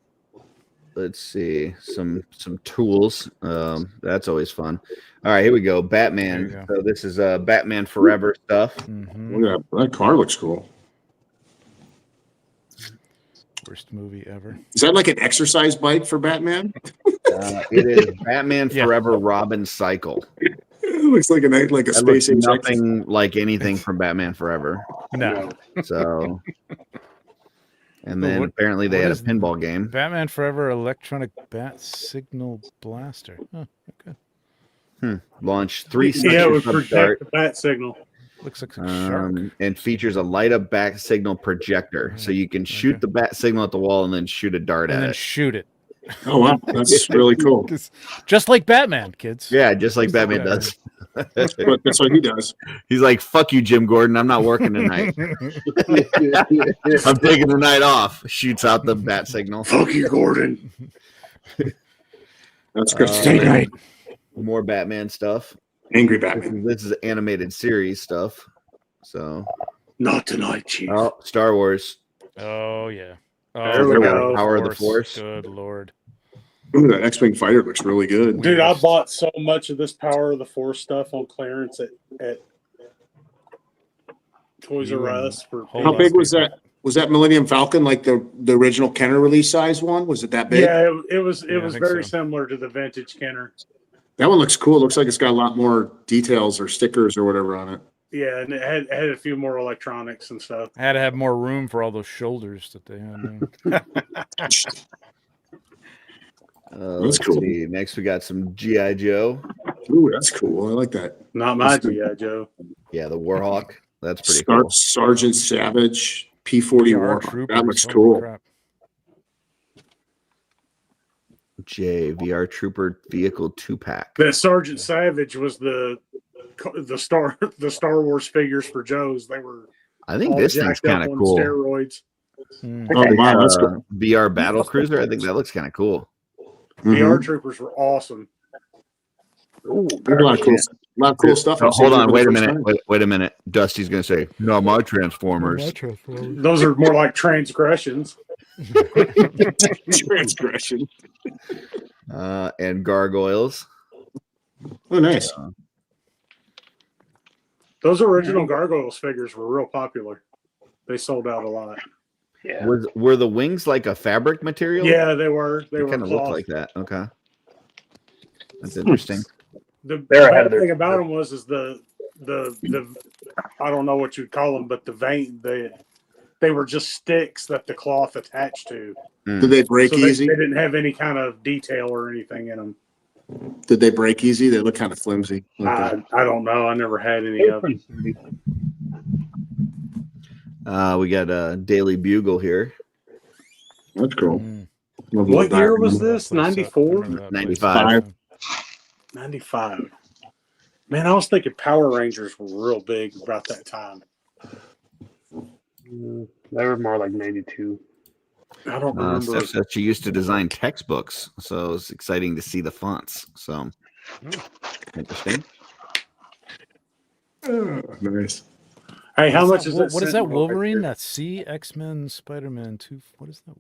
Let's see some tools. That's always fun. All right, here we go. Batman. There you So this is Batman Forever stuff. Look at that car looks cool. Worst movie ever. Is that like an exercise bike for Batman? It is Batman Forever Robin Cycle. It looks like a space age. Nothing like anything from Batman Forever. No. So, and then apparently they had a pinball game. Batman Forever Electronic Bat Signal Blaster. Huh, okay. Launch 3 Yeah, it would seconds from project start. the bat signal. Looks like a shark. And features a light up bat signal projector, so you can shoot the bat signal at the wall and then shoot a dart And at then it. shoot it. Oh wow, that's really cool. Just like Batman, kids. Yeah, just like Batman does. That's what he does. He's like, "Fuck you, Jim Gordon. I'm not working tonight. I'm taking the night off." Shoots out the bat signal. Fuck you, Gordon. That's good. Right. More Batman stuff. Angry Batman. This is animated series stuff. So not tonight, Chief. Oh, Star Wars. Oh yeah. There we go. Power of the Force. Good lord. Ooh, that X-Wing fighter looks really good. Dude, I bought so much of this Power of the Force stuff on clearance at Toys R Us. For How big was that? Was that Millennium Falcon like the original Kenner release size one? Was it that big? Yeah, it was I think very so. similar to the vintage Kenner. That one looks cool. It looks like it's got a lot more details or stickers or whatever on it. Yeah, and it had a few more electronics and stuff. I had to have more room for all those shoulders that they had. Let's cool. see. Next, we got some GI Joe. Ooh, that's cool. I like that. Not my G.I. Joe. Yeah, the Warhawk. That's pretty cool. Sergeant Savage P40 Warhawk. That looks cool. VR Trooper Vehicle 2-pack. That Sergeant Savage was the Star Wars figures for Joe's. They were. I think all this thing's jacked up kind of on cool. Steroids. Oh wow, that's cool. VR Battle Cruiser. I think that looks kind of cool. VR Troopers were awesome. Ooh, there's a lot of cool stuff. So, I'm seeing hold on. for the Wait a first minute. time. Wait a minute. Dusty's going to say, no, my Transformers. Those are more like transgressions. Transgression. And Gargoyles. Oh, nice. Those original Gargoyles figures were real popular. They sold out a lot. Yeah. Were the wings like a fabric material? Yeah, they were. They were kind of cloth. looked like that. Okay. That's interesting. The They're ahead bad of their thing about them was the I don't know what you'd call them, but the vein they were just sticks that the cloth attached to. Did they break So easy? they didn't have any kind of detail or anything in them. Did they break easy? They look kind of flimsy. I don't know. I never had any of them. We got a Daily Bugle here. That's cool. What year was this? 94? 95. 95. Man, I was thinking Power Rangers were real big about that time. They were more like 92. I don't remember. Steph said she used to design textbooks, so it's exciting to see the fonts. So interesting. Oh, nice. Hey, how much is that? What is that? Wolverine? That's C, X-Men, Spider-Man 2. What is that?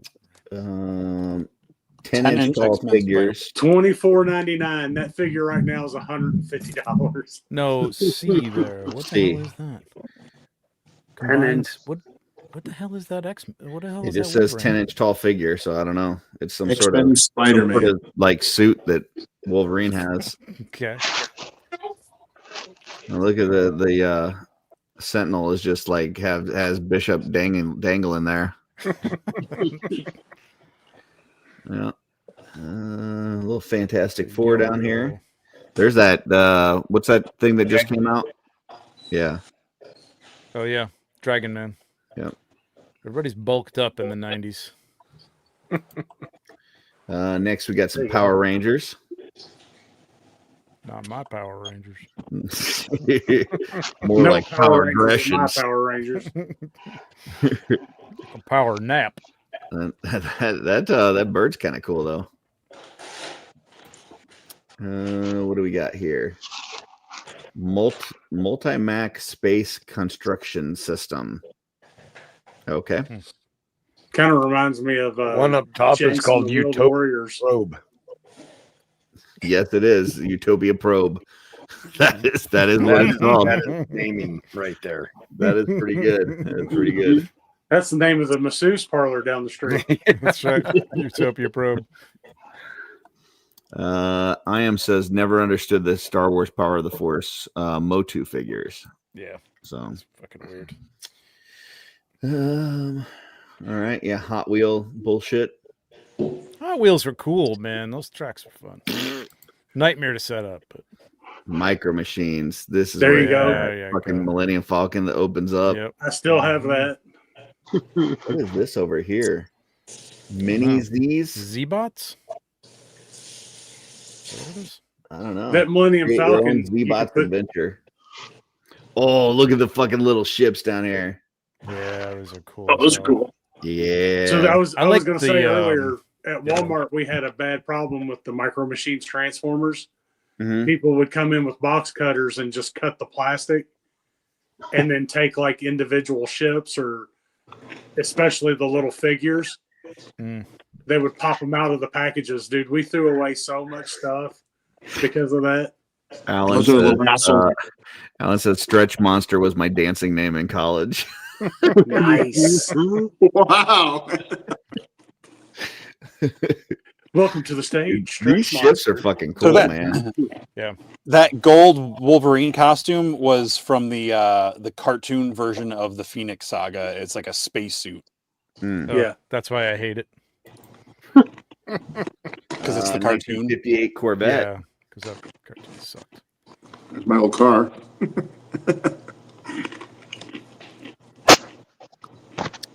10-inch tall figures. $24.99. That figure right now is $150. No, C there. What the hell is that? Combines, what the hell is that What the hell It is just that says Wolverine? 10-inch tall figure, so I don't know. It's some sort X-Men of Spider-Man. like suit that Wolverine has. Okay. Now look at the Sentinel is just like has Bishop dangling there. Yeah. A little Fantastic Four down here. There's that what's that thing that just came out? Yeah. Oh yeah, Dragon Man. Yep. Everybody's bulked up in the 90s. Next we got some Power Rangers. Not my Power Rangers. More No like Power Rangers, my Aggressions. Power Rangers. A power nap. That bird's kind of cool though. What do we got here? Multi-Mac space construction system. Okay. Kind of reminds me of one up top is Jason called the World Utopia Warriors. Probe. Yes, it is Utopia Probe. That is what it's called. That is naming right there. That is pretty good. That's pretty good. That's the name of the masseuse parlor down the street. That's right. Utopia Probe. I am says never understood the Star Wars Power of the Force Motu figures. Yeah. So it's fucking weird. All right. Yeah. Hot Wheel bullshit. Hot Wheels were cool, man. Those tracks were fun. Nightmare to set up, but Micro Machines. This is There where you go. fucking Millennium Falcon that opens up. Yep. I still have that. What is this over here? Minis, these Z-Bots? Is that what it is? I don't know. That Millennium Create your own Falcon, Z-Bots adventure. Oh, look at the fucking little ships down here. Yeah, those are cool. Oh, those are cool. Yeah. So I was like going to the, say earlier at yeah. Walmart we had a bad problem with the Micro Machines Transformers. Mhm. People would come in with box cutters and just cut the plastic, and then take like individual ships or especially the little figures. Mm. They would pop them out of the packages, dude. We threw away so much stuff because of that. Alan Those are a little said, hassle. Alan said Stretch Monster was my dancing name in college. Nice. Wow. Welcome to the stage. These Stretch ships are Monster. fucking cool, man. Yeah. That gold Wolverine costume was from the cartoon version of the Phoenix Saga. It's like a spacesuit Mm. Oh, Yeah. That's why I hate it. because it's the cartoon. 1958 Corvette. Yeah, because that cartoon sucked. There's my old car.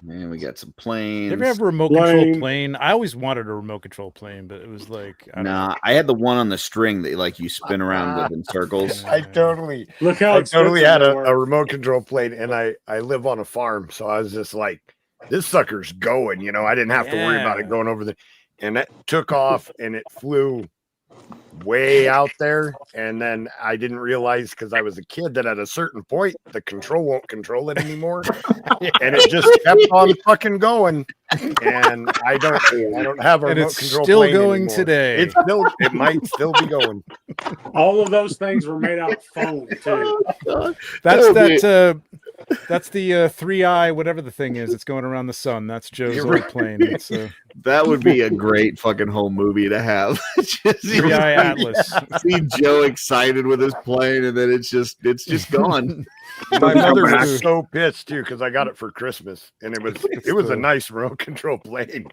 Man, we got some planes. You ever have a remote control plane? I always wanted a remote control plane, but it was like Nah, I had the one on the string that like you spin around with in circles. I totally Look how I totally had expensive they a were. remote control plane, and I live on a farm, so I was just like, this sucker's going, you know. I didn't have to worry about it Yeah. going over the, and it took off and it flew way out there, and then I didn't realize because I was a kid that at a certain point the control won't control it anymore, and it just kept on fucking going. And I don't have a And remote it's control still plane going anymore. today. It might still be going. All of those things were made out of foam too. That's that's the 3i whatever the thing is. It's going around the sun. That's Joe's old plane. It's That would be a great fucking home movie to have. Just 3i Atlas. see Joe excited with his plane, and then it's just gone. My mother back. was so pissed too because I got it for Christmas, and it was a nice remote control plane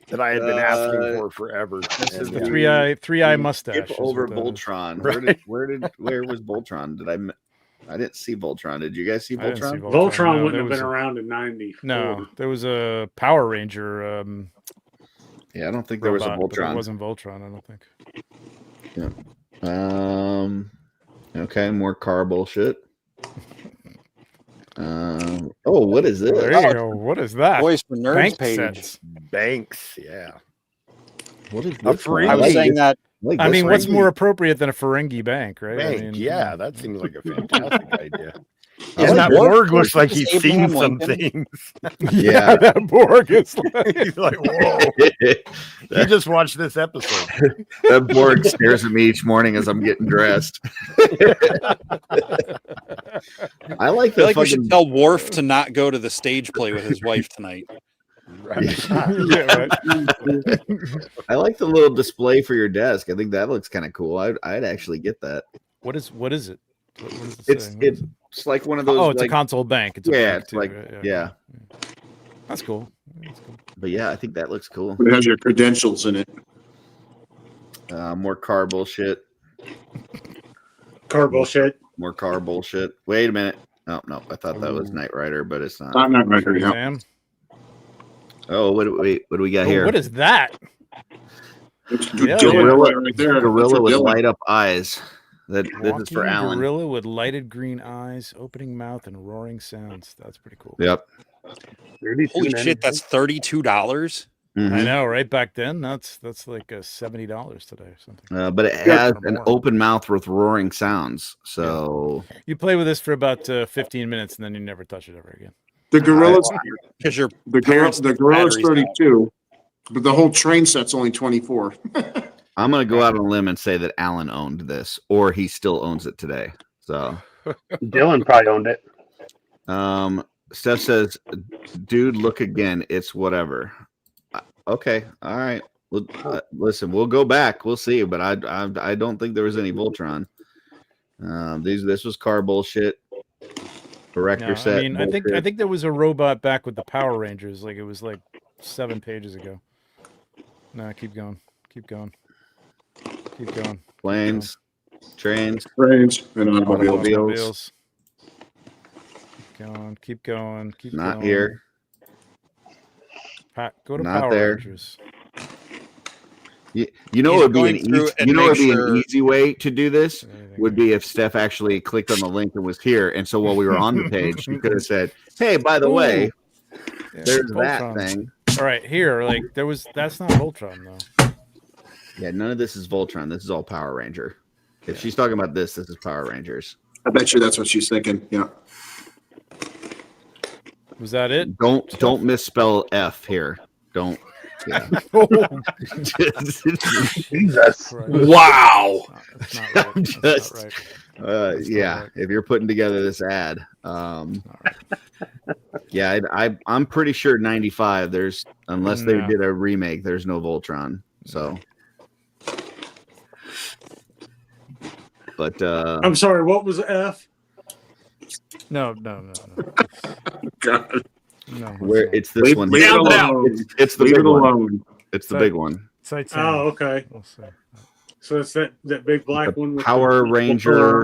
that I had been asking for forever. It's And, the 3i mustache. Skip is over what that is. Voltron. Right. Where was Voltron? I didn't see Voltron. Did you guys see I didn't see Voltron? Voltron No, wouldn't there have was been a- around in '94. No, there was a Power Ranger Yeah, I don't think there was a robot, but it Voltron. wasn't Voltron, I don't think. Okay, more car bullshit. Oh, what is this? There you go. What is that? Boys for Nerds Bank page. sets. Banks, yeah. What is A this? Ferengi. I was saying that Like I this mean, one. what's more appropriate than a Ferengi bank, right? Bank, I mean, yeah, that seems like a fantastic idea. I And like that that. Borg looks like he's Abraham seen some Lincoln. things. Yeah. that Borg is like, He's like, whoa. He just watched this episode. That Borg stares at me each morning as I'm getting dressed. I like I feel the like we should fucking. tell Worf to not go to the stage play with his wife tonight. Right. yeah, right. I like the little display for your desk. I think that looks kind of cool. I'd actually get that. What is it? What does it It's say? What is it? it's like one of those. Oh, it's like, a console bank. It's a yeah, bank it's too, like right? yeah. That's cool. That's cool. But yeah, I think that looks cool. It has your credentials in it. More car bullshit. Car bullshit. More car bullshit. Wait a minute. Oh no, I thought that was Knight Rider, but it's not. I'm not right here. Yeah. Sam? Oh, what do we got Oh, here? what is that? It's Yeah, Gorilla, right there. gorilla That's with Dylan. light up eyes. This is for Walking Alan. gorilla with lighted green eyes, opening mouth, and roaring sounds. That's pretty cool. Yep. Holy shit, that's $32. I know, right? Back then, that's like $70 today or something. But it has an open mouth with roaring sounds. So you play with this for about 15 minutes, and then you never touch it ever again. The Gorilla's because the Gorilla's 32, but the whole train set's only 24. I'm gonna go out on a limb and say that Alan owned this, or he still owns it today. So Dylan probably owned it. Steph says, "Dude, look again. It's whatever." Okay, all right. Listen, we'll go back. We'll see, but I don't think there was any Voltron. This was car bullshit. Director set. I mean, I think there was a robot back with the Power Rangers. Like it was like 7 pages ago. No, keep going. Keep going. Keep going. Planes, trains, and automobiles. Keep going. Keep going. Keep Not going. here. Go to Not Power there. Rangers. You know, it'd be an easy way to do this would be if Steph actually clicked on the link and was here, and so while we were on the page, she could have said, "Hey, by the way, there's that thing." All right, here, like that's not Voltron though. Yeah, none of this is Voltron. This is all Power Ranger. If she's talking about this is Power Rangers. I bet you that's what she's thinking. Yeah. Was that it? Don't misspell F here. Don't. Yeah. Jesus. Wow. Yeah. If you're putting together this ad, yeah, I'm pretty sure 95. There's unless they did a remake, there's no Voltron. So. But I'm sorry. What was F? No. God. No. Where it's this one. Leave it alone. It's the big one. It's the big one. Oh, okay. So it's that big black one. With Power Ranger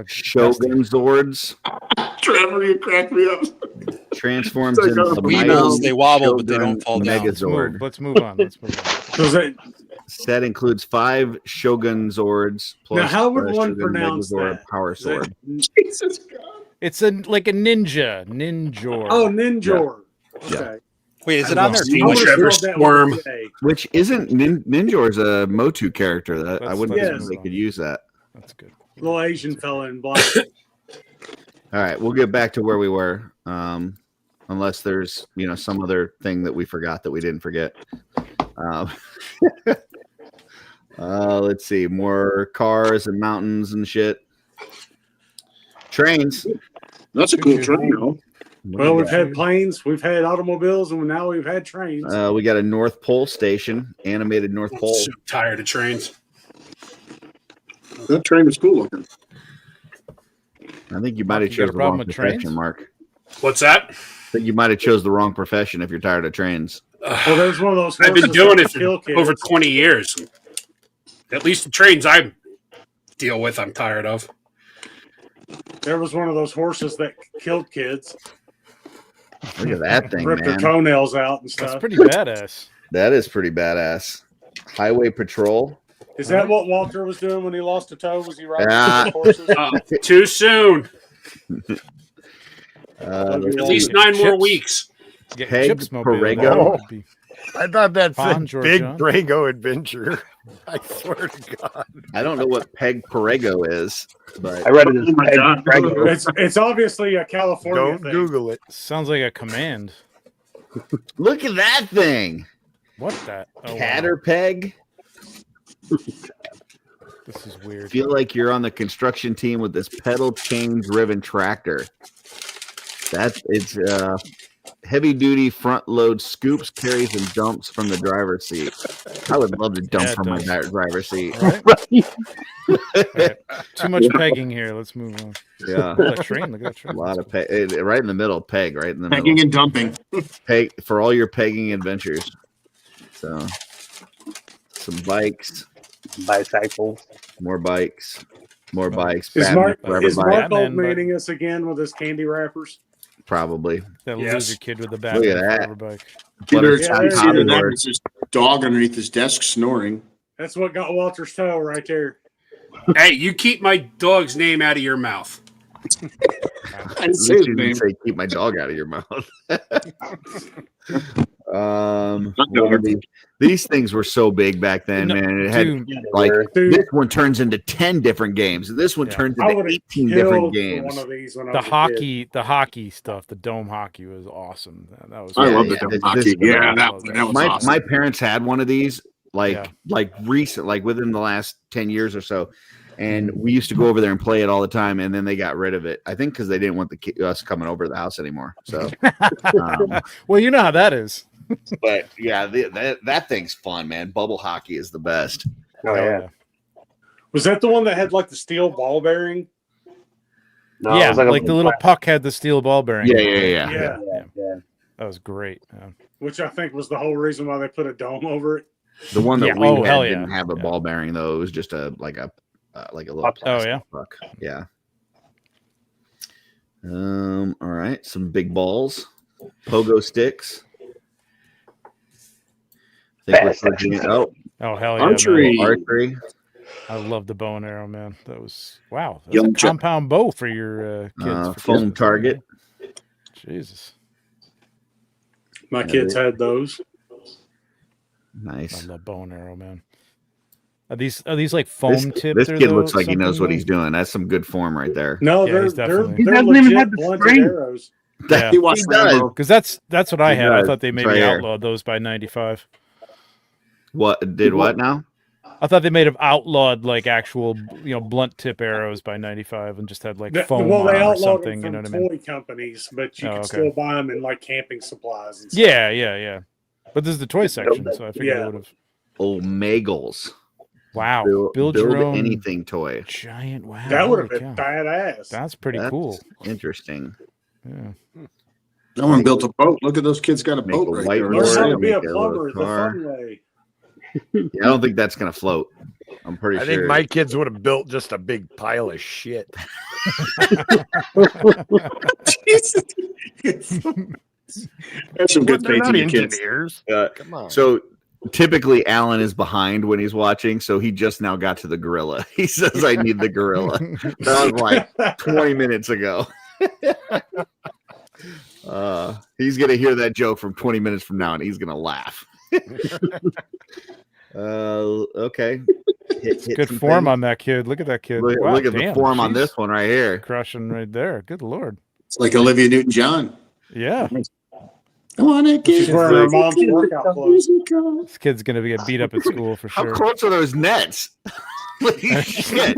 Shogun Zords. Trevor, you cracked me up. Transforms into the Weebles, they wobble, but they don't fall down. Megazord. Let's move on. Set includes 5 Shogun Zords plus now, how would one Shogun pronounce Megazord that? Power Sword. Jesus God. It's like a ninja. Ninjor. Oh, Ninjor. Yeah. Okay. Wait, is it on there? Trevor Squirm. Which isn't Ninjor's a Motu character. That I wouldn't yes. think they could use that. That's good. Little Asian fella in black. All right, we'll get back to where we were. Unless there's some other thing that we forgot that we didn't forget. Let's see, more cars and mountains and shit. Trains. That's a cool train, though. Well, we've had planes, we've had automobiles, and now we've had trains. We got a North Pole station, animated North Pole. So tired of trains. That train was cool looking. I think you might have chosen the wrong profession, Mark. What's that? I think you might have chose the wrong profession if you're tired of trains. Well, there's one of those. I've been doing it for over 20 years. At least the trains I deal with, I'm tired of. There was one of those horses that killed kids. Look at that thing, Ripped man. their toenails out and stuff. That's pretty badass. That is pretty badass. Highway Patrol. Is that what Walter was doing when he lost a toe? Was he riding horses? Too soon. At least 9 more weeks. Peg Perego. I thought that's a big John. Drago adventure. I swear to God. I don't know what Peg Perego is, but I read it as Peg Prego. It's obviously a California Don't thing. Google it. Sounds like a command. Look at that thing. What that? Oh, Catter Peg. This is weird. Feel like you're on the construction team with this pedal chain driven tractor. It's heavy duty front load scoops, carries, and dumps from the driver's seat. I would love to dump from my driver's seat. Right. Right. Too much pegging here. Let's move on. Yeah. Look at that train. Look at that train. A lot of peg, right in the middle. Peg, right in the Pegging middle. and dumping. Peg for all your pegging adventures. So, some bikes, Bicycles. more bikes. Is Mark Batman. old mating us again with his candy wrappers? Probably. That Yes. loser kid with the back. Look at that. Bike. There's this dog underneath his desk snoring. That's what got Walter's toe right there. Hey, you keep my dog's name out of your mouth. I didn't say his name. Say keep my dog out of your mouth. These things were so big back then, man. It had this one turns into 10 different games. This one turns into 18 different games. One of these when I The was a hockey, the hockey stuff, the dome hockey was awesome. That was I love the dome hockey. Yeah, that was awesome. My parents had one of these like recent, like within the last 10 years or so. And we used to go over there and play it all the time, and then they got rid of it. I think because they didn't want us coming over to the house anymore. So, well, you know how that is. But yeah, that thing's fun, man. Bubble hockey is the best. Oh yeah. Was that the one that had like the steel ball bearing? No, yeah, like the little puck had the steel ball bearing. Yeah. That was great. Yeah. Which I think was the whole reason why they put a dome over it. The one that we had didn't have a ball bearing though. It was just a little plastic puck. Yeah. All right, some big balls, pogo sticks. Oh hell yeah! Archery. I love the bow and arrow, man. That was wow. That's a compound bow for your kids. Foam target. Jesus. My kids had those. Nice. I love bow and arrow, man. Are these like foam tipped? This kid looks like he knows what he's doing. That's some good form right there. No, Yeah, they're doesn't even have the blunted string. arrows. Yeah. He watched Rambo. Because that's what I had. I thought they maybe right here. outlawed those by '95. What did what now? I thought they may have outlawed like actual, blunt tip arrows by '95 and just had like foam Well, they on or outlawed something. them You know from what I mean? toy companies, but you Oh, can okay. still buy them in like camping supplies and stuff. Yeah. But this is the toy section, so I figured it would have. Omegles. Wow. Build your own anything toy. giant. Wow. That would have holy been cow. badass. That's pretty cool. Interesting. Yeah. Someone built a boat. Look at those kids got a Make boat a right white there. Learn how to board, be a make a little plumber the car. fun way. Yeah, I don't think that's gonna float. I'm pretty I sure. think my kids would have built just a big pile of shit. There's some good They're faith not in your kids. engineers. Come on. So typically Alan is behind when he's watching, so he just now got to the gorilla. He says, "I need the gorilla." That was like 20 minutes ago. He's gonna hear that joke from 20 minutes from now, and he's gonna laugh. Okay. Hit Good some form things. on that kid. Look at that kid. Look, Wow, look at the damn, form on she's this one right here. Crushing right there. Good lord. It's like Olivia Newton-John. Yeah. I want to She's get wearing her mom's workout clothes. This kid's gonna get beat up at school for How sure. close are those nets? Holy shit.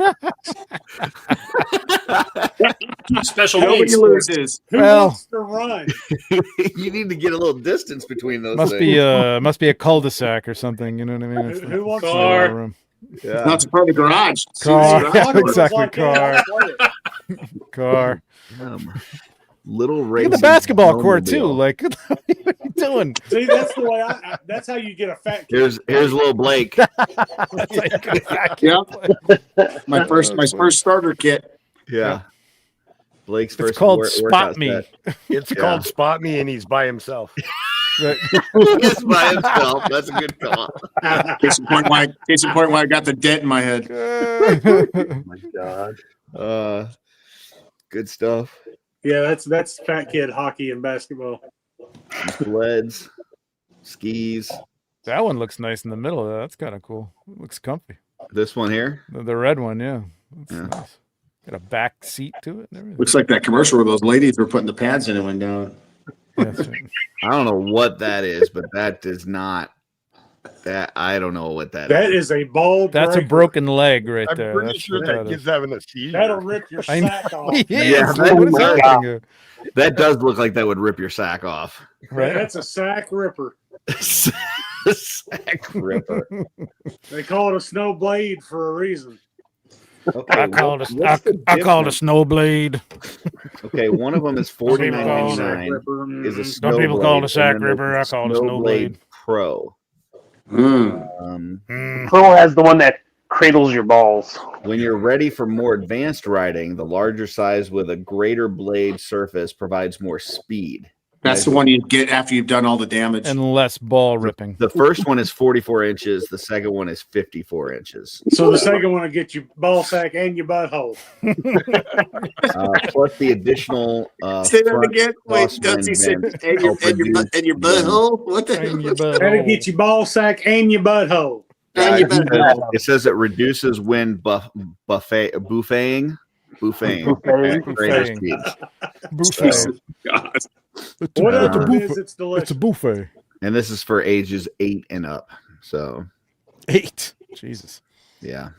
Special Nobody needs. loses. Who Well- wants to run? You need to get a little distance between those Must things. be a cul-de-sac or something. You know what I mean? It's Who wants not to a lot of Car. room. Yeah. Not to part of the garage. Car. Seriously, Yeah, exactly. Like, yeah, I'll play it. Car. Little Look racing at the basketball court too. snowmobile. Like, what are you doing? See, that's the way that's how you get a fat kid. Here's little Blake. Yeah. My first starter kit. Yeah. Blake's It's first called workout Spot Me. set. It's Yeah. called Spot Me, and he's by himself. Right. He's by himself. That's a good call. Case in point why I got the dent in my head. Oh my god. Good stuff. Yeah, that's fat kid hockey and basketball. Sleds, skis. That one looks nice in the middle. Though. That's kind of cool. It looks comfy. This one here. The red one, yeah. That's Yeah. nice. Got a back seat to it and everything. Looks like that commercial where those ladies were putting the pads in and went down. Yeah, that's right. I don't know what that is, but that does not. That I don't know what that That is. is a ball. That's a breaker. broken leg right I'm there. pretty That's sure what that that kid's is. having a seizure. That'll rip your I know. sack off. Yeah, What is that- that thing? That does look like that would rip your sack off. Right. That's a sack ripper. Sack ripper. They call it a snow blade for a reason. Okay, I call it what's the I call it a difference? snow blade. Okay, one of them is $49.99. Ripper. Is a Mhm. snow Some people call it a blade, sack and then ripper. there's I call it a snow blade. Pro. Pearl has the one that cradles your balls. When you're ready for more advanced riding, the larger size with a greater blade surface provides more speed. That's the one you get after you've done all the damage. And less ball ripping. The first one is 44 inches. The second one is 54 inches. So the second one will get you ball sack and your butthole. Plus the additional. Say that again. Wait, Dusty said, and your butthole? What the hell? That'll get you ball sack and your butthole. It says it reduces wind buffeting. Greater speeds. Buffet. God. Whatever it is, it's delicious. It's a buffet. And this is for ages 8 and up. So 8. Jesus. Yeah.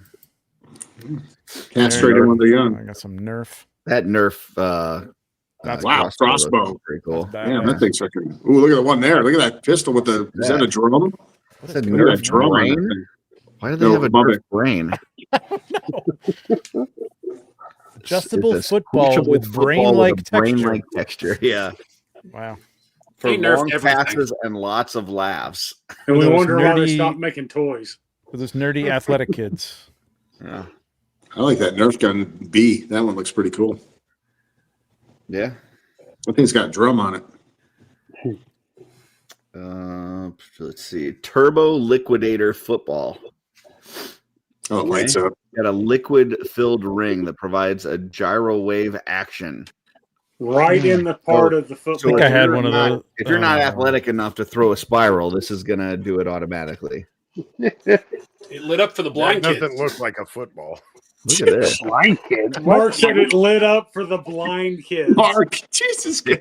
Can't straight in when they're young. I got some Nerf. That Nerf. Wow, crossbow. Pretty cool. Damn, that thing's freaking. Ooh, look at the one there. Look at that pistol with the. Is that a drum? What's a Nerf drum? brain? Why do they have a Nerf brain? Adjustable football with brain-like texture. Brain-like texture. Yeah. Wow. For They nerf long everything. passes and lots of laughs. And we Those wonder why they nerdy- stopped making toys. For those nerdy athletic kids. Yeah. I like that Nerf gun B. That one looks pretty cool. Yeah. I think it's got a drum on it. Let's see. Turbo Liquidator Football. Oh, it lights up. Got a liquid-filled ring that provides a gyro wave action. Right in the part of the football. I think I had you're one of not- those. If you're not athletic enough to throw a spiral, this is gonna do it automatically. It lit up for the blind That kids. doesn't look like a football. Look at this. Blind kids. Mark said it lit up for the blind kids. Mark, Jesus Christ.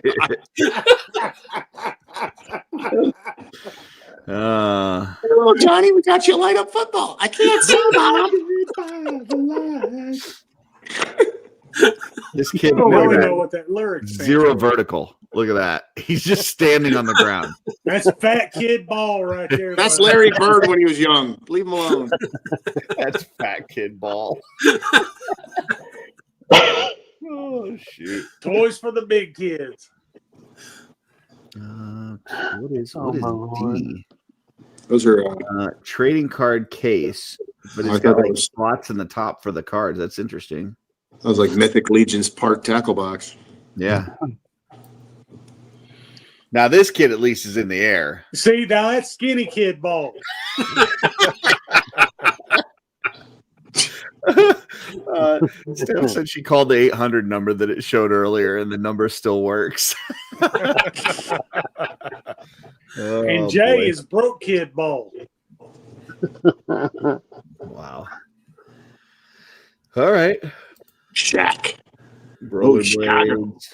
Oh, Johnny, we got you a light up football. I can't see, Bob. This kid, I don't look really at know that. what that lyric stands Zero for. vertical. Look at that. He's just standing on the ground. That's fat kid ball right there. That's bud. Larry Bird when he was young. Leave him alone. That's fat kid ball. Oh shoot! Toys for the big kids. What is D? Those are Trading card case, but I it's thought got that like was- slots in the top for the cards. That's interesting. that was like Mythic Legion's Park tackle box. Yeah. Now this kid at least is in the air. See, now that's skinny kid ball. Steph said she called the 800 number that it showed earlier, and the number still works. And Jay is broke kid ball. Wow. All right. Shaq. Rollerblades.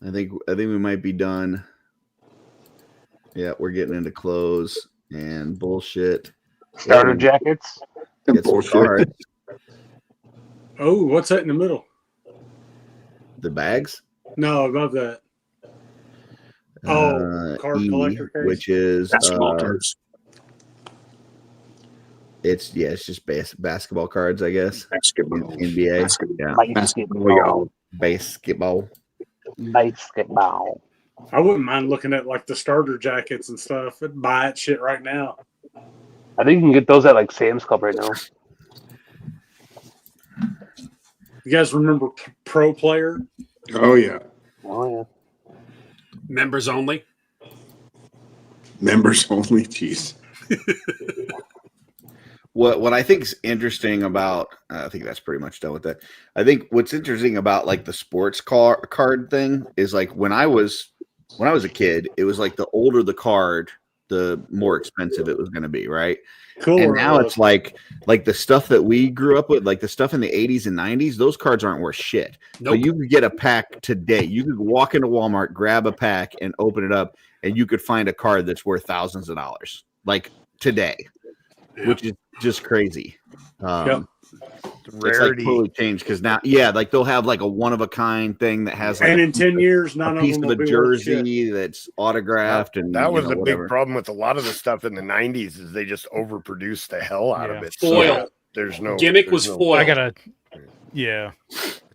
I think we might be done. Yeah, we're getting into clothes and bullshit. Starter jackets. Get some cards. Oh, what's that in the middle? The bags. No, above that. Oh, card collector case. Which is Basketball cards. it's just basketball cards, I guess. Basketball. NBA. Yeah. Basketball. Basketball. Basketball. I wouldn't mind looking at like the starter jackets and stuff. I'd buy that shit right now. I think you can get those at like Sam's Club right now. You guys remember Pro Player? Oh, yeah. Oh, yeah. Members only. Members only. Jeez. What I think is interesting about, I think that's pretty much done with that. I think what's interesting about like the sports card thing is like when I was a kid, it was like the older the card, the more expensive it was going to be, right? Cool. And now it's like the stuff that we grew up with, like the stuff in the 80s and 90s, those cards aren't worth shit. Nope. But you could get a pack today. You could walk into Walmart, grab a pack, and open it up, and you could find a card that's worth thousands of dollars, like today, which is just crazy. It's like Rarity. totally changed because now, like they'll have like a one of a kind thing that has like and in 10 years, none a of piece them of will a be worth shit. jersey that's autographed, and That was a whatever. big problem with a lot of the stuff in the 90s is they just overproduced the hell out of it. Foil. So there's no Gimmick there's was no- foil. I got a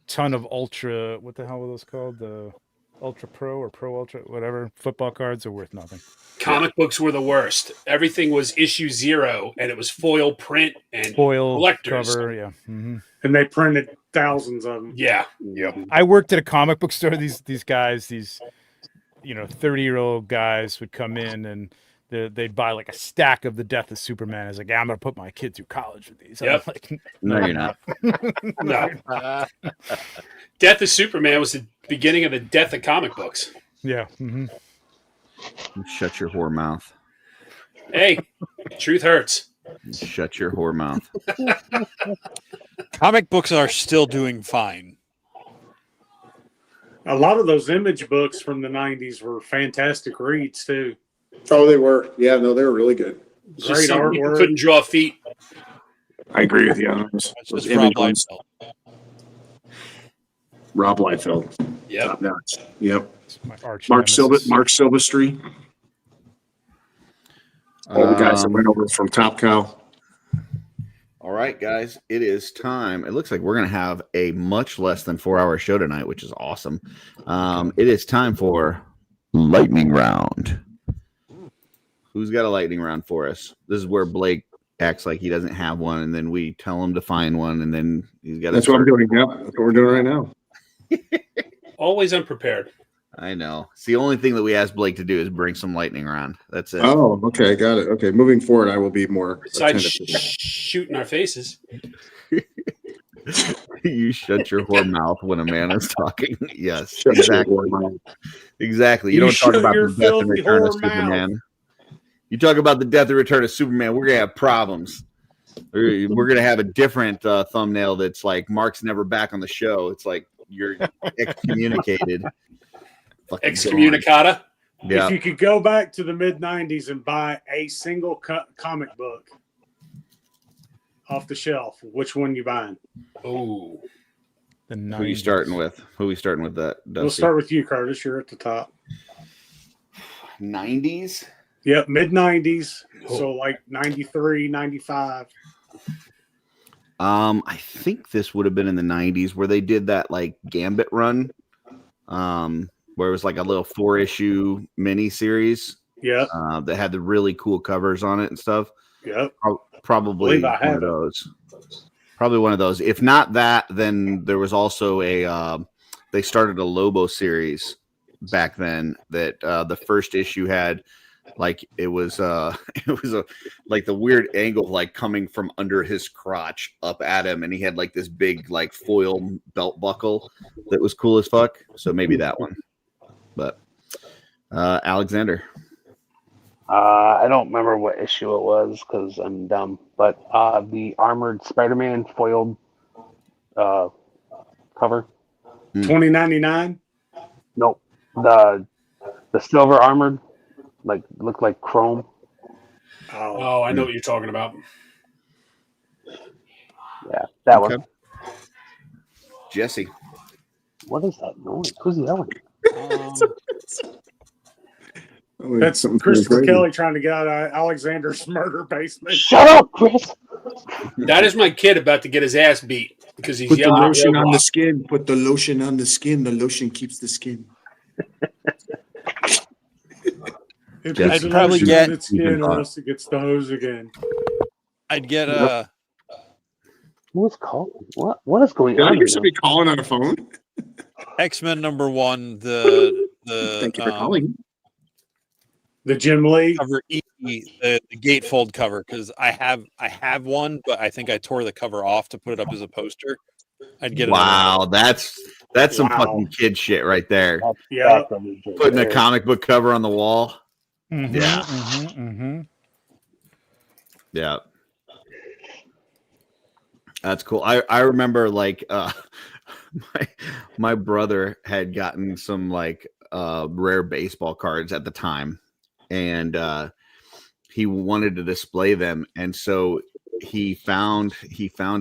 ton of ultra. What the hell were those called? The Ultra Pro or Pro Ultra, whatever. Football cards are worth nothing. Comic books were the worst. Everything was issue 0, and it was foil print and Foil collectors. cover, yeah. Mm-hmm. And they printed thousands of them. Yeah. Yep. I worked at a comic book store. These guys, 30-year-old guys would come in and they'd buy like a stack of the Death of Superman. It's like, I'm going to put my kid through college with these. Yep. I'm like, No, you're not. No. Death of Superman was the beginning of the death of comic books. Yeah. Mm-hmm. Shut your whore mouth. Hey, truth hurts. Shut your whore mouth. Comic books are still doing fine. A lot of those Image books from the 90s were fantastic reads, too. Oh, they were. Yeah, no, they were really good. Just Great some people artwork. couldn't draw feet. I agree with you on those. That's Those just Rob Image ones. Liefeld. Rob Liefeld. Yep. Top notch. Yep. My arch Mark nemesis. Silvestri. All the guys that went over from Top Cow. All right, guys, it is time. It looks like we're going to have a much less than 4-hour show tonight, which is awesome. It is time for lightning round. Who's got a lightning round for us? This is where Blake acts like he doesn't have one, and then we tell him to find one, and then he's got. That's what I'm doing. Yeah, that's what we're doing right now. Always unprepared. I know. It's the only thing that we ask Blake to do is bring some lightning round. That's it. Oh, okay, got it. Okay, moving forward, I will be more Besides attentive to that. shooting our faces. You shut your whore mouth when a man is talking. Yes, Shut your exactly. whore mouth. Exactly. You You don't talk shut about your the death and filthy return of whore mouth. Superman. You talk about the death and return of Superman, we're gonna have problems. We're gonna have a different thumbnail that's like Mark's never back on the show. It's like you're excommunicated. Fucking Excommunicata. Yeah. If you could go back to the mid-90s and buy a single comic book off the shelf, which one you buying? Oh. The Who are you starting with? Who are we starting with that? We'll Dusty? start with you, Curtis. You're at the top. 90s? Yep, mid-90s. So like 93, 95. I think this would have been in the 90s where they did that like Gambit run. Where it was like a little 4-issue mini series. Yeah. That had the really cool covers on it and stuff. Yep. Probably Believe I one have of it. those. Probably one of those. If not that, then there was also a they started a Lobo series back then that the first issue had like it was like the weird angle like coming from under his crotch up at him, and he had like this big like foil belt buckle that was cool as fuck. So maybe that one. But Alexander. I don't remember what issue it was because I'm dumb. But the Armored Spider-Man foiled cover. 2099? Nope. The silver armored, like looked like chrome. Oh, I know what you're talking about. Yeah, that one. Jesse. What is that noise? Who's yelling? That's Christopher Kelly trying to get out of Alexander's murder basement. Shut up, Chris. That is my kid about to get his ass beat because he's Put the yelling. lotion on the Roblox. skin. Put the lotion on the skin. The lotion keeps the skin. It I'd puts the probably lotion get- on its skin or else it gets the hose again. I'd get Who's calling? What is going Did I on? hear somebody calling on a phone? X-Men #1, the Thank you for calling. The Jim Lee cover E, the gatefold cover, because I have one, but I think I tore the cover off to put it up as a poster. I'd get it. Wow, that's some Wow. fucking kid shit right there. Yeah. Putting a comic book cover on the wall. Mm-hmm, Yeah. Mm-hmm. Yeah. That's cool. I remember like my brother had gotten some like rare baseball cards at the time, and he wanted to display them, and so he found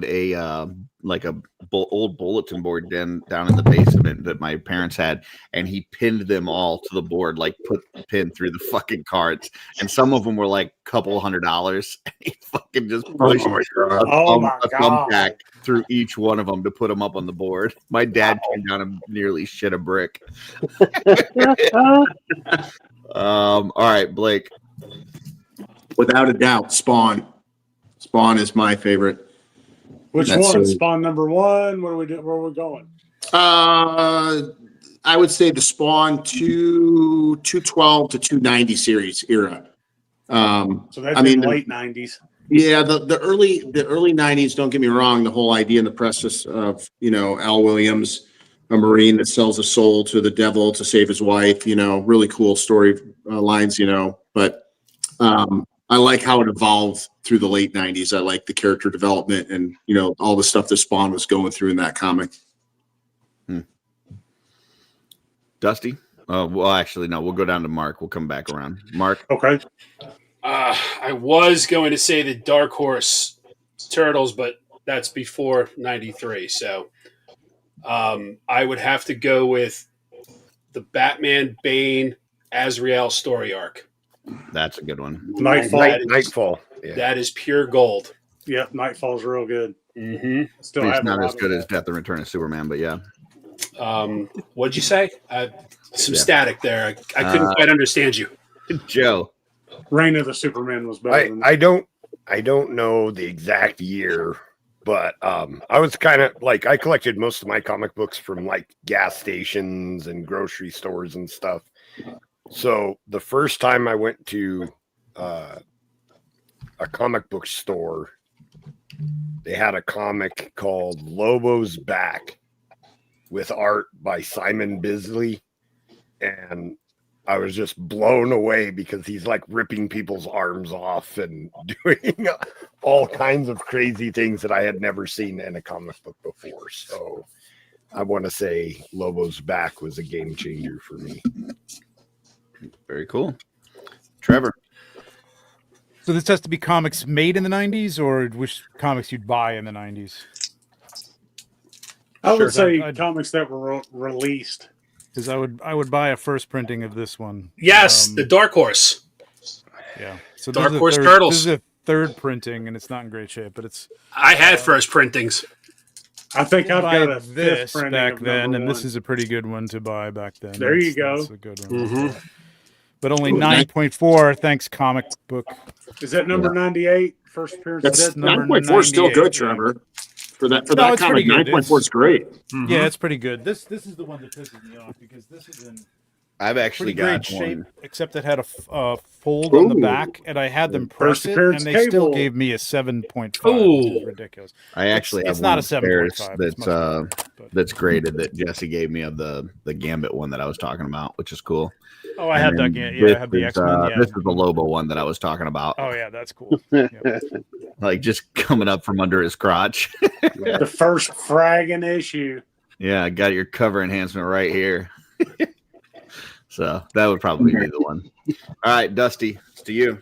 a like a old bulletin board down in the basement that my parents had, and he pinned them all to the board, like put the pin through the fucking cards, and some of them were like a couple $100s, and he fucking just pushed a thumbtack through each one of them to put them up on the board. My dad came down and nearly shit a brick. All right, Blake. Without a doubt, Spawn. Spawn is my favorite. Which one? Spawn #1? What are we doing? Where are we going? I would say the Spawn 212 to 290 series era. So that's I mean, in the late 90s. Yeah, the early 90s, don't get me wrong, the whole idea in the process of, Al Williams, a Marine that sells his soul to the devil to save his wife, really cool story lines, but I like how it evolved through the late 90s. I like the character development and, all the stuff that Spawn was going through in that comic. Dusty? Well, actually, no, we'll go down to Mark. We'll come back around. Mark? Okay. I was going to say the Dark Horse Turtles, but that's before 93. So I would have to go with the Batman Bane Azrael story arc. That's a good one. Nightfall. Yeah. That is pure gold. Yep, Nightfall's real good. Mm-hmm. Still it's have not as good as Death and Return of Superman, but yeah. What'd you say? Some static there. I couldn't quite understand you. Joe. Reign of the Superman was better than I don't know the exact year, but I was kind of like, I collected most of my comic books from like gas stations and grocery stores and stuff. So the first time I went to a comic book store, they had a comic called Lobo's Back with art by Simon Bisley, and I was just blown away because he's like ripping people's arms off and doing all kinds of crazy things that I had never seen in a comic book before. So I want to say Lobo's Back was a game changer for me. Very cool. Trevor. So this has to be comics made in the 90s, or which comics you'd buy in the 90s? I would say comics that were released. Because I would buy a first printing of this one. Yes, the Dark Horse. Yeah. So Dark Horse Turtles. This is a third printing, and it's not in great shape, but it's. I had first printings. I think I've got a this fifth printing back of then, and number this is a pretty good one to buy back then. There you go. That's a good one. Mm-hmm. But only 9.4. Thanks, comic book. Is that number 98? First appearance. That's number 9.4 is still 98, good, Trevor. For that No, it's comic, pretty good. 9.4 is great. Yeah, it's pretty good. This is the one that pisses me off because this is in I've actually pretty got great shape, one. except it had a fold on the back, and I had them press it, and they still gave me a 7.5. Which is ridiculous. I actually have it's not one a upstairs 7.5. that's graded that Jesse gave me of the Gambit one that I was talking about, which is cool. Oh, I have that. Yeah, I have the X-Men. Yeah. This is the Lobo one that I was talking about. Oh yeah, that's cool. Yep. Like just coming up from under his crotch. The first fragging issue. Yeah, I got your cover enhancement right here. So that would probably be the one. All right, Dusty, it's to you.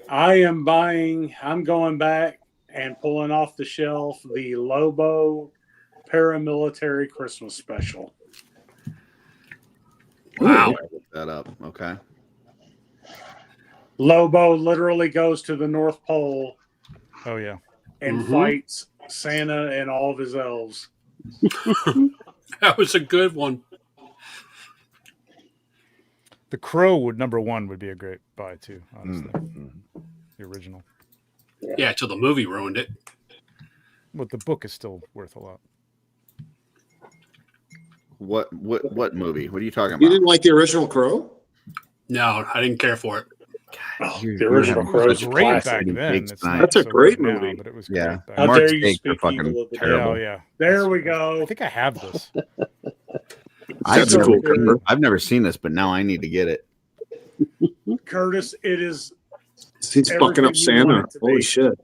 I'm going back and pulling off the shelf the Lobo Paramilitary Christmas Special. Wow. Look that up. Okay. Lobo literally goes to the North Pole. Oh yeah. And fights Santa and all of his elves. That was a good one. The Crow number 1 would be a great buy too, honestly. The original. Yeah, till the movie ruined it. But the book is still worth a lot. What movie? What are you talking about? You didn't like the original Crow? No, I didn't care for it. The original Crow was great back then. That's a great movie. But it was Yeah. great back How Mark's dare you takes are speak fucking evil of the terrible. Oh yeah. There we go. I think I have this. That's cool. I've never seen this, but now I need to get it. Curtis, it is. He's fucking up everything you Santa. want it to Holy be. shit.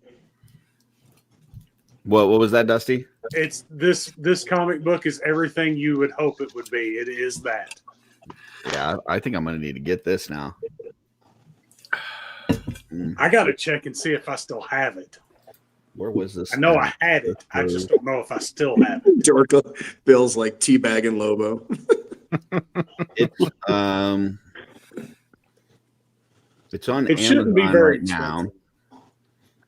What was that, Dusty? It's this comic book is everything you would hope it would be. It is that. Yeah, I think I'm gonna need to get this now. I got to check and see if I still have it. Where was this? I know I had it. I just don't know if I still have it. George Bill's like teabagging Lobo. It's on It shouldn't Amazon be very right now. expensive.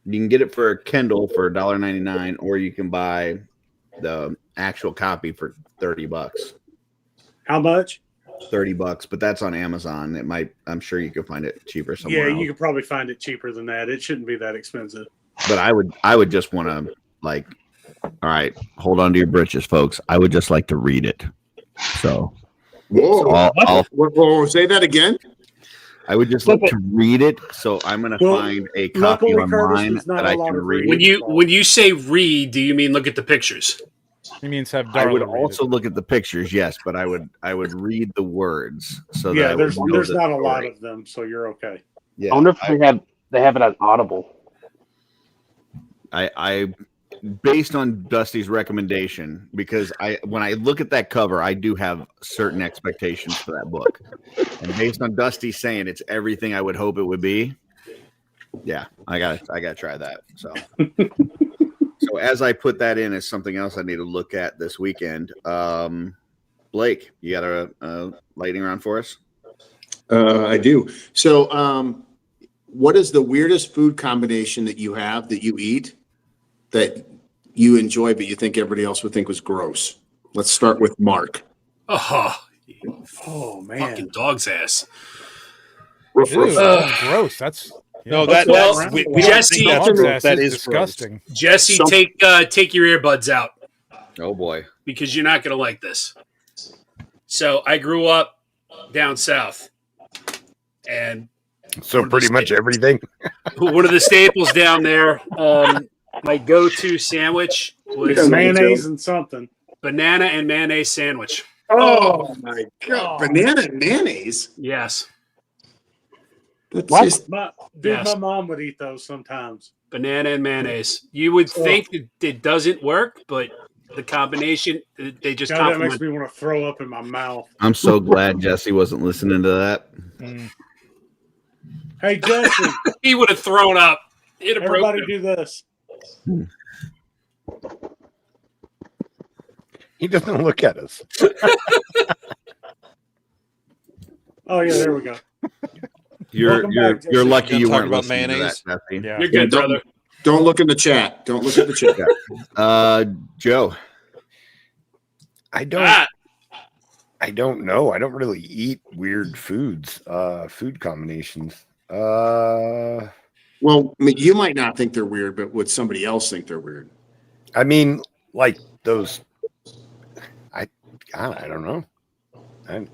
You can get it for a Kindle for $1.99, or you can buy the actual copy for $30. How much? $30, but that's on Amazon. I'm sure you could find it cheaper somewhere. Yeah, else. you could probably find it cheaper than that. It shouldn't be that expensive. But I would just want to all right, hold on to your britches, folks. I would just like to read it. So Whoa! So say that again. I would just like to read it, so I'm going to find a copy online that I can read. When you say read, do you mean look at the pictures? He means have I would Darla read also look at the pictures, yes, but I would read the words so that Yeah, I would there's know the not a lot story. of them, so you're okay. Yeah, I wonder if they have it on Audible. I based on Dusty's recommendation, because when I look at that cover, I do have certain expectations for that book, and based on Dusty saying it's everything I would hope it would be, yeah, I gotta try that. So, so as I put that in as something else I need to look at this weekend, Blake, you got a lightning round for us? I do. So, what is the weirdest food combination that you have that you eat that you enjoy, but you think everybody else would think was gross? Let's start with Mark. Oh man, fucking dog's ass. Ew, that's gross. That's No, Jesse, that is disgusting. Jesse, take your earbuds out. Oh boy, because you're not gonna like this. So I grew up down south, and so pretty much everything. One of the staples down there, my go-to sandwich was mayonnaise and something. Banana and mayonnaise sandwich. Oh my god, banana and mayonnaise. Yes. My mom would eat those sometimes. Banana and mayonnaise. You would think that it doesn't work, but the combination, they just God, that makes me want to throw up in my mouth. I'm so glad Jesse wasn't listening to that. Hey, Jesse. He would have thrown up. Everybody do this. He doesn't look at us. Oh yeah, there we go. You're lucky you weren't about listening mayonnaise. to that, Jesse. Yeah. You're good, brother. Don't look in the chat. Don't look at the chat. Joe. I don't know. I don't really eat weird foods, food combinations. Well, I mean, you might not think they're weird, but would somebody else think they're weird? I mean, like those. I don't know. I'm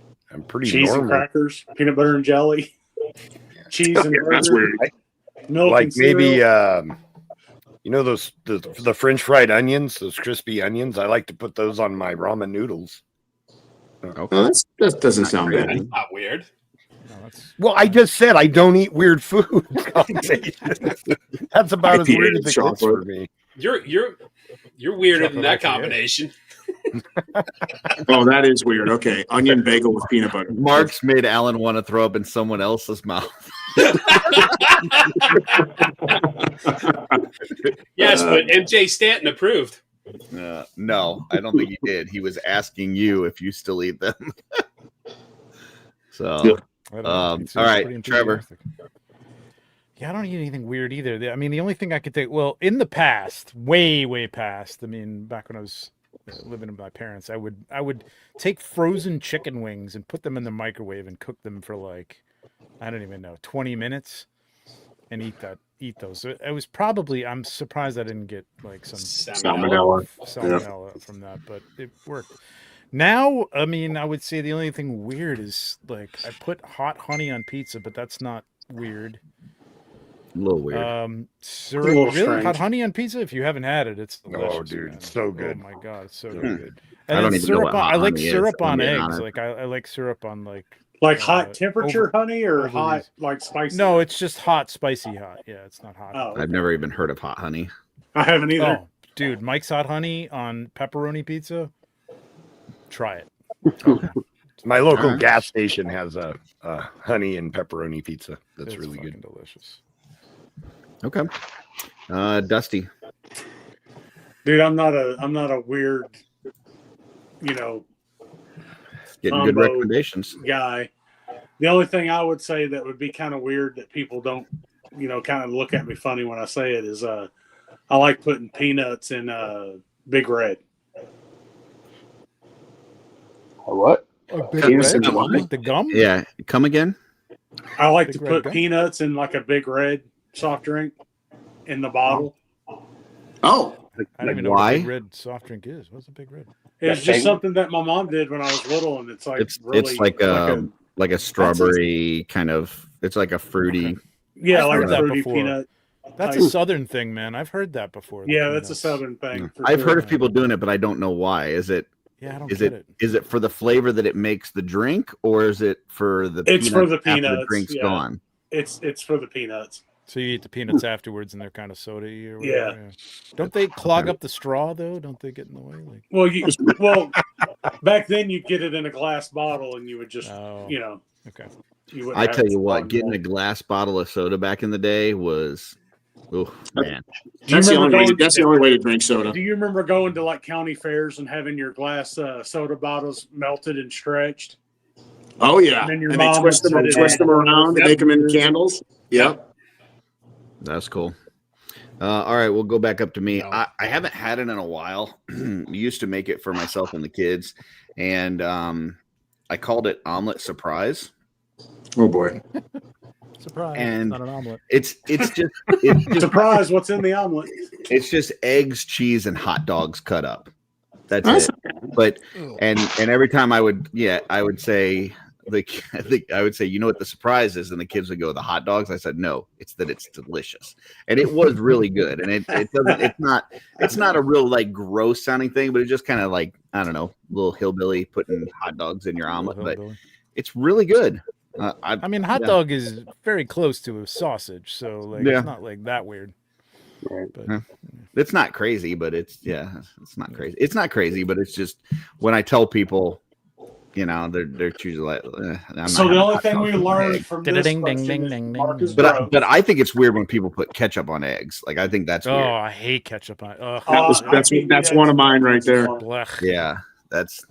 pretty cheese normal. and crackers, peanut butter and jelly, cheese and burger. That's weird. Milk Like and cereal. maybe you know those the French fried onions, those crispy onions. I like to put those on my ramen noodles. Okay. Oh, that doesn't sound bad. That's not weird. Well, I just said I don't eat weird food. That's about as weird as it gets for me. You're weirder than that combination. Oh, that is weird. Okay, onion bagel with peanut butter. Mark's made Alan want to throw up in someone else's mouth. Yes, but MJ Stanton approved. No, I don't think he did. He was asking you if you still eat them. So, all right, Trevor. Yeah, I don't eat anything weird either. I mean, the only thing I could think, well, in the past, way past. I mean, back when I was living with my parents, I would take frozen chicken wings and put them in the microwave and cook them for like, I don't even know, 20 minutes, and eat those. So it was probably, I'm surprised I didn't get like some salmonella from that, but it worked. Now, I mean, I would say the only thing weird is like I put hot honey on pizza, but that's not weird. A little weird. Syrup, little really? strange. Hot honey on pizza? If you haven't had it, it's delicious. Oh, dude, man. it's so good. Oh my god, it's so Hmm. good. I And don't then even know syrup what on, hot I like honey is, syrup if I'm on being eggs. honest. Like I like syrup on like hot temperature honey or hot like spicy. No, it's just hot, spicy hot. Yeah, it's not hot. Oh, I've never even heard of hot honey. I haven't either. Oh, dude, Mike's Hot Honey on pepperoni pizza. Try it. My local Alright. gas station has a honey and pepperoni pizza. That's It's really fucking good. delicious. Okay. Dusty. Dude, I'm not a weird, Getting good combo recommendations. guy. The only thing I would say that would be kind of weird that people don't, kind of look at me funny when I say it is I like putting peanuts in Big Red. What? Peanuts in the Like what? the gum? Yeah. Come again? I like Big to Red put gum? peanuts in like a Big Red soft drink in the bottle. Oh, I don't even know what a Big Red soft drink is. What's a Big Red? It's just something that my mom did when I was little, and it's like it's like a strawberry kind of. It's like a fruity. Yeah, I've like heard that fruity before. peanut. That's a southern thing, man. I've heard that before. Yeah, that's a southern thing. I've heard of people doing it, but I don't know why. Is it? Yeah, I don't is get it. Is it for the flavor that it makes the drink, or is it for the? It's for the after peanuts. The drink's yeah. gone. It's for the peanuts. So you eat the peanuts afterwards, and they're kind of soda-y or whatever. Yeah. Don't they clog up the straw though? Don't they get in the way? Like, well, back then you'd get it in a glass bottle, and you would just, okay. I tell you what, getting a glass bottle of soda back in the day was, oh man. That's the only way to drink soda. Do you remember going to like county fairs and having your glass soda bottles melted and stretched? Oh yeah, and, they twist them around and make them in candles. Yep. That's cool. All right, we'll go back up to me. I haven't had it in a while. Used to make it for myself and the kids, and I called it omelet surprise. Oh boy! Surprise! And not an omelet. It's just surprise. What's in the omelet? It's just eggs, cheese, and hot dogs cut up. That's it. But and every time I would say. I would say, you know what the surprise is, and the kids would go, the hot dogs. I said, no, it's that it's delicious, and it was really good. And it doesn't, it's not a real like gross sounding thing, but it's just kind of like, I don't know, little hillbilly putting hot dogs in your omelet, but it's really good. I mean, hot dog is very close to a sausage, so like it's not like that weird. But, it's not crazy, but it's not crazy. It's not crazy, but it's just when I tell people. They're choosing like. So the only thing we learned from this is but I think it's weird when people put ketchup on eggs. Like I think that's weird. Oh, I hate ketchup on. That's one of mine right there. Yeah, that's.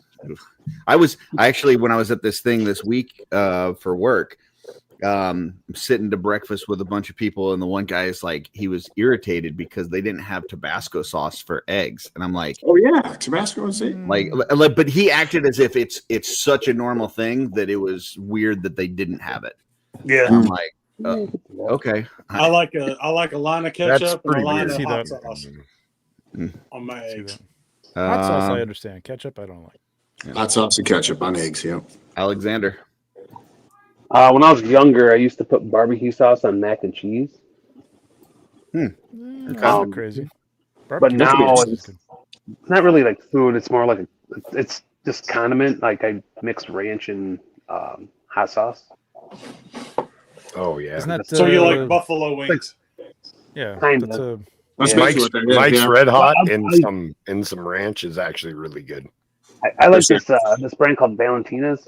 I actually when I was at this thing this week for work, sitting to breakfast with a bunch of people, and the one guy is like, he was irritated because they didn't have Tabasco sauce for eggs, and I'm like, oh yeah, Tabasco is it? Like, but he acted as if it's such a normal thing that it was weird that they didn't have it. Yeah, and I'm like, okay. I like a line of ketchup and a line of hot sauce on my eggs. Hot sauce, I understand. Ketchup, I don't like. Hot sauce and ketchup on eggs. Yeah. Alexander. When I was younger, I used to put barbecue sauce on mac and cheese. That's crazy. But now it's not really like food. It's more like it's just condiment. Like I mix ranch and hot sauce. Oh yeah. Isn't that, so you like buffalo wings? Yeah. Kind of. Mike's Red Hot and some ranch is actually really good. I like this brand called Valentina's,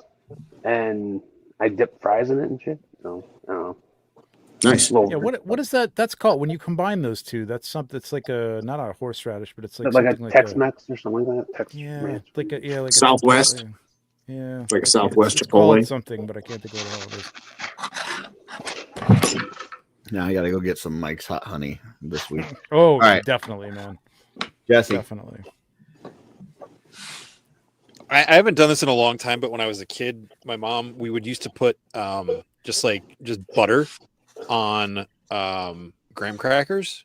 and I dip fries in it and shit. So I don't know. Nice. Yeah. What is that? That's called when you combine those two. That's something. It's like not a horseradish, but it's like a Tex-Mex or something like that. Like Southwest. Yeah. It's like a Southwest it's Chipotle. Something, but I can't think of what the hell it is. Now I got to go get some Mike's Hot Honey this week. Oh, all right. Definitely, man. Jesse. Definitely. I haven't done this in a long time, but when I was a kid, my mom, we would used to put just butter on graham crackers,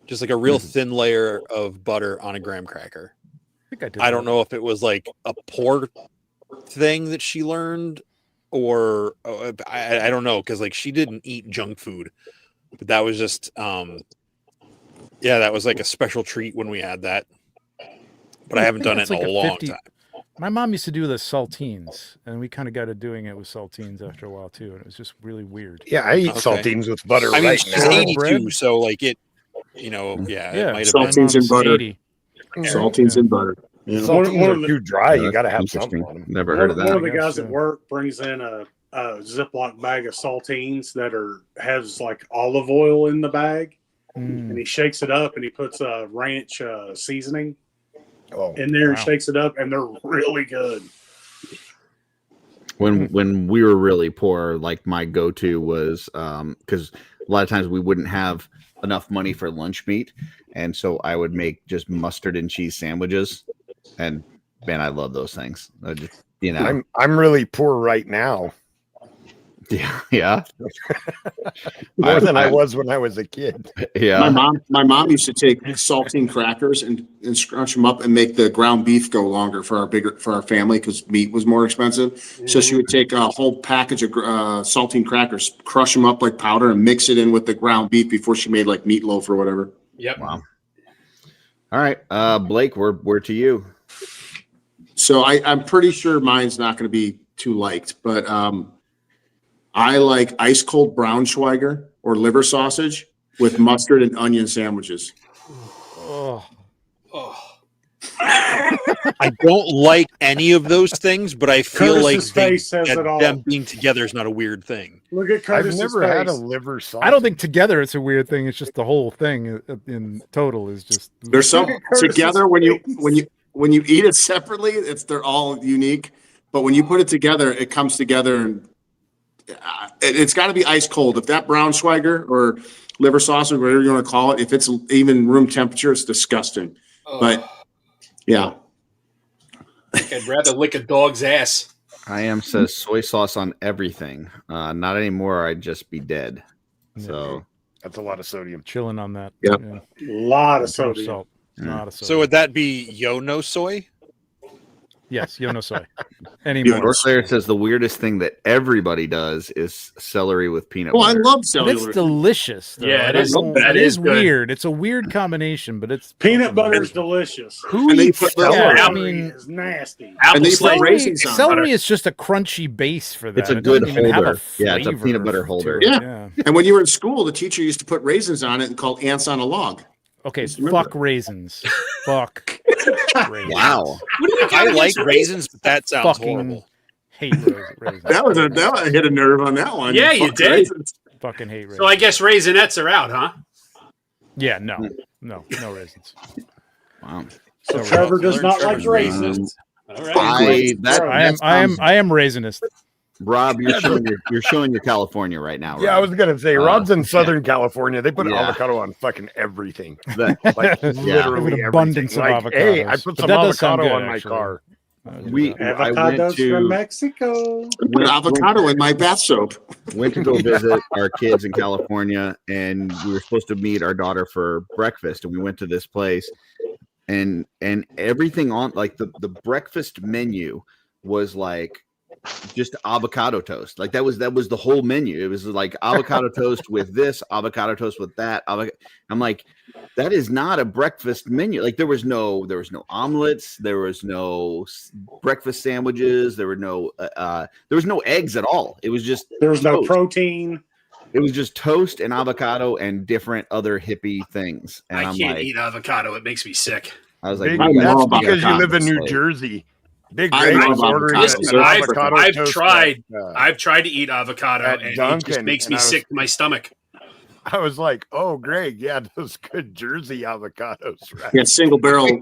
just like a real thin layer of butter on a graham cracker. I don't know if it was like a poor thing that she learned, or I don't know, because like she didn't eat junk food, but that was just that was like a special treat when we had that. But I haven't done it in a long time. My mom used to do the saltines, and we kind of got to doing it with saltines after a while too, and it was just really weird. Yeah, I eat saltines with butter. I mean, right she's now. 82, so like it, it might have saltines been and butter. 80. Saltines and butter. Yeah. Saltines are too dry. You got to have something on them. Never heard of that. One of the guys at work brings in a Ziploc bag of saltines that has like olive oil in the bag, and he shakes it up and he puts a ranch seasoning in there and shakes it up, and they're really good. When we were really poor, like my go-to was because a lot of times we wouldn't have enough money for lunch meat, and so I would make just mustard and cheese sandwiches, and man, I love those things. I'm really poor right now, Yeah. More than I was when I was a kid. Yeah. My mom used to take saltine crackers and scrunch them up and make the ground beef go longer for our family because meat was more expensive. So she would take a whole package of saltine crackers, crush them up like powder, and mix it in with the ground beef before she made like meatloaf or whatever. Yep. Wow. All right, Blake, we're to you. So I'm pretty sure mine's not going to be too liked, but I like ice cold Braunschweiger or liver sausage with mustard and onion sandwiches. Oh. I don't like any of those things, but I feel Curtis's face says it all. them being together is not a weird thing. Look at Curtis's I've never face. had a liver sausage. I don't think together it's a weird thing. It's just the whole thing in total is just. There's some together when you eat it separately, they're all unique. But when you put it together, it comes together and it's got to be ice cold. If that Braunschweiger or liver sausage, whatever you want to call it, if it's even room temperature, it's disgusting. But yeah, I'd rather lick a dog's ass. I says soy sauce on everything. Not anymore. I'd just be dead. So that's a lot of sodium. Chilling on that. Yep. Yeah. A lot of sodium. Salt. Lot of sodium. So would that be yo no soy? Yes, yo no soy. Anymore. Northlayer says the weirdest thing that everybody does is celery with peanut well, butter. I love But celery. it's delicious. Though. Yeah, it that is good. weird. It's a weird combination, but it's Peanut butter is delicious. Who And they eats put celery? celery. I mean, It's nasty. Apple And they put slice. raisins on celery is just a crunchy base for that. It's a It doesn't good even have holder. Yeah, it's a flavor peanut butter to holder. it. Yeah. And when you were in school, the teacher used to put raisins on it and called ants on a log. Okay, Remember. fuck raisins. Fuck. Raisins. Wow. I like raisins, but that sounds horrible. Hate raisins. That hit a nerve on that one. Yeah, you Fuck did. raisins. Fucking hate raisins. So I guess Raisinets are out, huh? Yeah, no raisins. Wow. So Trevor does not like raisins. All right. I am raisinist. Rob, you're showing your California right now. Rob. Yeah, I was gonna say Rob's in Southern California. They put avocado on fucking everything. Like Literally With abundance of everything. Like, avocados. hey, I put But some that does sound avocado good, on my actually. car. I Avocados went to from Mexico. Put avocado in my bath soap. went to go visit our kids in California, and we were supposed to meet our daughter for breakfast, and we went to this place, and everything on like the breakfast menu was like just avocado toast. Like that was the whole menu. It was like avocado toast with this, avocado toast with that. I'm like, that is not a breakfast menu. Like there was no omelets, there was no breakfast sandwiches, there was no eggs at all. It was just There was no toast. protein. It was just toast and avocado and different other hippie things. And I I'm can't like, eat avocado. It makes me sick. I was like, Big, I that's love because you live in New Like, Jersey. Big I Greg love was ordering avocado. an I've avocado toast tried. at, I've tried to eat avocado, at and it Dunkin', just makes and me I was- sick to my stomach. I was like, "Oh, Greg, yeah, those good Jersey avocados, right?" Yeah, single barrel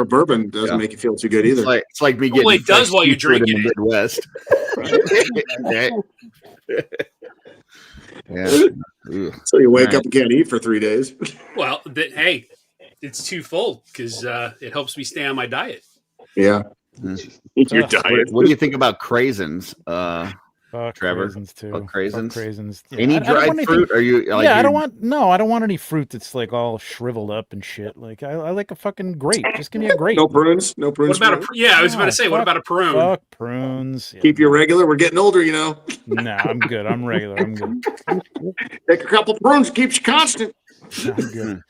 bourbon doesn't make you feel too good either. It's like me getting Well, it does fresh while you're seafood drinking in it. the Midwest. Yeah. Ugh. So you wake All up and can't eat for 3 days. Well, hey, it's twofold because it helps me stay on my diet. Yeah. Your diet. What do you think about craisins? Fuck Trevor, craisins too. fuck craisins? Fuck craisins. Yeah, Any I don't dried want fruit? Are you? Like, I don't want any fruit that's like all shriveled up and shit. Like I like a fucking grape. Just give me a grape. No prunes. No prunes. What about I was about to say, what about a prune? Fuck prunes. Yeah. Keep you regular. We're getting older, you know. Nah, I'm good. I'm regular. I'm good. Take a couple prunes, keeps you constant. I'm good.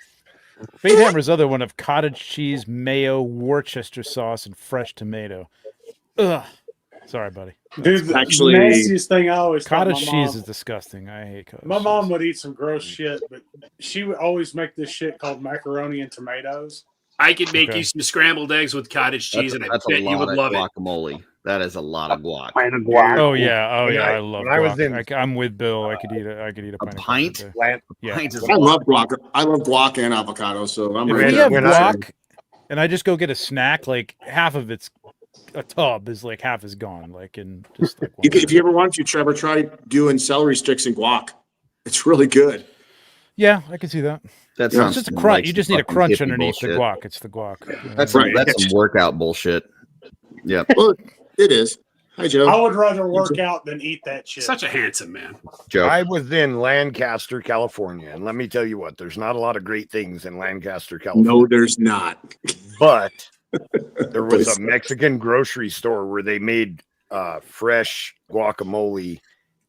Fate Hammer's other one of cottage cheese, mayo, Worcester sauce, and fresh tomato. Ugh. Sorry, buddy. Dude, the Actually- nastiest thing I always thought Cottage my cheese mom- is disgusting. I hate cottage My cheese. mom would eat some gross shit, but she would always make this shit called macaroni and tomatoes. I could make Okay. you some scrambled eggs with cottage cheese, and I that's bet a you would lot love of it. guacamole. That is a lot of guac. Pint of guac. Oh yeah, When I love. when I was guac. in I'm with Bill. I could eat a A pint. of pint? guac a day. plant, Yeah. Pint is I love guac. I love guac and avocado, so I'm If ready. we have when I- guac, and I just go get a snack, like half of it's a tub is like half is gone. Like in just like If you ever want to, Trevor, try doing celery sticks and guac. It's really good. yeah, I can see that. That It's sounds just a like crunch. You some just need a fucking crunch hippie underneath the bullshit. guac. It's the guac. That's Right. some workout bullshit. Yep. Well, it is. Hi, Joe. I would rather work out than eat that shit. Such a handsome man. Joe. I was in Lancaster, California, and let me tell you what, there's not a lot of great things in Lancaster, California. No, there's not. But there was a Mexican grocery store where they made fresh guacamole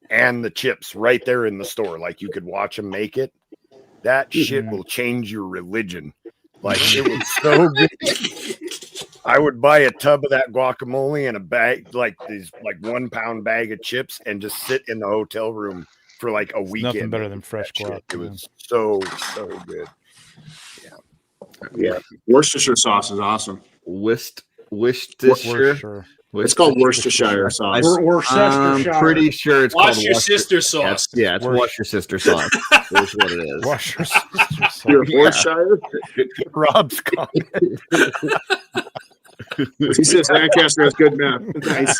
and the chips right there in the store. Like you could watch them make it. That shit will change your religion. Like it was so good. I would buy a tub of that guacamole and a bag, like these, like 1 pound bag of chips, and just sit in the hotel room for like a weekend. Nothing better than fresh guac. It was so good. Yeah. Worcestershire sauce is awesome. Worcestershire. It's called Worcestershire sauce. I'm pretty sure it's Wash called your sister sauce. Yeah, it's wash your sister sauce. That's what it is. Wash your sister sauce. You're Worcestershire? Rob's comment. He says Lancaster has good meth. Nice.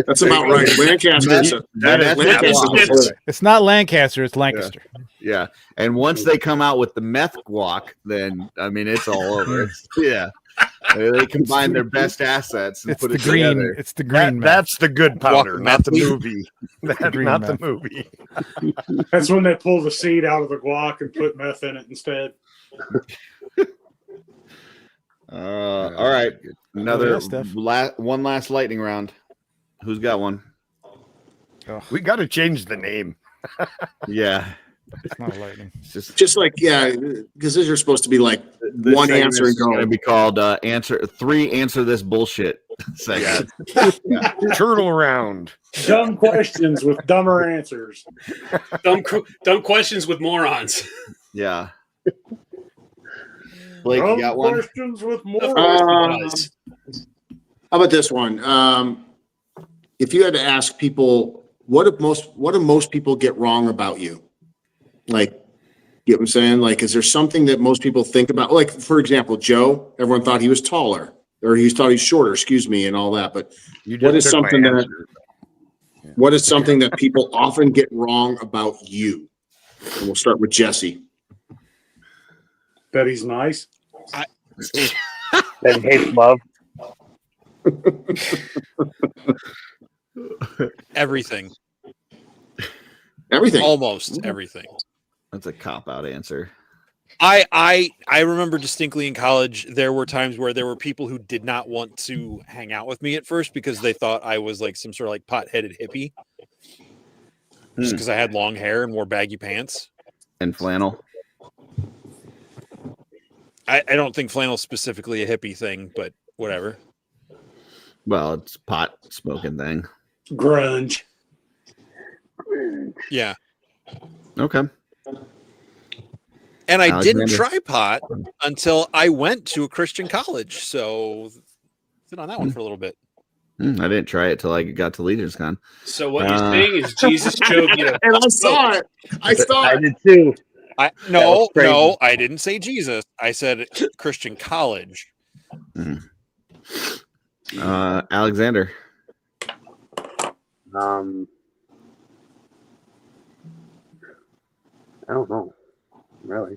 That's about right. Lancaster. It's not Lancaster, it's Lancaster. Yeah. And once they come out with the meth guac, then I mean it's all over. They combine their best assets and put it together. It's the green. That's the good powder, not the movie. Not the meth. movie. That's when they pull the seed out of the guac and put meth in it instead. All right. Another one last lightning round. Who's got one? We got to change the name. Yeah. It's not lightning. It's just like, yeah, because these are supposed to be like this one segment answer is and go. going to be called answer this bullshit segment. Yeah. Turtle round. Dumb questions with dumber answers. Dumb questions with morons. Yeah. Blake, you got one? Questions with morons. How about this one? If you had to ask people, what do most people get wrong about you? Like, you know what I'm saying? Like, is there something that most people think about? Like, for example, Joe, everyone thought he was taller, or he thought he's shorter, excuse me, and all that. But what is something that people often get wrong about you? And we'll start with Jesse. That he's nice. That he hates love. Everything. Everything. Almost everything. That's a cop-out answer. I remember distinctly in college, there were times where there were people who did not want to hang out with me at first because they thought I was like some sort of like pot-headed hippie. Just because I had long hair and wore baggy pants. And flannel. I don't think flannel's specifically a hippie thing, but whatever. Well, it's pot smoking thing. Grunge. Yeah. Okay. And I Alexander. didn't try pot until I went to a Christian college. So sit on that one for a little bit. I didn't try it till I got to Legion's Con. So what you're saying is Jesus showed you. And I saw it. I did too. No, I didn't say Jesus. I said Christian college. Alexander. I don't know, really.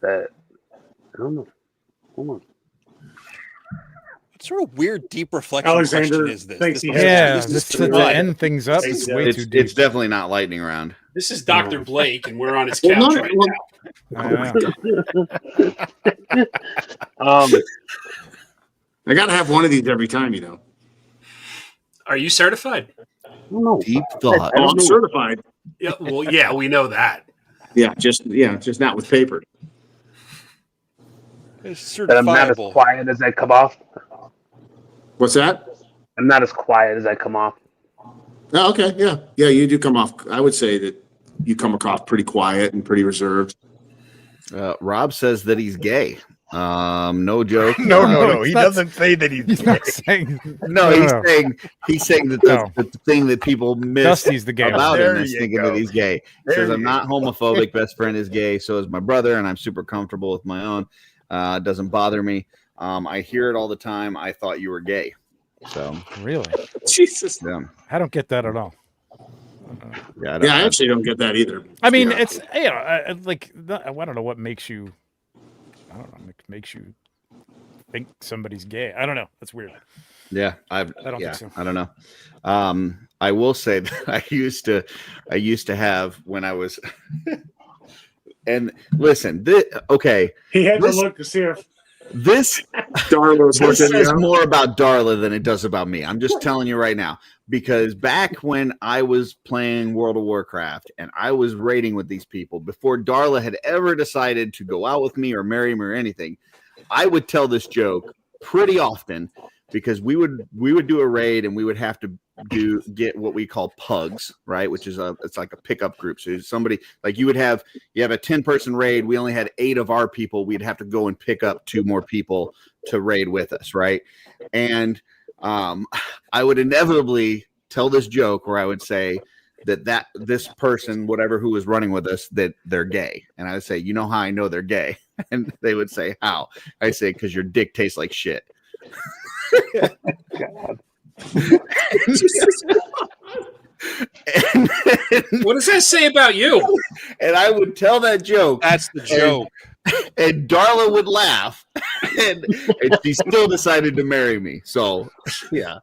I don't know. Hold on. What sort of weird, deep reflection Alexander question is this? thinks he has This to end things up is way too deep. It's definitely not lightning round. This is Dr. Blake, and we're on his couch right now. I got to have one of these every time, you know. Are you certified? No. Deep thought. Oh, I'm certified. Yeah, well, yeah, we know that. Yeah, just not with paper. It's But I'm not as certifiable. quiet as I come off. What's that? I'm not as quiet as I come off. Oh, okay, yeah, you do come off. I would say that you come across pretty quiet and pretty reserved. Rob says that he's gay. No joke. No. He doesn't say that he's not saying. He's saying that the thing that people miss Dusty's the gay about one. him There is you thinking go. that he's gay. He says, I'm not homophobic. Best friend is gay. So is my brother, and I'm super comfortable with my own. It doesn't bother me. I hear it all the time. I thought you were gay. So really, Jesus, yeah. I don't get that at all. Yeah, I actually don't get that either. I mean, it's I don't know what makes you. I don't know, makes you think somebody's gay. I don't know. That's weird. Yeah, I don't think so. I don't know. I will say that I used to have when I was and listen, okay. He had to look to see if this says more about Darla than it does about me. I'm just telling you right now, because back when I was playing World of Warcraft and I was raiding with these people before Darla had ever decided to go out with me or marry me or anything, I would tell this joke pretty often because we would do a raid and we would have to get what we call pugs, right? Which is it's like a pickup group. So somebody like you have a 10-person raid. We only had 8 of our people. We'd have to go and pick up 2 more people to raid with us, right? And I would inevitably tell this joke where I would say that this person, whatever who was running with us, that they're gay. And I would say, you know how I know they're gay? And they would say, how? I say, because your dick tastes like shit. God. What does that say about you? And I would tell that joke. That's the joke. And Darla would laugh, and she still decided to marry me. So, yeah.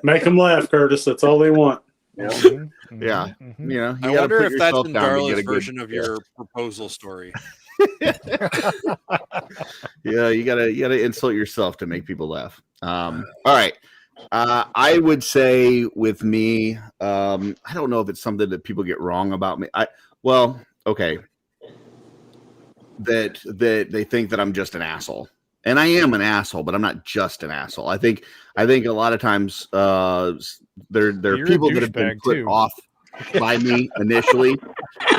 Make them laugh, Curtis. That's all they want. Yeah. Yeah. You know, I wonder if that's in Darla's version of your proposal story. Yeah, you gotta insult yourself to make people laugh. All right. I would say with me, I don't know if it's something that people get wrong about me. Okay. That they think that I'm just an asshole. And I am an asshole, but I'm not just an asshole. I think a lot of times there are people that have been put off by me initially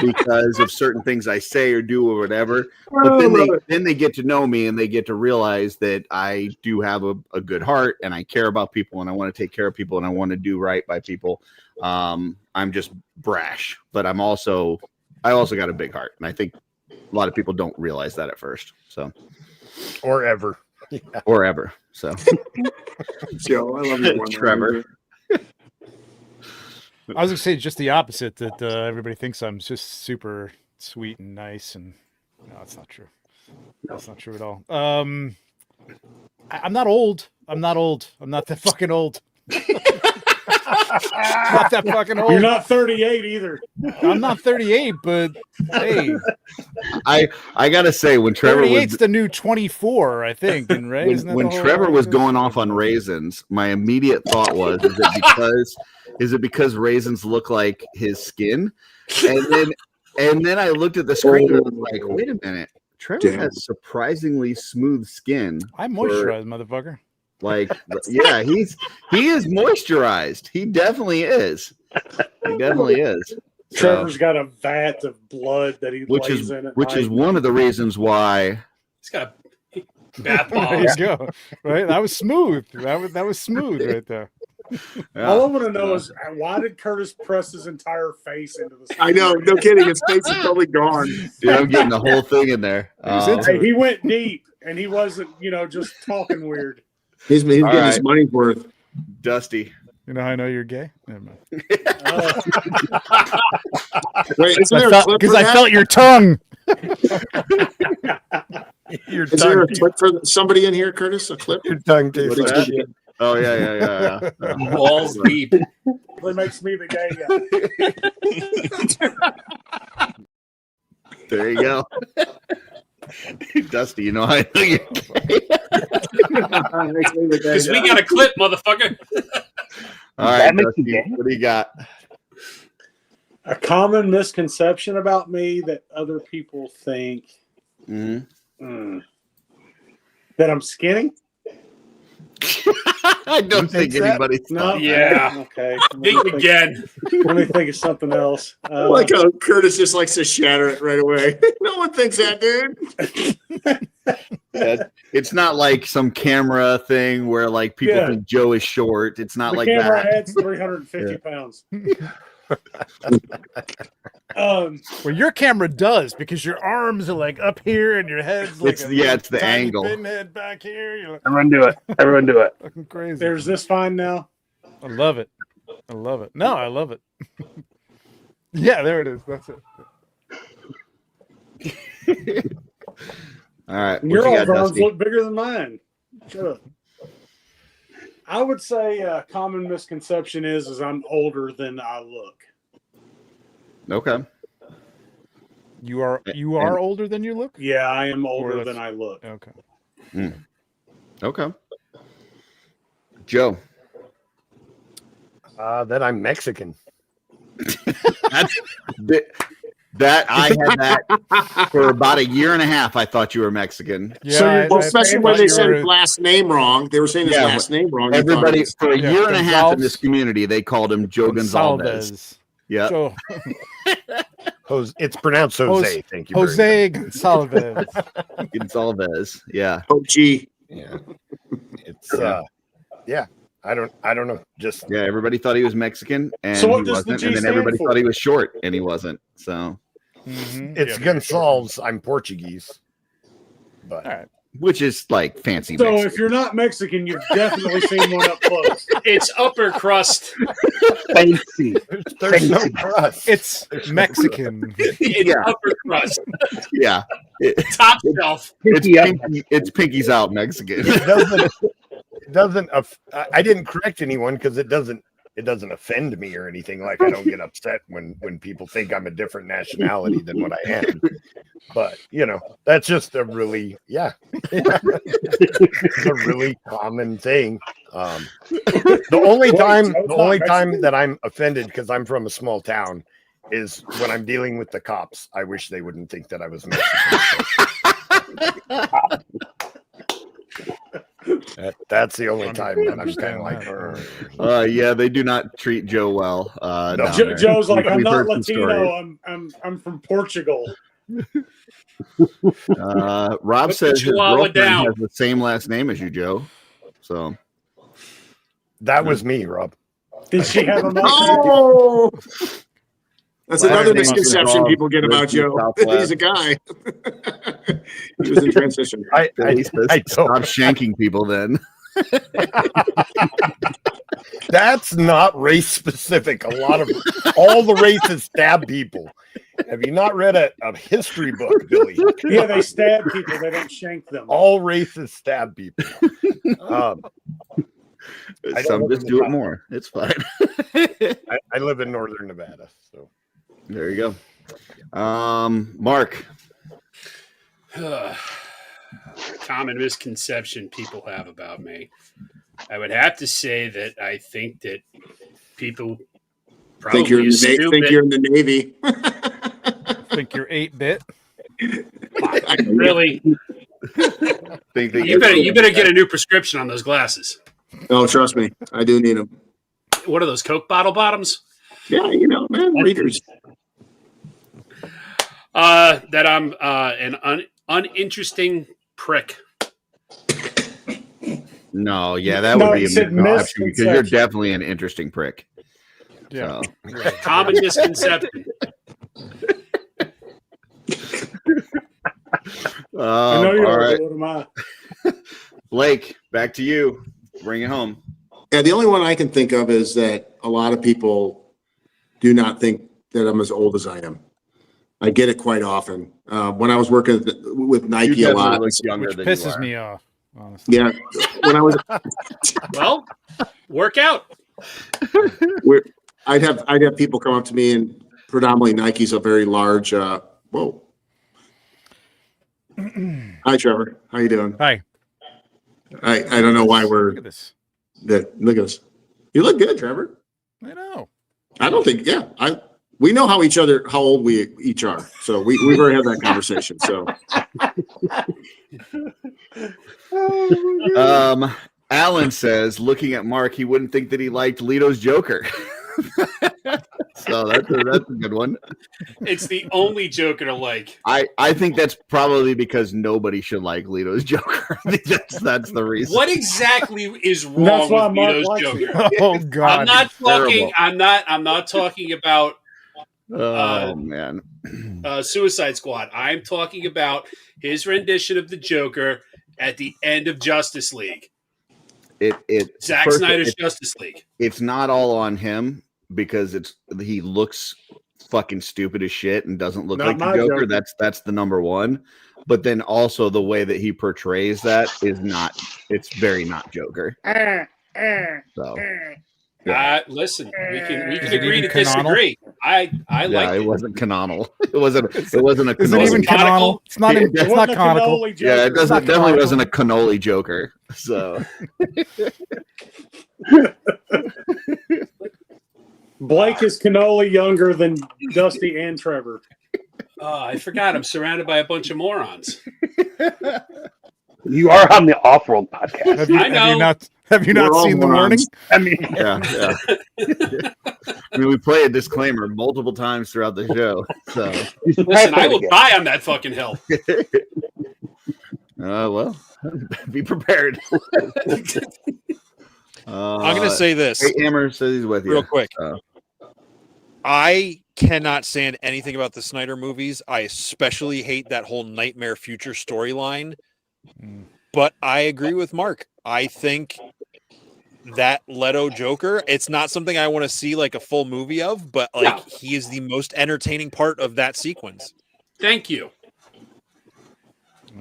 because of certain things I say or do or whatever. But then they get to know me and they get to realize that I do have a good heart and I care about people and I want to take care of people and I want to do right by people. I'm just brash, but I also got a big heart. And I think a lot of people don't realize that at first. So, or ever. Yeah. Or ever. So, Joe, I love you, Trevor. I was gonna say just the opposite, that everybody thinks I'm just super sweet and nice, and no, that's not true. That's not true at all. I'm not old. I'm not that fucking old. Not that fucking old. You're not 38 either. I'm not 38, but hey, I gotta say when Trevor 38's the new 24, I think. And right, when Trevor was going off on raisins, my immediate thought was, is it because raisins look like his skin? And then I looked at the screen and was like, wait a minute, Trevor has surprisingly smooth skin. I moisturize, motherfucker. Like, yeah, he is moisturized. He definitely is. He definitely is. Trevor's got a vat of blood that he lays in at which night. is one of the reasons why he's got a bath There you go. Right, that was smooth. That was smooth right there. Yeah. All I want to know is why did Curtis press his entire face into the screen? I know, no kidding. His face is totally gone. Dude, I'm getting the whole thing in there. Hey, he went deep, and he wasn't, just talking weird. He's getting his money's worth. Dusty. You know how I know you're gay? Never mind. Wait, Because I felt your tongue. Is there a clip for somebody in here, Curtis? A clip? Your tongue tastes like shit. Oh yeah. Balls deep. It makes me the gay guy. There you go. Dusty, you know how I know you're gay. Because we got a clip, motherfucker. All right, Dusty, what do you got? A common misconception about me that other people think that I'm skinny. I don't think anybody's no. Yeah. Okay. Think again. Let me think of something else. Like how Curtis just likes to shatter it right away. No one thinks that, dude. It's not like some camera thing where like people think Joe is short. It's not the like camera that. adds 350 pounds. Well, your camera does, because your arms are like up here and your head's like it's the angle. Pinhead back here. You're like, Everyone do it. Everyone do it. fucking crazy. There's this fine now. I love it. I love it. No, I love it. Yeah, there it is. That's it. All right. Your what you got, arms Dusty? look bigger than mine. Shut up. I would say a common misconception is I'm older than I look. Okay. You are older than you look? Yeah, I am older than I look. Okay. Okay. Joe. That I'm Mexican. That I had that for about a year and a half. I thought you were Mexican. Yeah, so especially when they said his last name wrong, they were saying his last name wrong. Everybody for a year and a half in this community, they called him Joe Gonzalez. Yeah. It's pronounced Jose. Thank you. Jose Gonzalez. Gonzalez. Yeah. OG. Yeah. It's yeah. I don't know. Just everybody thought he was Mexican, and so he wasn't, and then everybody thought he was short, and he wasn't. So it's Gonzalez. I'm Portuguese, but which is like fancy. So Mexican. if you're not Mexican, you've definitely seen one up close. It's upper crust. Fancy. There's no crust. It's Mexican. It's upper crust. Yeah. Top shelf. It's pinkies out Mexican. It doesn't. I didn't correct anyone because it doesn't offend me or anything. Like I don't get upset when people think I'm a different nationality than what I am. But that's just a really it's a really common thing. The only time that I'm offended because I'm from a small town is when I'm dealing with the cops. I wish they wouldn't think that I was Mexican. That's the only time that I'm kind of like, yeah, they do not treat Joe well. Joe's like, I'm not Latino. I'm from Portugal. Rob says his girlfriend has the same last name as you, Joe. So that was me, Rob. Did she have a Oh, that's another misconception people get about Joe. He's a guy. He was in transition. I stop shanking people then. That's not race specific. All the races stab people. Have you not read a history book, Billy? Yeah, they stab people. They don't shank them. All races stab people. Some just do it more. It's fine. I live in northern Nevada, so there you go. Mark. Common misconception people have about me. I would have to say that I think that people probably think you're in the Navy. Think you're 8-bit. Really? You better get a new prescription on those glasses. Oh, trust me, I do need them. What are those, Coke bottle bottoms? Yeah, man, readers. That I'm an uninteresting prick. No, yeah, that would be a misconception because you're definitely an interesting prick. Yeah. So. Common misconception. I know you all are. right. What am I? Blake, back to you. Bring it home. Yeah, the only one I can think of is that a lot of people do not think that I'm as old as I am. I get it quite often. When I was working with Nike a lot, which pisses me off. Honestly. Yeah, when I was well, work out. I'd have people come up to me, and predominantly Nike's a very large. Whoa. Hi, Trevor. How you doing? Hi. I don't know why we're. Look at this. Look at us. You look good, Trevor. I know. I don't think. Yeah, we know how old we each are, so we've already had that conversation. So. Alan says, looking at Mark, he wouldn't think that he liked Leto's Joker. So that's a good one. It's the only Joker to like. I think that's probably because nobody should like Leto's Joker. I think that's the reason. What exactly is wrong with Leto's Joker? Oh God! I'm not talking. I'm not talking about. Man. Suicide Squad. I'm talking about his rendition of the Joker at the end of Justice League. Zack Snyder's Justice League. It's not all on him because he looks fucking stupid as shit and doesn't look like the Joker. That's the number one. But then also the way that he portrays that is not it's very not Joker. So listen, we can Is it agree even to canonical? disagree. I yeah, liked it it. wasn't canonical. It wasn't a Is it even cannoli. canonical? It's not. It It's not canonical. Yeah, it It's not definitely canonical. wasn't a cannoli Joker. So Blake is cannoli younger than Dusty and Trevor. I forgot. I'm surrounded by a bunch of morons. You are on the Offworld podcast. Have you We're not all seen the warning? morons. I mean, yeah. I mean, we play a disclaimer multiple times throughout the show. So Listen, I will die on that fucking hill. Well, be prepared. I'm going to say this. Hey, Amber says he's with you. Real quick. I cannot stand anything about the Snyder movies. I especially hate that whole Nightmare Future storyline. But I agree with Mark. I think that Leto Joker, it's not something I want to see like a full movie of, but like he is the most entertaining part of that sequence. Thank you.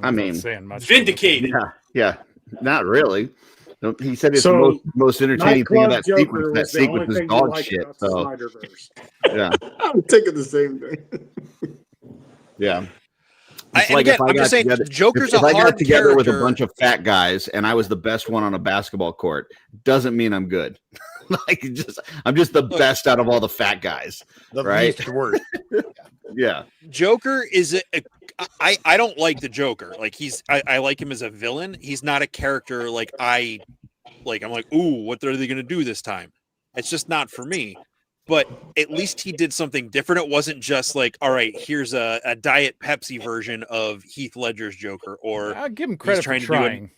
I mean, vindicated. Yeah. Not really. He said it's the most entertaining thing of that sequence. That sequence is dog shit. So, yeah. I'm taking the same thing. Yeah. I'm just saying, Joker's if a I got hard together with a character. bunch of fat guys and I was the best one on a basketball court, doesn't mean I'm good. I'm just the best out of all the fat guys. Right? Least worst. Yeah. Joker is I don't like the Joker. Like I like him as a villain. He's not a character I'm like, ooh, what are they gonna do this time? It's just not for me. But at least he did something different. It wasn't just like, all right, here's a Diet Pepsi version of Heath Ledger's Joker, or I'll give him credit for trying.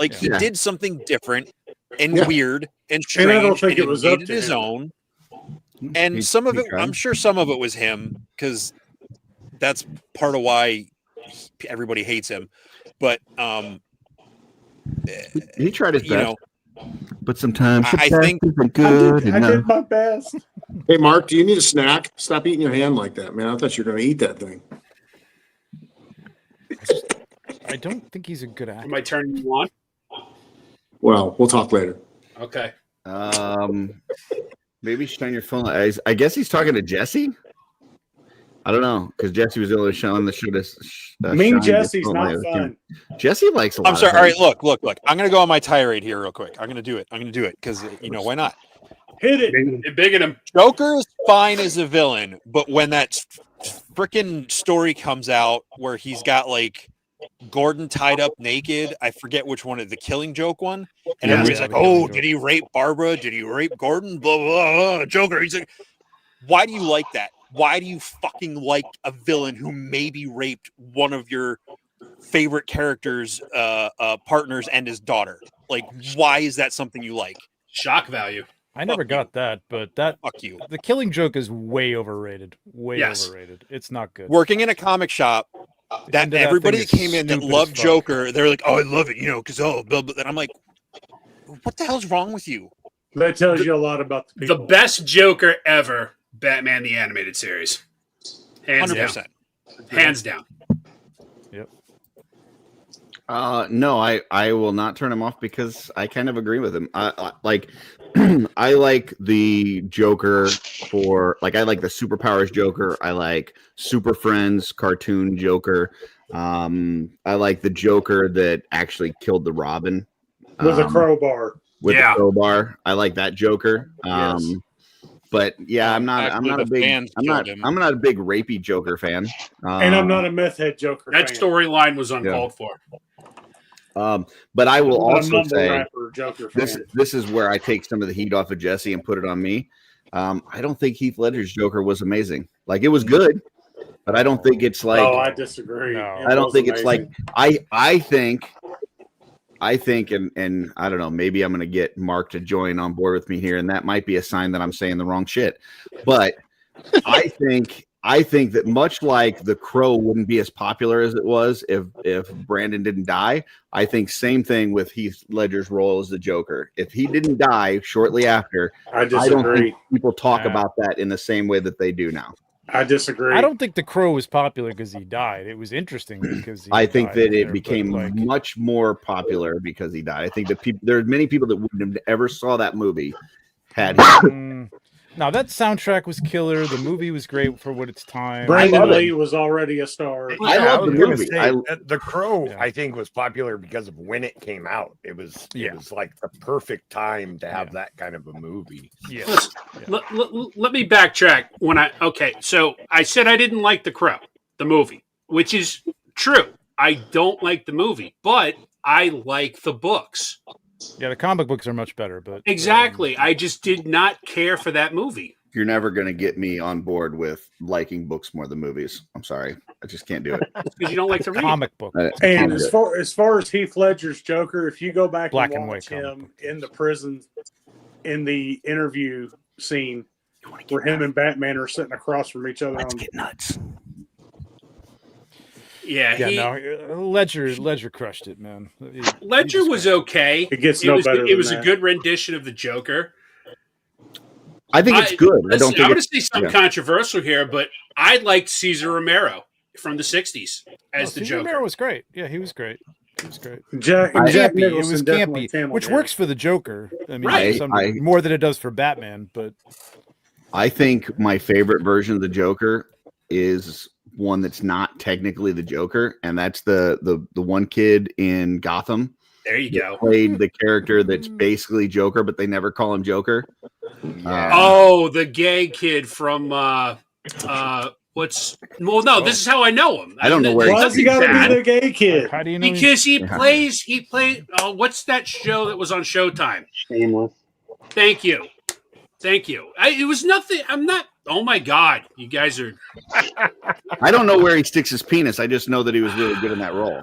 He did something different and weird and And strange, I don't think and it was up made it to his him. own. And some of it, I'm sure some of it was him, because that's part of why everybody hates him. But he tried his best. But sometimes I think isn't good I enough. did my best. Hey, Mark, do you need a snack? Stop eating your hand like that, man. I thought you were going to eat that thing. I don't think he's a good actor. Am I turning you on? Well, we'll talk later. Okay. Maybe shine your phone. I guess he's talking to Jesse. I don't know, because Jesse was the only showing the show. Mean Jesse's not fun. Jesse likes a lot. I'm sorry. All right, look. I'm going to go on my tirade here real quick. I'm going to do it because, why not? Hit it. They're big in him. Joker is fine as a villain, but when that freaking story comes out where he's got like Gordon tied up naked, I forget which one, the Killing Joke one, and everybody's like, "Oh, did he rape Barbara? Did he rape Gordon?" Blah blah blah. Joker. He's like, why do you like that? Why do you fucking like a villain who maybe raped one of your favorite characters' partners and his daughter? Like, why is that something you like? Shock value. I never got that, but that fuck you. The Killing Joke is way overrated. Way overrated. It's not good. Working in a comic shop, that everybody that came in that loved Joker, they're like, "Oh, I love it," because and I'm like, "What the hell's wrong with you?" That tells you a lot about the people. The best Joker ever, Batman the Animated Series. Hands 100%. down. Hands down. Yep. No, I will not turn him off because I kind of agree with him. I like I like the Joker I like the Superpowers Joker. I like Super Friends cartoon Joker. I like the Joker that actually killed the Robin with a crowbar. With a crowbar. I like that Joker. Yes. But yeah, I'm not a big rapey Joker fan. And I'm not a meth head Joker that fan. storyline was uncalled for. But I will I'm not a also mumble say rapper Joker fan. this is where I take some of the heat off of Jesse and put it on me. I don't think Heath Ledger's Joker was amazing. Like, it was good, but I don't think it's like. Oh, I disagree. No. I don't think it's like. I think, and I don't know, maybe I'm going to get Mark to join on board with me here, and that might be a sign that I'm saying the wrong shit. But I think that much like The Crow wouldn't be as popular as it was if Brandon didn't die, I think same thing with Heath Ledger's role as the Joker. If he didn't die shortly after, I disagree. don't think people talk about that in the same way that they do now. I disagree. I don't think The Crow was popular because he died. It was interesting because he I think died that there, it but, became like, much more popular because he died. I think that there are many people that wouldn't have ever saw that movie had he. No, that soundtrack was killer. The movie was great for what its time. Brandon Lee was already a star. I love the movie. The Crow, I think, was popular because of when it came out. It was like the perfect time to have that kind of a movie. Yes. Let me backtrack. So I said I didn't like The Crow, the movie, which is true. I don't like the movie, but I like the books. Yeah, the comic books are much better, but Exactly. I just did not care for that movie. You're never going to get me on board with liking books more than movies. I'm sorry. I just can't do it. Because you don't like to read. Comic book. And as far as Heath Ledger's Joker, if you go back Black and and watch white him in the prison, in the interview scene where him and Batman are sitting across from each other. Let's get nuts. Ledger crushed it, man. Ledger was okay. It gets no better. It was a good rendition of the Joker. I think it's good. I don't think I'm going to say something controversial here, but I liked Cesar Romero from the '60s as the Joker. Romero was great. Yeah, he was great. He was great. Jack It was Nicholson definitely campy, which channeled works for the Joker. I mean, Right. more than it does for Batman. But I think my favorite version of the Joker is one that's not technically the Joker, and that's the one kid in Gotham. There you go. Played the character that's basically Joker, but they never call him Joker. The gay kid from this is how I know him. I don't know where Why's he got to be the gay kid? How do you know? Because he played. What's that show that was on Showtime? Shameless. Thank you. It was nothing. I'm not. Oh my God, you guys are. I don't know where he sticks his penis. I just know that he was really good in that role.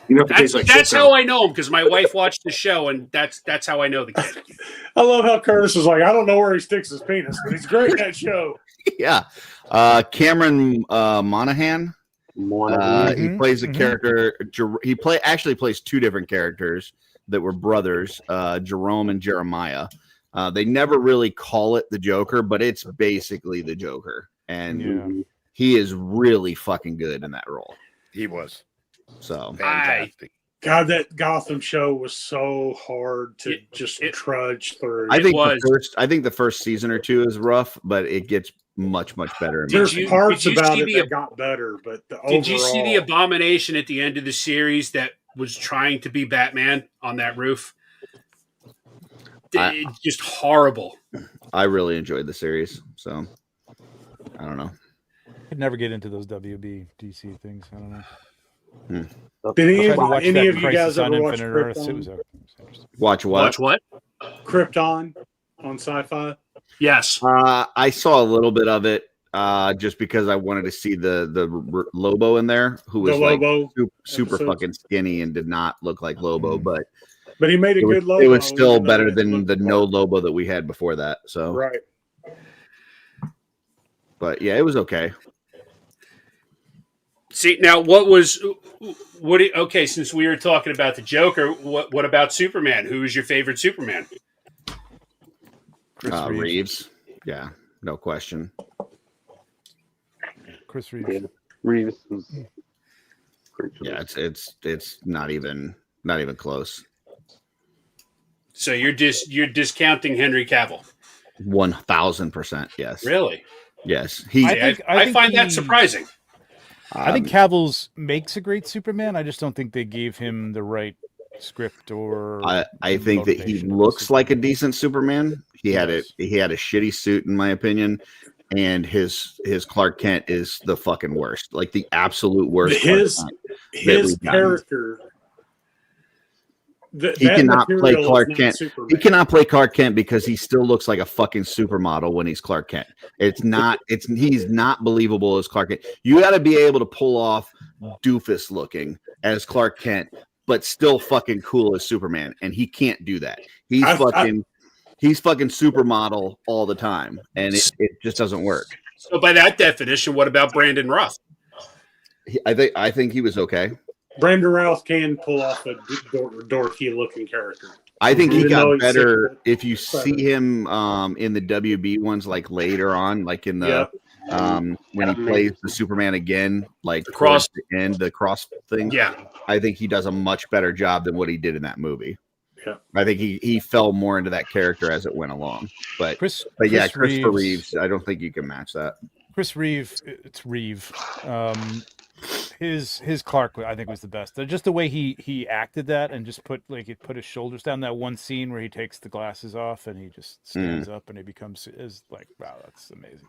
That's how I know him, because my wife watched the show, and that's how I know the kid. I love how Curtis was like, I don't know where he sticks his penis, but he's great in that show. Yeah. Cameron Monaghan. He plays a character. He actually plays two different characters that were brothers, Jerome and Jeremiah. They never really call it the Joker, but it's basically the Joker. And he is really fucking good in that role. He was. So fantastic. God, that Gotham show was so hard to trudge through. I think the first season or two is rough, but it gets much better. There's parts about it that got better, but did you see the abomination at the end of the series that was trying to be Batman on that roof? It's just horrible. I really enjoyed the series, so I don't know. I'd never get into those WB DC things. I don't know. Did any of you guys ever watch Krypton? Watch what? Watch what? Krypton on Sci-Fi? Yes. I saw a little bit of it just because I wanted to see the Lobo in there, who was like super fucking skinny and did not look like Lobo, but he made a good Lobo. It was still better than the no Lobo that we had before that. So right. But yeah, it was okay. See, now okay, since we were talking about the Joker, what about Superman? Who is your favorite Superman? Reeves. Yeah, no question. Chris Reeves. Yeah. Reeves. Yeah, it's not even close. So you're discounting Henry Cavill. 1000%. Yes. Really? Yes. I find that surprising. I think Cavill's makes a great Superman. I just don't think they gave him the right script or. I think that he looks like a decent Superman. He had a shitty suit, in my opinion, and his Clark Kent is the fucking worst, like the absolute worst. His character. He cannot play Clark Kent. He cannot play Clark Kent because he still looks like a fucking supermodel when he's Clark Kent. He's not believable as Clark Kent. You got to be able to pull off doofus looking as Clark Kent, but still fucking cool as Superman, and he can't do that. He's fucking supermodel all the time, and it just doesn't work. So by that definition, what about Brandon Routh? I think he was okay. Brandon Routh can pull off a dorky looking character. I think he Even though got he's better 6'7". if you see him in the WB ones, like later on, like in the when he plays the Superman again, like The cross. towards the end, the cross thing. Yeah. I think he does a much better job than what he did in that movie. Yeah. I think he fell more into that character as it went along. But Christopher Reeves, I don't think you can match that. Chris Reeve, it's Reeve. His Clark, I think, was the best. Just the way he acted that and just put his shoulders down. That one scene where he takes the glasses off and he just stands up and he becomes like, wow, that's amazing.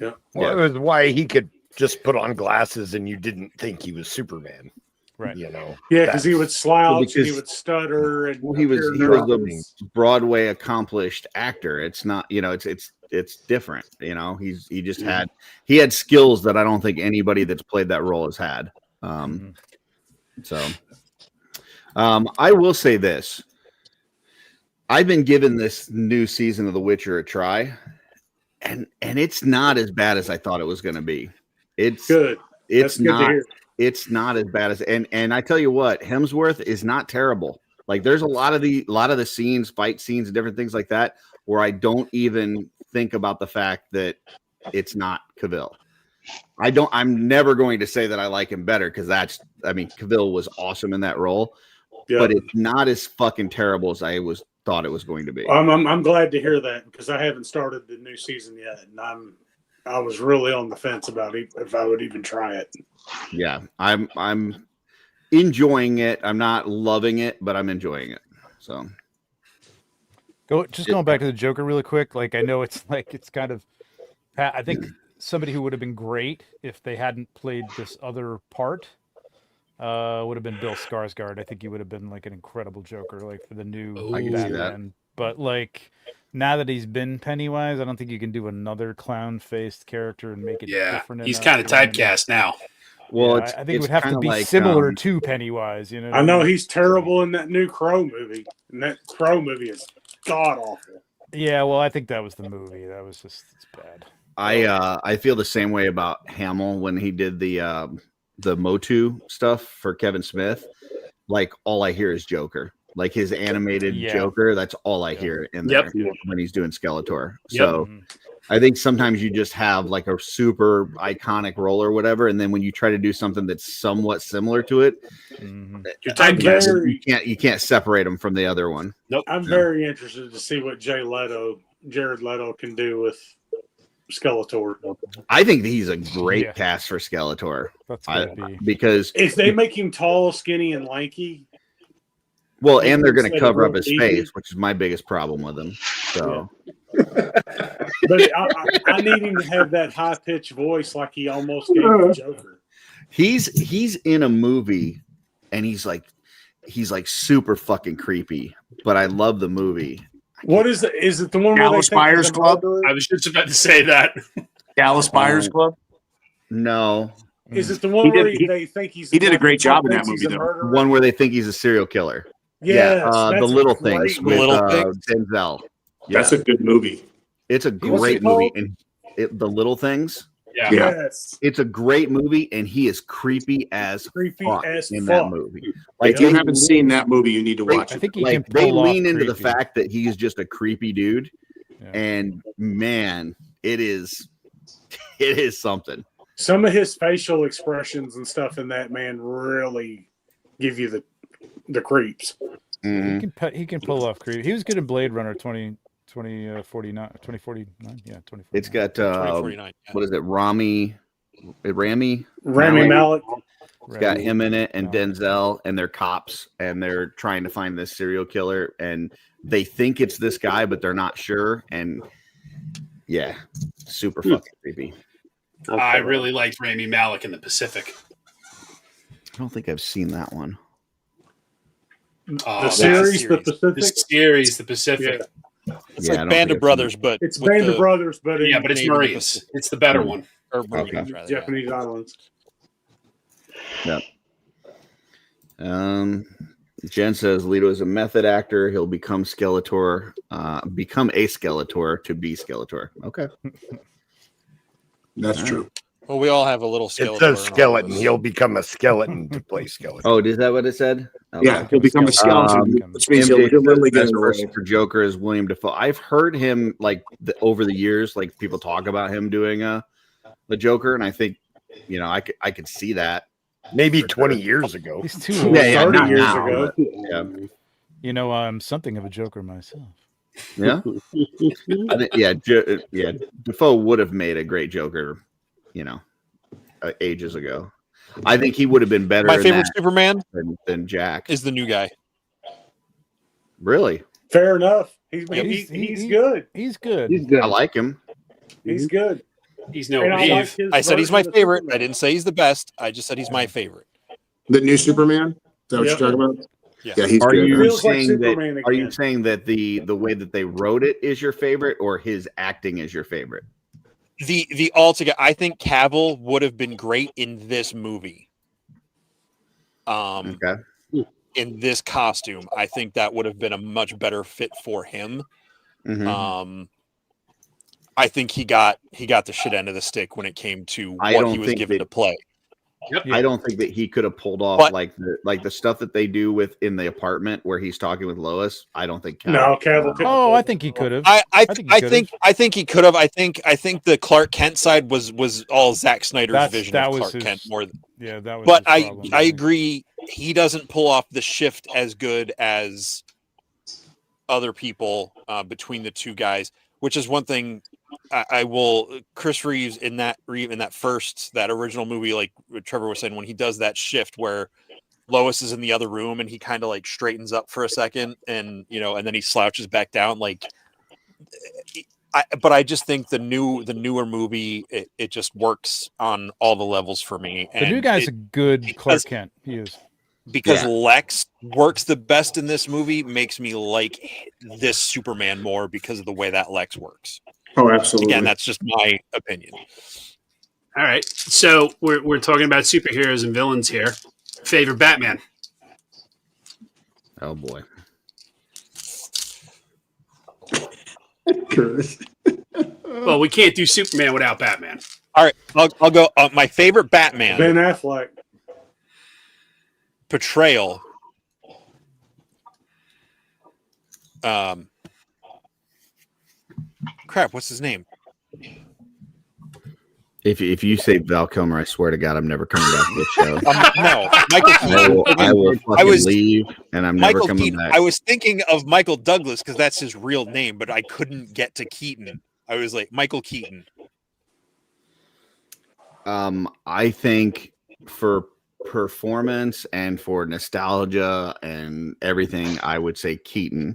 Yeah. Well, it was why he could just put on glasses and you didn't think he was Superman. Right. You know. Yeah, because he would slouch and he would stutter and he was a Broadway accomplished actor. It's not, it's different. He just had skills that I don't think anybody that's played that role has had. So I will say this. I've been giving this new season of The Witcher a try, and it's not as bad as I thought it was going to be. It's good. It's That's good to not. hear. It's not as bad as and I tell you what, Hemsworth is not terrible. Like there's a lot of the scenes, fight scenes, and different things like that where I don't even think about the fact that it's not Cavill. I'm never going to say that I like him better because Cavill was awesome in that role, but it's not as fucking terrible as I thought it was going to be. I'm glad to hear that because I haven't started the new season yet, and I was really on the fence about if I would even try it. Yeah, I'm enjoying it. I'm not loving it, but I'm enjoying it. So, going back to the Joker really quick. Like I know it's kind of. I think somebody who would have been great if they hadn't played this other part would have been Bill Skarsgård. I think he would have been like an incredible Joker, like for the new Batman. But like. Now that he's been Pennywise, I don't think you can do another clown-faced character and make it different. He's kind of typecast now. Well, I think it would have to be similar to Pennywise. I know he's terrible in that new Crow movie, and that Crow movie is god awful. Yeah, well, I think that was the movie. That was just it's bad. I feel the same way about Hamill when he did the Motu stuff for Kevin Smith. Like all I hear is Joker. Like his animated Joker, that's all I hear in there when he's doing Skeletor. So I think sometimes you just have like a super iconic role or whatever, and then when you try to do something that's somewhat similar to it, you can't separate them from the other one. Nope. I'm very interested to see what Jared Leto can do with Skeletor. I think he's a great cast for Skeletor. Because if they make him tall, skinny, and lanky. Well, and they're going to cover up his face, which is my biggest problem with him. So, but I need him to have that high pitched voice, like he almost gave the Joker. He's in a movie, and he's like super fucking creepy. But I love the movie. What is it? Is it the one Dallas Buyers Club? I was just about to say that. Dallas Buyers Club? No. Is it the one where they think he's? He did a great job in that movie, though. One where they think he's a serial killer. Yes, The Little Things with Denzel. That's a good movie. It's a great movie, and The Little Things. Yeah. Yes. It's a great movie, and he is creepy as fuck in that movie. Like, if you haven't seen that movie, you need to watch it. I think he Like can they pull lean off into the creepy. fact that he's just a creepy dude, and man, it is something. Some of his facial expressions and stuff in that man really give you the creeps. Mm-hmm. He can pull off creepy. He was good in Blade Runner 2049. Yeah, 2049. It's got 2049, what is it? Rami Malek. It's got him in it and Denzel, and they're cops, and they're trying to find this serial killer, and they think it's this guy, but they're not sure. And yeah, super fucking creepy. I really liked Rami Malek in the Pacific. I don't think I've seen that one. The series, the Pacific. The series, the Pacific. Yeah. It's like Band of Brothers, but it's Band of Brothers, but but it's Marines. It's the better one. Or Marines, rather, Japanese islands. Yep. Jen says Leto is a method actor. He'll become Skeletor, become a Skeletor to be Skeletor. Okay. That's true. Well, we all have a little It skeleton. says skeleton. He'll become a skeleton to play skeleton. Oh, is that what it said? Okay. Yeah, he'll become a skeleton, which means he'll literally get best a person role. for Joker is William Dafoe. I've heard him like over the years, like people talk about him doing the Joker, and I think I could see that. Maybe 20 years ago. He's too old. Yeah, 30 not years now, ago. but, yeah. You know, I'm something of a Joker myself. Yeah, I think, yeah. Defoe would have made a great Joker, ages ago. I think he would have been better. My in favorite that Superman than Jack is the new guy. Really? Fair enough. He's good. He's good. He's good. I like him. He's good. He's no And I Reeve. like his I said he's my version of favorite. Superman. I didn't say he's the best. I just said he's my favorite. The new Superman? Is that what Yep. you're talking about? Yeah. Yeah, he's Are good. you Feels like saying Superman that? Are you again. saying that the way that they wrote it is your favorite, or his acting is your favorite? The altogether, I think Cavill would have been great in this movie. Okay. In this costume, I think that would have been a much better fit for him. Mhm. I think he got the shit end of the stick when it came to I what don't he was think given that- to play. Yep. I don't think that he could have pulled off But- like the stuff that they do in the apartment where he's talking with Lois. I don't think. No, Cavill couldn't Oh, pull I it think he off. could have. I think he think he could have. I think the Clark Kent side was all Zack Snyder's vision that of was Clark his- Kent more. Yeah, that was. But his problem, I think. agree. He doesn't pull off the shift as good as other people between the two guys, which is one thing I will. Chris Reeves in that original movie, like Trevor was saying, when he does that shift where Lois is in the other room and he kind of like straightens up for a second and and then he slouches back down. Like, but I just think the newer movie it just works on all the levels for me. The new guy's a good Clark Kent. He is. Because Lex works the best in this movie, makes me like this Superman more because of the way that Lex works. Oh, absolutely. Again, that's just my opinion. All right. So we're talking about superheroes and villains here. Favorite Batman? Oh boy. Well, we can't do Superman without Batman. All right, I'll go. My favorite Batman Ben Affleck. portrayal. Crap, what's his name? If you say Val Kilmer, I swear to God, I'm never coming back to this show. No, Michael Keaton. I will fucking leave, and I'm never Michael coming Keaton. back. I was thinking of Michael Douglas because that's his real name, but I couldn't get to Keaton. I was like Michael Keaton. I think for performance and for nostalgia and everything, I would say Keaton.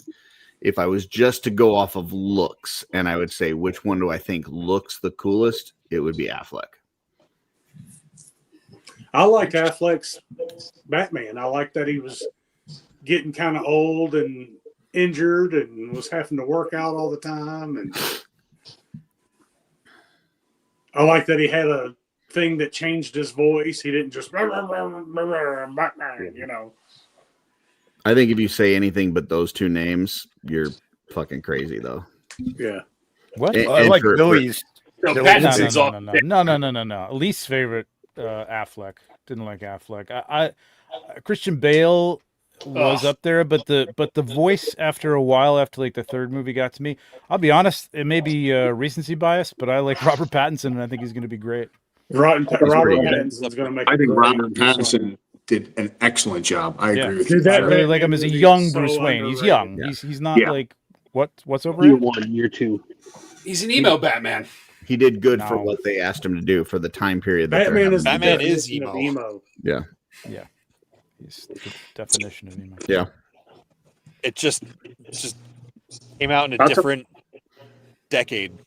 If I was just to go off of looks, and I would say which one do I think looks the coolest, it would be Affleck. I liked Affleck's Batman. I liked that he was getting kind of old and injured and was having to work out all the time. And I like that he had a thing that changed his voice. He didn't just Batman, I think if you say anything but those two names, you're fucking crazy, though. Yeah. What? And- I and like for- Billy's. No, Billy's- Pattinson's No. Least favorite Affleck. Didn't like Affleck. I Christian Bale was up there, but the voice after a while, after like the third movie got to me. I'll be honest, it may be recency bias, but I like Robert Pattinson, and I think he's going to be great. Robert Pattinson's going to make. I think it Robert great. Pattinson did an excellent job. I agree with Dude, you. I really like him as a young so Bruce Wayne. He's underrated. young. Yeah. He's not Yeah. like what's over Year it? 1, year 2. He's an emo Batman. He did good for No. what they asked him to do for the time period. That Batman is Batman the is definition of emo. emo. yeah. Yeah, he's the definition of emo. Yeah. It just came out in a That's a- different decade.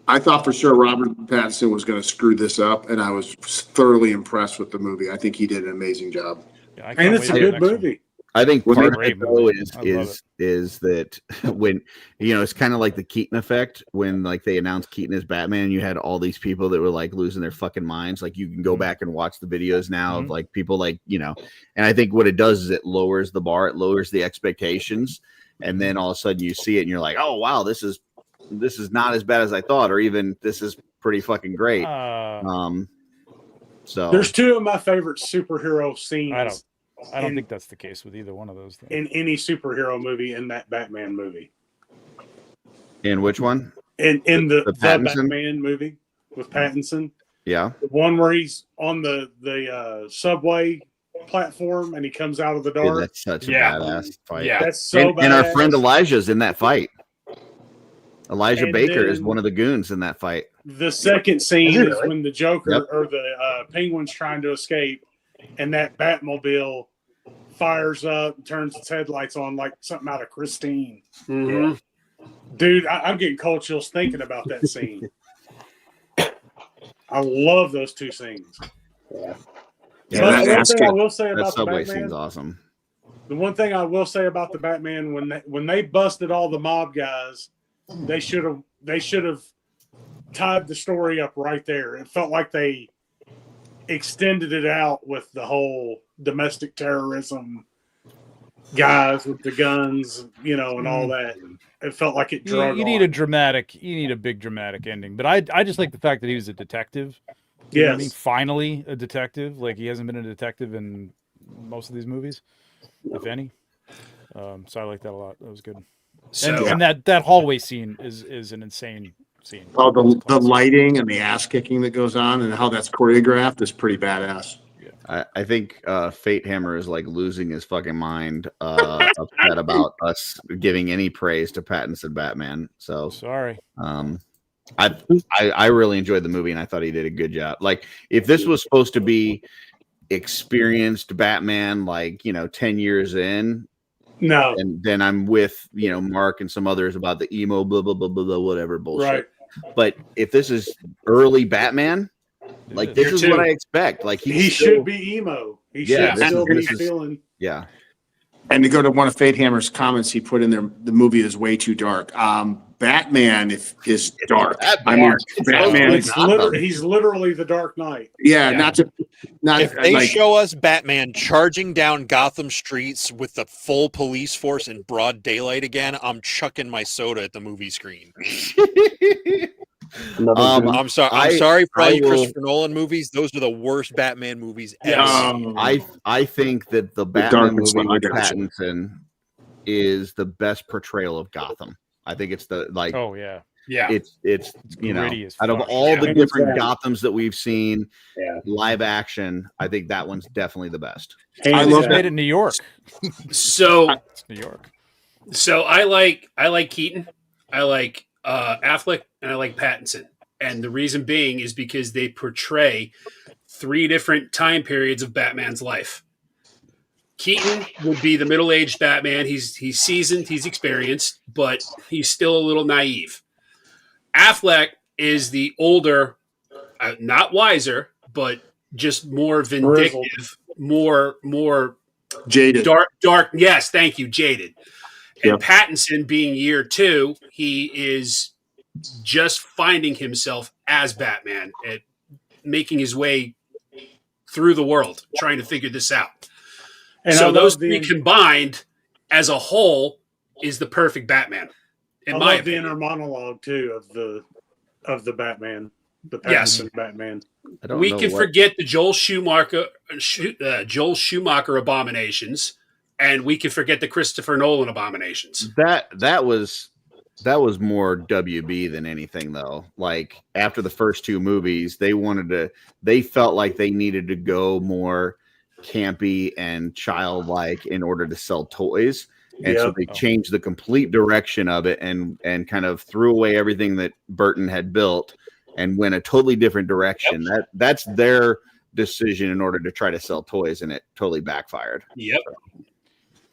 I thought for sure Robert Pattinson was going to screw this up, and I was thoroughly impressed with the movie. I think he did an amazing job. Yeah, I And can't it's a wait for the good next one. movie. I think Well, part of great it though movie. is I love is that when it's kind of like the Keaton effect when like they announced Keaton as Batman, you had all these people that were like losing their fucking minds. Like you can go back and watch the videos now of like people like and I think what it does is it lowers the bar, it lowers the expectations, and then all of a sudden you see it and you're like, oh wow, this is not as bad as I thought, or even this is pretty fucking great. So There's two of my favorite superhero scenes I don't think that's the case with either one of those. Though. In any superhero movie in that Batman movie. In which one? In the Pattinson? Batman movie with Pattinson. Yeah. The one where he's on the subway platform and he comes out of the dark. Dude, that's such a badass fight. Yeah, that's so badass. And our friend Elijah's in that fight. Elijah And Baker is then- one of the goons in that fight. The second scene is really? when the Joker Yep. or the Penguin's trying to escape, and that Batmobile fires up and turns its headlights on like something out of Christine. Mhm. Dude, I'm getting cold chills thinking about that scene. I love those two scenes. Yeah, But the one thing I will say that about the subway Batman, scene's awesome. the one thing I will say about the Batman when they busted all the mob guys, they should have tied the story up right there. It felt like they extended it out with the whole domestic terrorism guys with the guns, and all that. It felt like it drug You on. need a big dramatic ending. But I just like the fact that he was a detective. You know what I mean? Yes. Finally a detective. Like he hasn't been a detective in most of these movies, if any. So I like that a lot. That was good. So- and that hallway scene is an insane scene. Oh, the lighting and the ass kicking that goes on and how that's choreographed is pretty badass. I think Fate Hammer is like losing his fucking mind, upset about us giving any praise to Pattinson Batman. So sorry. I really enjoyed the movie and I thought he did a good job. Like if this was supposed to be experienced Batman, like 10 years in, no, and then I'm with Mark and some others about the emo blah blah blah blah, blah whatever bullshit. Right. But if this is early Batman, like this Here is too. what I expect. Like He should be emo. He should still be feeling. Yeah. And to go to one of Fate Hammer's comments, he put in there, the movie is way too dark. Batman is dark. I mean, Batman is He's literally the Dark Knight. not If they like, show us Batman charging down Gotham streets with the full police force in broad daylight again, I'm chucking my soda at the movie screen. I'm sorry for all you Christopher Nolan movies. Those are the worst Batman movies ever. I think that the Batman darkest movie one, I with got you. Pattinson is the best portrayal of Gotham. I think it's the Oh yeah. Yeah. It's gritty as out of fuck. all the Yeah. different Gothams that we've seen Yeah. live action, I think that one's definitely the best. I love made it in New York. So It's New York. So I like Keaton, I like Affleck, and I like Pattinson. And the reason being is because they portray 3 different time periods of Batman's life. Keaton would be the middle-aged Batman. He's seasoned, he's experienced, but he's still a little naive. Affleck is the older, not wiser, but just more vindictive, more jaded. Dark. Yes, thank you, jaded. And Yep. Pattinson being year 2, he is just finding himself as Batman and making his way through the world, trying to figure this out. And I so love those the- 3 combined as a whole is the perfect Batman. In I my love the opinion. inner monologue too of the Batman, the Yes. Pattinson Batman. We can forget the Joel Schumacher abominations, and we can forget the Christopher Nolan abominations. That was more WB than anything though. Like after the first 2 movies, they felt like they needed to go more campy and childlike in order to sell toys. And so Yep. they changed the complete direction of it and kind of threw away everything that Burton had built and went a totally different direction. That's their decision in order to try to sell toys, and it totally backfired. Yep.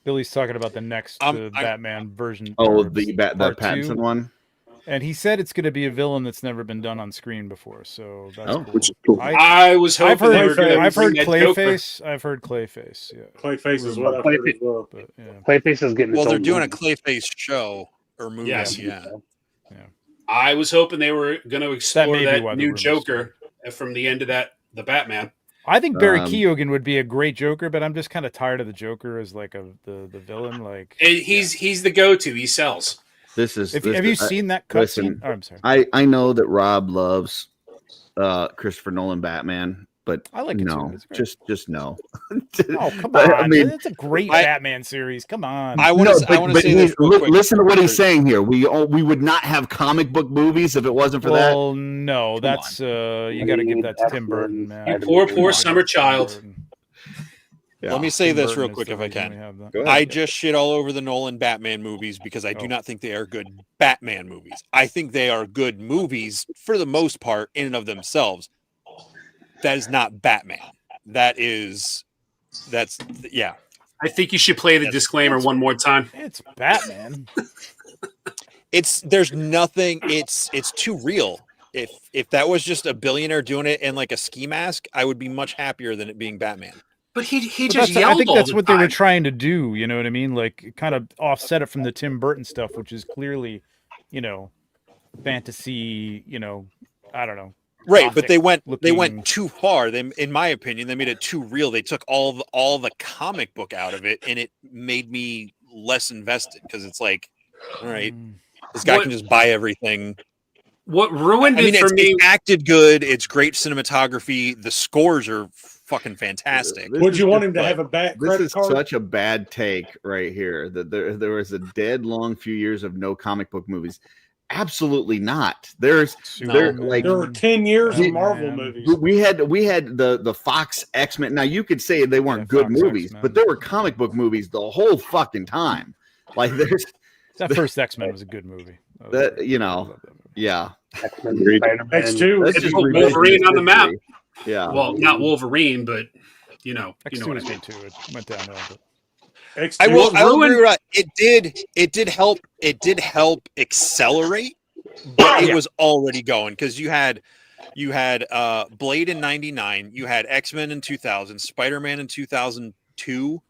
Billy's talking about the next Batman version. Oh, or the part Pattinson 2. one. And he said it's going to be a villain that's never been done on screen before. So that's cool. Which is cool. I was hoping I've heard, they were gonna I've heard bring that Joker. Clayface. I've heard Clayface. Yeah. Clayface is what I've heard as well. But, yeah. Clayface is getting. Well, its they're own doing a movie. Clayface show or movie. Yes. Yeah. I was hoping they were going to explore may be that why the new rumors Joker from the end of the Batman. I think Barry Keoghan would be a great Joker, but I'm just kind of tired of the Joker as like the villain. Like And he's the go-to. He sells. This is. Have you seen that cutscene? Listen, Oh, I'm sorry. I know that Rob loves Christopher Nolan Batman, but I like it no, too. It's great. just no. Oh, come But, on. I mean, It's a great Batman series. Come on. I want to say this real quick. Listen to what he's saying here. We would not have comic book movies if it wasn't for that. Well, no, that's you got to give that to Tim Burton, man. You poor summer child. Yeah. Let me say Tim this Burton real is quick the if I reason we can. have that. Go ahead. I just shit all over the Nolan Batman movies because I do not think they are good Batman movies. I think they are good movies for the most part in and of themselves. That is not Batman. That's yeah. I think you should play the disclaimer one more time. It's Batman. There's nothing. It's too real. If that was just a billionaire doing it in like a ski mask, I would be much happier than it being Batman. But he But just yelled I think all that's the what they were time. trying to do. You know what I mean? Like, kind of offset it from the Tim Burton stuff, which is clearly, fantasy. I don't know. Right, but they went looking- too far. They, in my opinion, they made it too real. They took all the comic book out of it, and it made me less invested because it's like, all right, this guy can just buy everything. What ruined it for me? It's acted good. It's great cinematography. The scores are fucking fantastic. Would you want him to have a bad This credit is card? such a bad take right here. That there was a dead long few years of no comic book movies. Absolutely not. There were 10 years of Marvel movies. We had the Fox X-Men. Now you could say they weren't good Fox movies, X-Men. but there were comic book movies the whole fucking time. Like there's That first X-Men was a good movie. that yeah. X-Men, Spider-Man. X2. That's They just put revisionist Wolverine on the map. history. Yeah. Well, not Wolverine, but you know X2 what I was mean. good too. It went downhill. But... X2. I will ruined- agree with that. It did help accelerate, but it was already going because you had Blade in '99, you had X-Men in 2000, Spider-Man in 2002,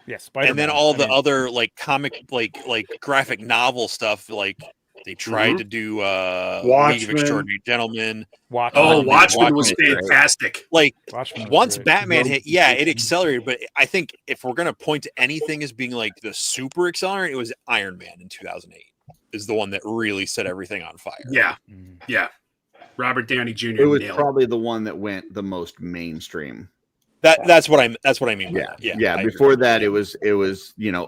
yeah, Spider-Man. and then all the other like comic like graphic novel stuff. Like they tried to do League of Watchmen. Extraordinary Gentlemen. Oh, Watchmen was Watchmen was fantastic. Like Watchmen was once great. Batman hit, yeah, it accelerated. But I think if we're gonna point to anything as being like the super accelerant, it was Iron Man in 2008 is the one that really set everything on fire. Yeah, Mm. yeah. Robert Downey Jr. It was nailed it. probably the one that went the most mainstream. That's what I mean. By that. Yeah. I Before agree. that, it was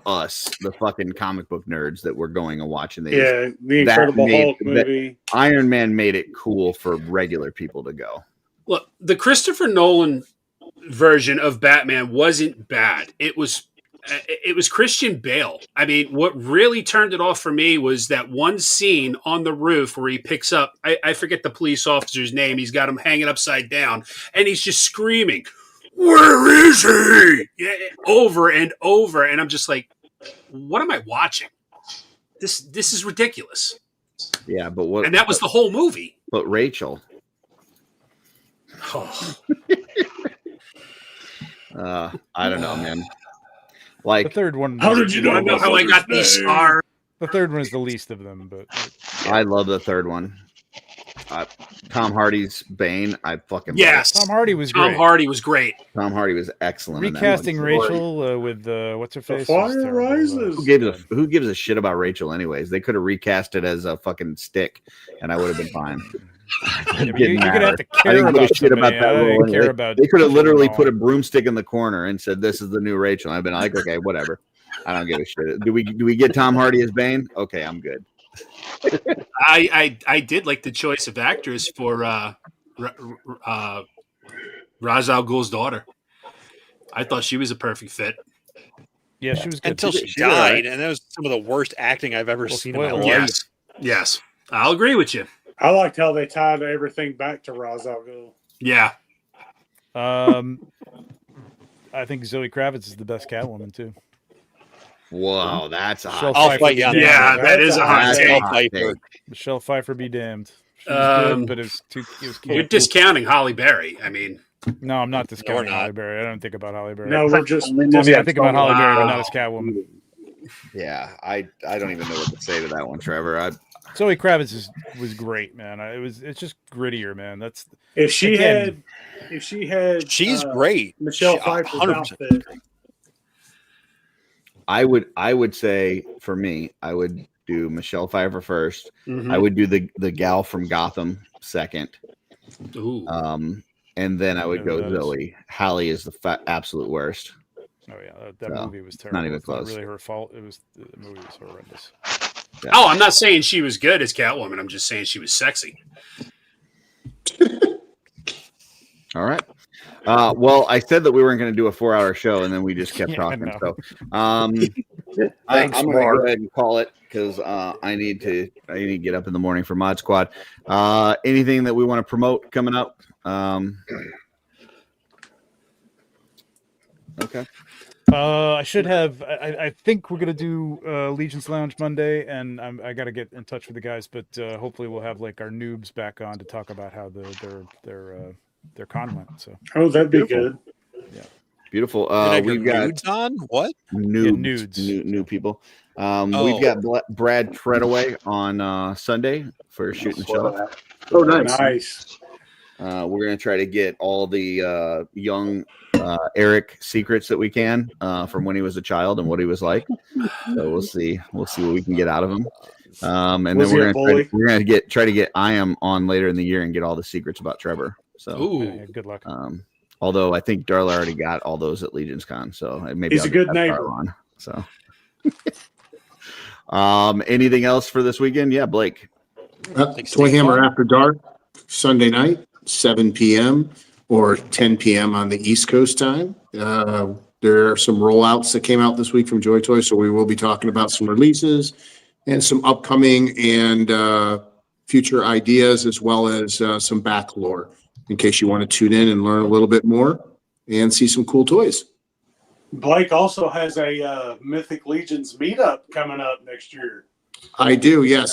us, the fucking comic book nerds that were going and watching these. Yeah, the That Incredible made- Hulk that- movie. Iron Man made it cool for regular people to go. Look, the Christopher Nolan version of Batman wasn't bad. It was Christian Bale. I mean, what really turned it off for me was that one scene on the roof where he picks up, I forget the police officer's name. He's got him hanging upside down and he's just screaming, "Where is he?" Yeah, over and over. And I'm just like, what am I watching? This is ridiculous. Yeah, but what? And that was the whole movie. But Rachel. Oh. I don't know, man. The Like, third one. How did you know I know how I got these stars. The third one is the least of them, but I love the third one. Tom Hardy's Bane. I fucking love Yes. Tom Hardy was Tom great. Hardy was great. it. Tom Hardy was excellent. in that Recasting one. Rachel with what's her face? The was Fire terrible, Rises. Who gives a shit about Rachel anyways? They could have recast it as a fucking stick, and I would have been fine. Yeah, but you're gonna have to I care didn't give a about shit about somebody. that I role. didn't anyway. care about. They could have Rachel literally at put all. a broomstick in the corner and said, "This is the new Rachel." And I've been like, "Okay, whatever. I don't give a shit." Do we get Tom Hardy as Bane? Okay, I'm good. I did like the choice of actress for Ra's al Ghul's daughter. I thought she was a perfect fit. Yeah, she was good. until she She did all died, right. and that was some of the worst acting I've ever Well, seen in my spoiler. life. Yes, I'll agree with you. I liked how they tied everything back to Ra's al Ghul. Yeah, I think Zoe Kravitz is the best Catwoman too. Whoa, that's a Michelle hot. I'll Pfeiffer fight be you on damned. yeah, that is a hot That's take. a Michelle hot Pfeiffer. take. Michelle Pfeiffer be damned. She was good, but it was too. It was You're camp. discounting Holly Berry. I mean, No, I'm not discounting not. Holly Berry. I don't think about Holly Berry. No, we're just. I mean, I think about Holly Berry, but not as Catwoman. Yeah, I don't even know what to say to that one, Trevor. Zoe Kravitz was great, man. It's just grittier, man. That's If she Again, had, She's great. Michelle She- Pfeiffer's 100% outfit. I would say for me, I would do Michelle Pfeiffer first. mhm. I would do the gal from Gotham second. Ooh. and then I would Whatever go that is. Zoe. Hallie is the absolute worst. Oh yeah, that So, movie was not terrible. even It's close. not really her fault. It was the movie was horrendous. Yeah. Oh, I'm not saying she was good as Catwoman. I'm just saying she was sexy. All right. Well, I said that we weren't going to do a 4-hour show, and then we just kept Yeah, talking. no. So, Thanks, I'm going to Mark. go ahead and call it because I need to get up in the morning for Mod Squad. Anything that we want to promote coming up? Okay. I should have. I think we're gonna do Legion's Lounge Monday, and I got to get in touch with the guys. But hopefully, we'll have like our noobs back on to talk about how their con went. So Oh, that'd be Beautiful. good. yeah, Beautiful. You're gonna have your We've got nudes on what? nudes, nudes. new people. Oh. We've got Brad Treadaway on Sunday for Shoot and Show. Oh, nice. Nice. We're going to try to get all the young Eric secrets that we can from when he was a child and what he was like. So we'll see what we can get out of him. And Was then he a bully? we're going to try to get I am on later in the year and get all the secrets about Trevor. So Ooh, Good luck. although I think Darla already got all those at Legion's Con, so maybe He's I'll a good get that neighbor. on. So anything else for this weekend? Yeah, Blake. Toy Hammer After Dark, Sunday night, 7 p.m. or 10 p.m. on the East Coast time. There are some rollouts that came out this week from Joy Toy, so we will be talking about some releases and some upcoming and future ideas, as well as some back lore, in case you want to tune in and learn a little bit more and see some cool toys. Blake also has a Mythic Legions meetup coming up next year. I do, yes.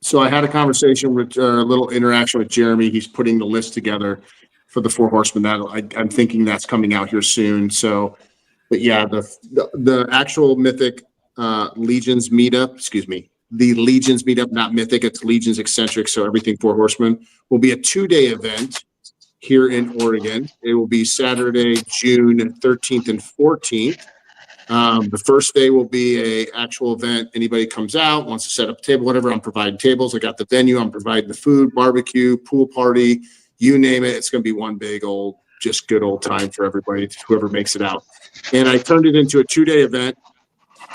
So I had a conversation with a little interaction with Jeremy. He's putting the list together for the Four Horsemen. I'm thinking that's coming out here soon. So, but yeah, the actual Mythic Legions meetup, the Legions meetup, not Mythic, it's Legions eccentric. So everything Four Horsemen will be a 2-day event here in Oregon. It will be Saturday, June 13th and 14th. The first day will be a actual event. Anybody comes out, wants to set up a table, whatever. I'm providing tables. I got the venue. I'm providing the food, barbecue, pool party, you name it. It's going to be one big old, just good old time for everybody, whoever makes it out. And I turned it into a 2-day event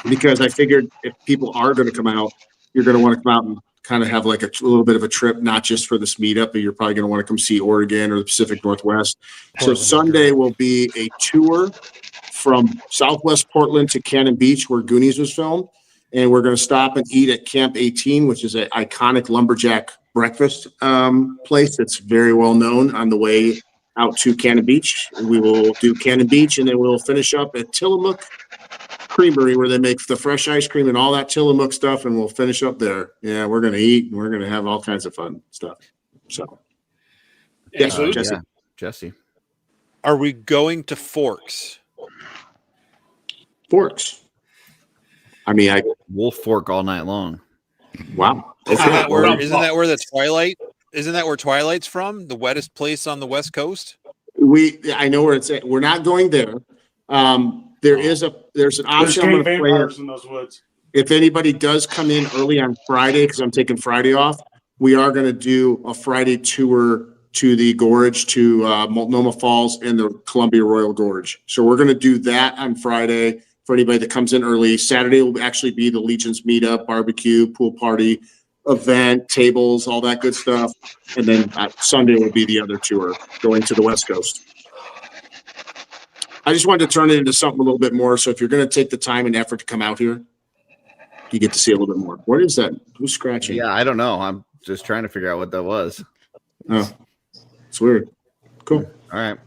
because I figured if people are going to come out, you're going to want to come out and kind of have like a little bit of a trip, not just for this meetup, but you're probably going to want to come see Oregon or the Pacific Northwest. So Sunday will be a tour from Southwest Portland to Cannon Beach, where Goonies was filmed. And we're going to stop and eat at Camp 18, which is an iconic lumberjack breakfast place that's very well known on the way out to Cannon Beach. And we will do Cannon Beach, and then we'll finish up at Tillamook Creamery, where they make the fresh ice cream and all that Tillamook stuff, and we'll finish up there. Yeah, we're going to eat, and we're going to have all kinds of fun stuff. So, yes, Jesse. Yeah, Jesse. Are we going to Forks? Forks. I mean, Wolf Fork all night long. Wow. Isn't that where the Twilight? Isn't that where Twilight's from? The wettest place on the West Coast. I know where it's at. We're not going there. There's an option. There's I'm game gonna play vampires in those woods. If anybody does come in early on Friday, because I'm taking Friday off, we are going to do a Friday tour to the gorge, to Multnomah Falls and the Columbia Royal Gorge. So we're going to do that on Friday for anybody that comes in early. Saturday will actually be the Legions meetup, barbecue, pool party, event, tables, all that good stuff. And then Sunday will be the other tour going to the West Coast. I just wanted to turn it into something a little bit more. So if you're going to take the time and effort to come out here, you get to see a little bit more. What is that? Who's scratching? Yeah, I don't know. I'm just trying to figure out what that was. Oh, it's weird. Cool. All right.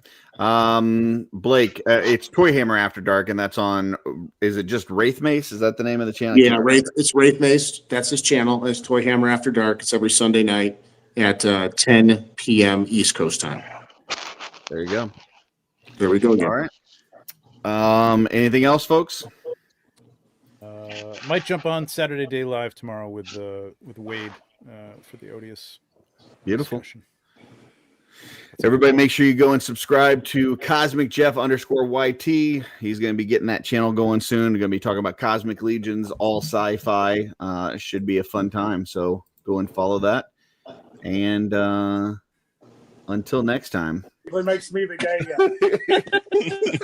Blake, it's Toy Hammer After Dark, and that's on, is it just Wraith Mace? Is that the name of the channel? Yeah, it's Wraith Mace. That's his channel. It's Toy Hammer After Dark. It's every Sunday night at 10 p.m. East Coast time. There you go. There we go again. All right. Anything else, folks? Might jump on Saturday Day Live tomorrow with Wade for the Odious. Beautiful. Discussion. Everybody make sure you go and subscribe to Cosmic Jeff _YT. He's going to be getting that channel going soon. We're going to be talking about Cosmic Legions, all sci-fi. It should be a fun time. So go and follow that. And until next time. It makes me the gay guy.